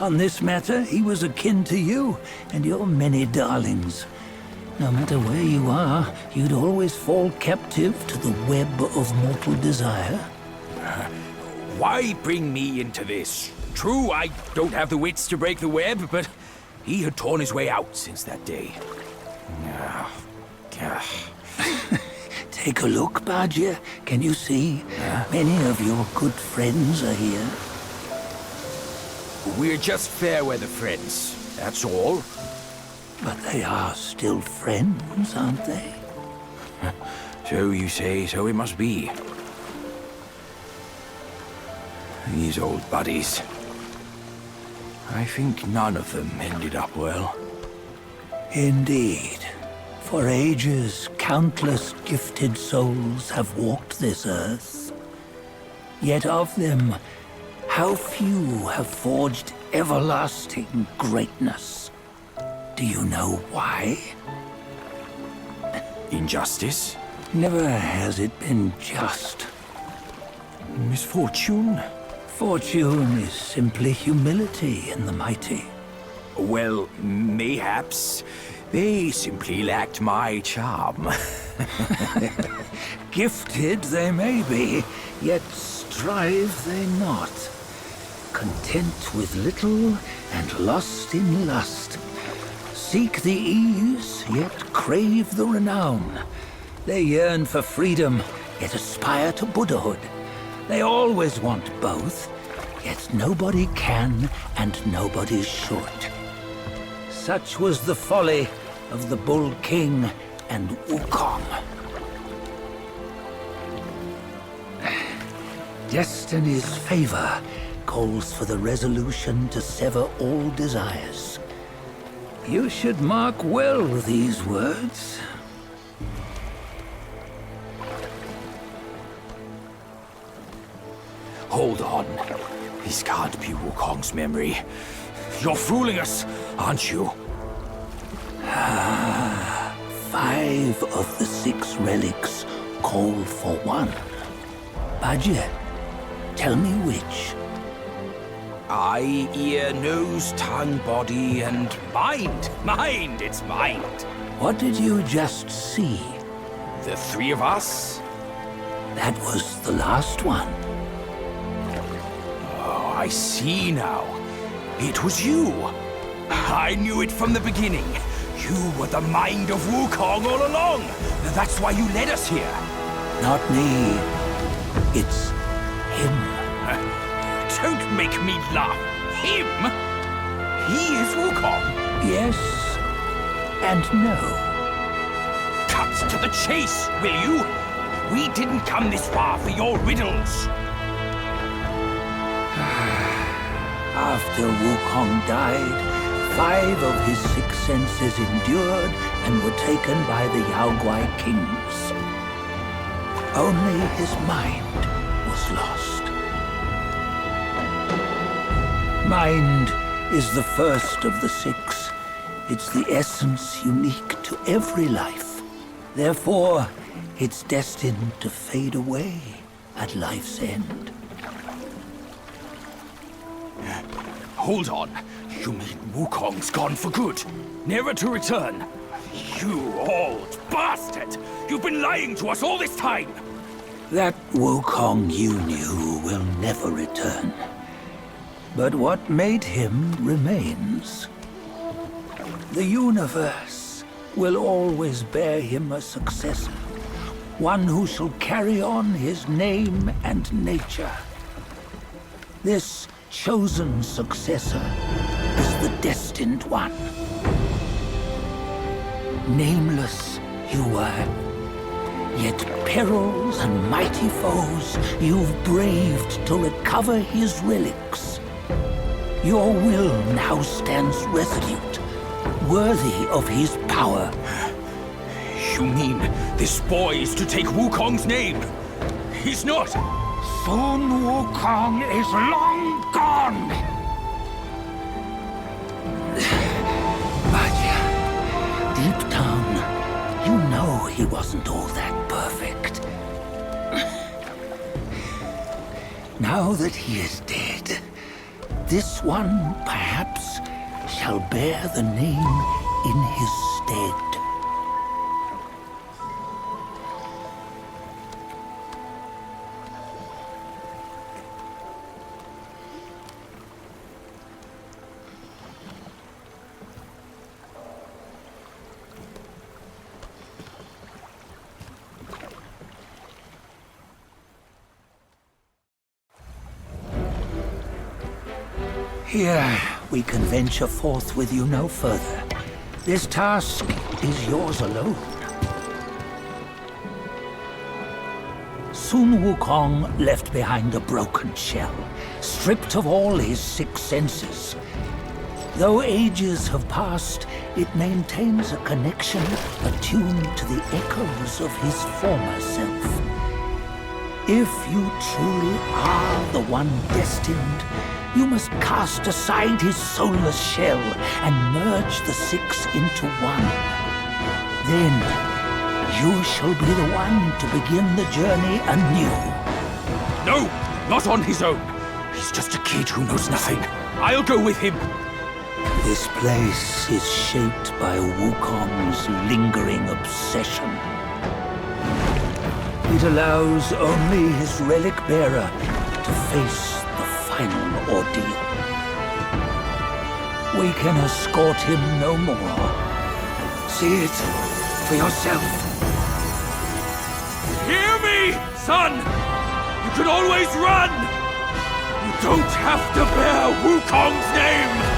On this matter, he was akin to you and your many darlings. No matter where you are, you'd always fall captive to the web of mortal desire. Why bring me into this? True, I don't have the wits to break the web, but he had torn his way out since that day. Take a look, Bajia. Can you see? Many of your good friends are here. We're just fair-weather friends, that's all. But they are still friends, aren't they? So you say, so it must be. These old buddies. I think none of them ended up well. Indeed. For ages, countless gifted souls have walked this earth. Yet of them, how few have forged everlasting greatness? Do you know why? Injustice? Never has it been just. Misfortune? Fortune is simply humility in the mighty. Well, mayhaps. They simply lacked my charm. Gifted they may be, yet strive they not. Content with little and lost in lust. Seek the ease, yet crave the renown. They yearn for freedom, yet aspire to Buddhahood. They always want both, yet nobody can and nobody should. Such was the folly of the Bull King and Wukong. Destiny's favor calls for the resolution to sever all desires. You should mark well these words. Hold on. This can't be Wukong's memory. You're fooling us, aren't you? 5 of the 6 relics call for one. Bajie, Tell me which. Eye, ear, nose, tongue, body, and mind. Mind, it's mind. What did you just see? The three of us? That was the last one. Oh, I see now. It was you. I knew it from the beginning. You were the mind of Wukong all along. That's why you led us here. Not me. It's him. Don't make me laugh. Him? He is Wukong? Yes and no. Cut to the chase, will you? We didn't come this far for your riddles. After Wukong died, 5 of his 6 senses endured and were taken by the Yaoguai kings. Only his mind was lost. Mind is the first of the 6. It's the essence unique to every life. Therefore, it's destined to fade away at life's end. Hold on. You mean Wukong's gone for good? Never to return? You old bastard! You've been lying to us all this time! That Wukong you knew will never return. But what made him remains. The universe will always bear him a successor. One who shall carry on his name and nature. This chosen successor is the destined one. Nameless you were, yet perils and mighty foes you've braved to recover his relics. Your will now stands resolute, worthy of his power. You mean this boy is to take Wukong's name? He's not! Sun Wukong is long gone! But deep down, you know he wasn't all that perfect. Now that he is dead, this one, perhaps, shall bear the name in his stead. Here, we can venture forth with you no further. This task is yours alone. Sun Wukong left behind a broken shell, stripped of all his 6 senses. Though ages have passed, it maintains a connection attuned to the echoes of his former self. If you truly are the one destined, you must cast aside his soulless shell and merge the 6 into one. Then, you shall be the one to begin the journey anew. No! Not on his own! He's just a kid who knows nothing. I'll go with him! This place is shaped by Wukong's lingering obsession. It allows only his relic bearer to face the final ordeal. We can escort him no more. See it for yourself. Hear me, son! You can always run! You don't have to bear Wukong's name!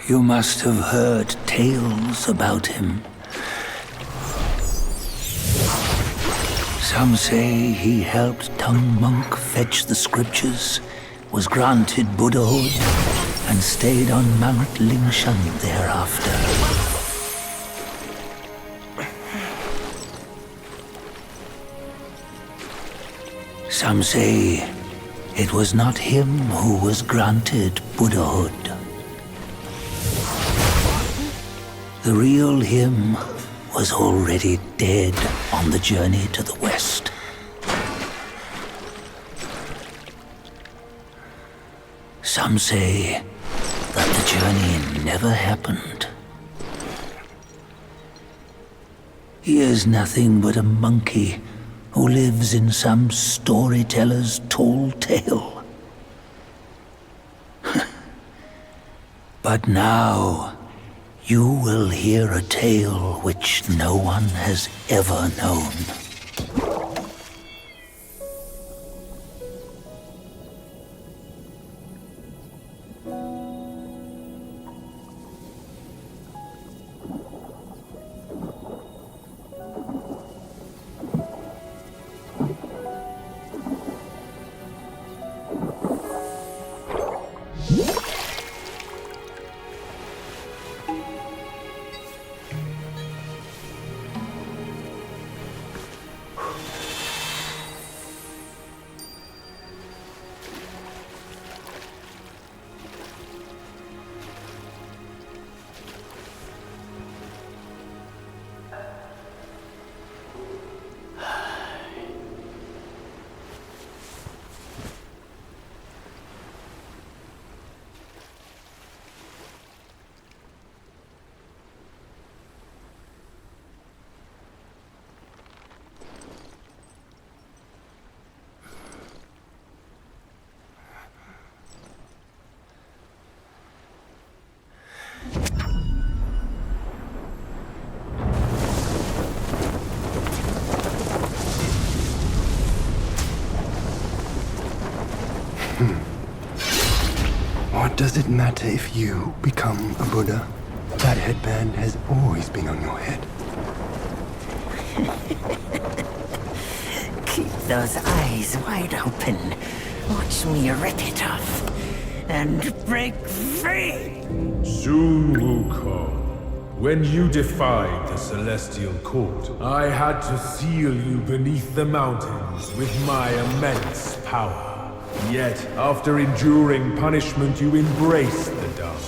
You must have heard tales about him. Some say he helped Tung Monk fetch the scriptures, was granted Buddhahood, and stayed on Mount Lingshan thereafter. Some say it was not him who was granted Buddhahood. The real him was already dead on the journey to the west. Some say that the journey never happened. He is nothing but a monkey who lives in some storyteller's tall tale. But now, you will hear a tale which no one has ever known. What does it matter if you become a Buddha? That headband has always been on your head. Keep those eyes wide open. Watch me rip it off and break free. Soon, Wukong. When you defied the Celestial Court, I had to seal you beneath the mountains with my immense power. Yet, after enduring punishment, you embraced the dark,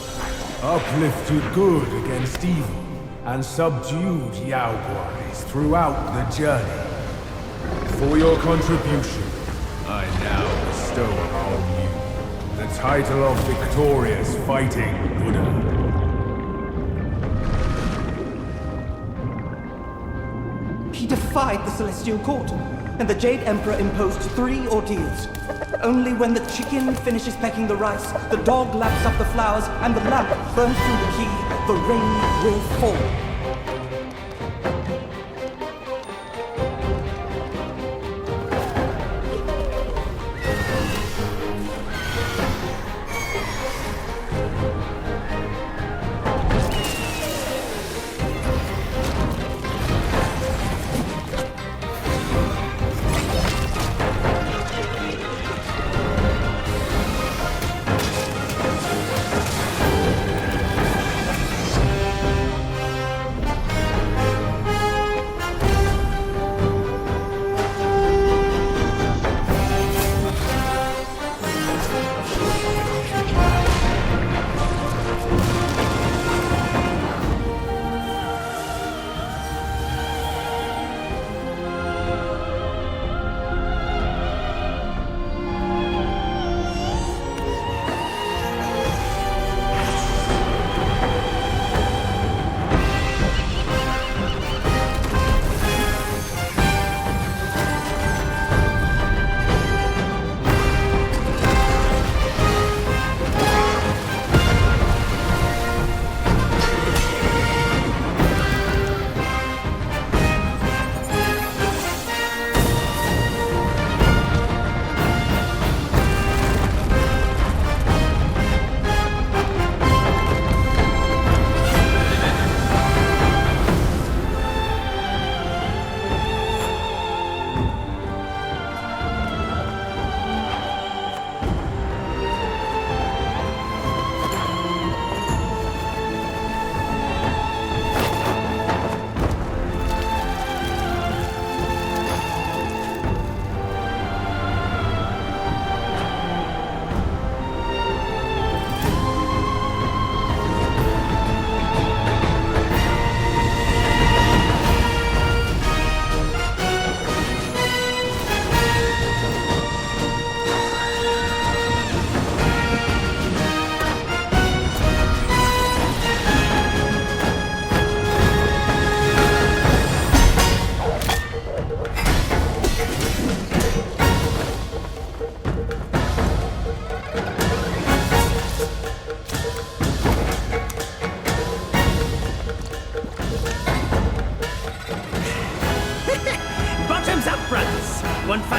uplifted good against evil, and subdued Yaoguais throughout the journey. For your contribution, I now bestow upon you the title of Victorious Fighting Buddha. He defied the Celestial Court, and the Jade Emperor imposed 3 ordeals. Only when the chicken finishes pecking the rice, the dog laps up the flowers, and the lamp burns through the key, the rain will fall.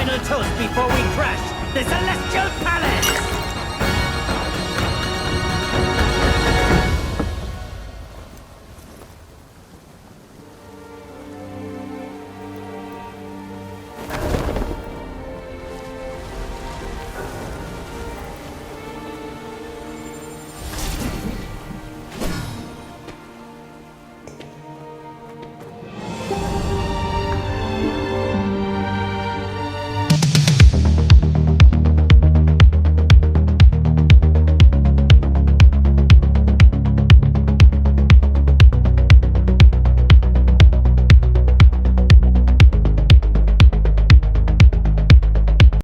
final toast before we crash the Celestial Palace!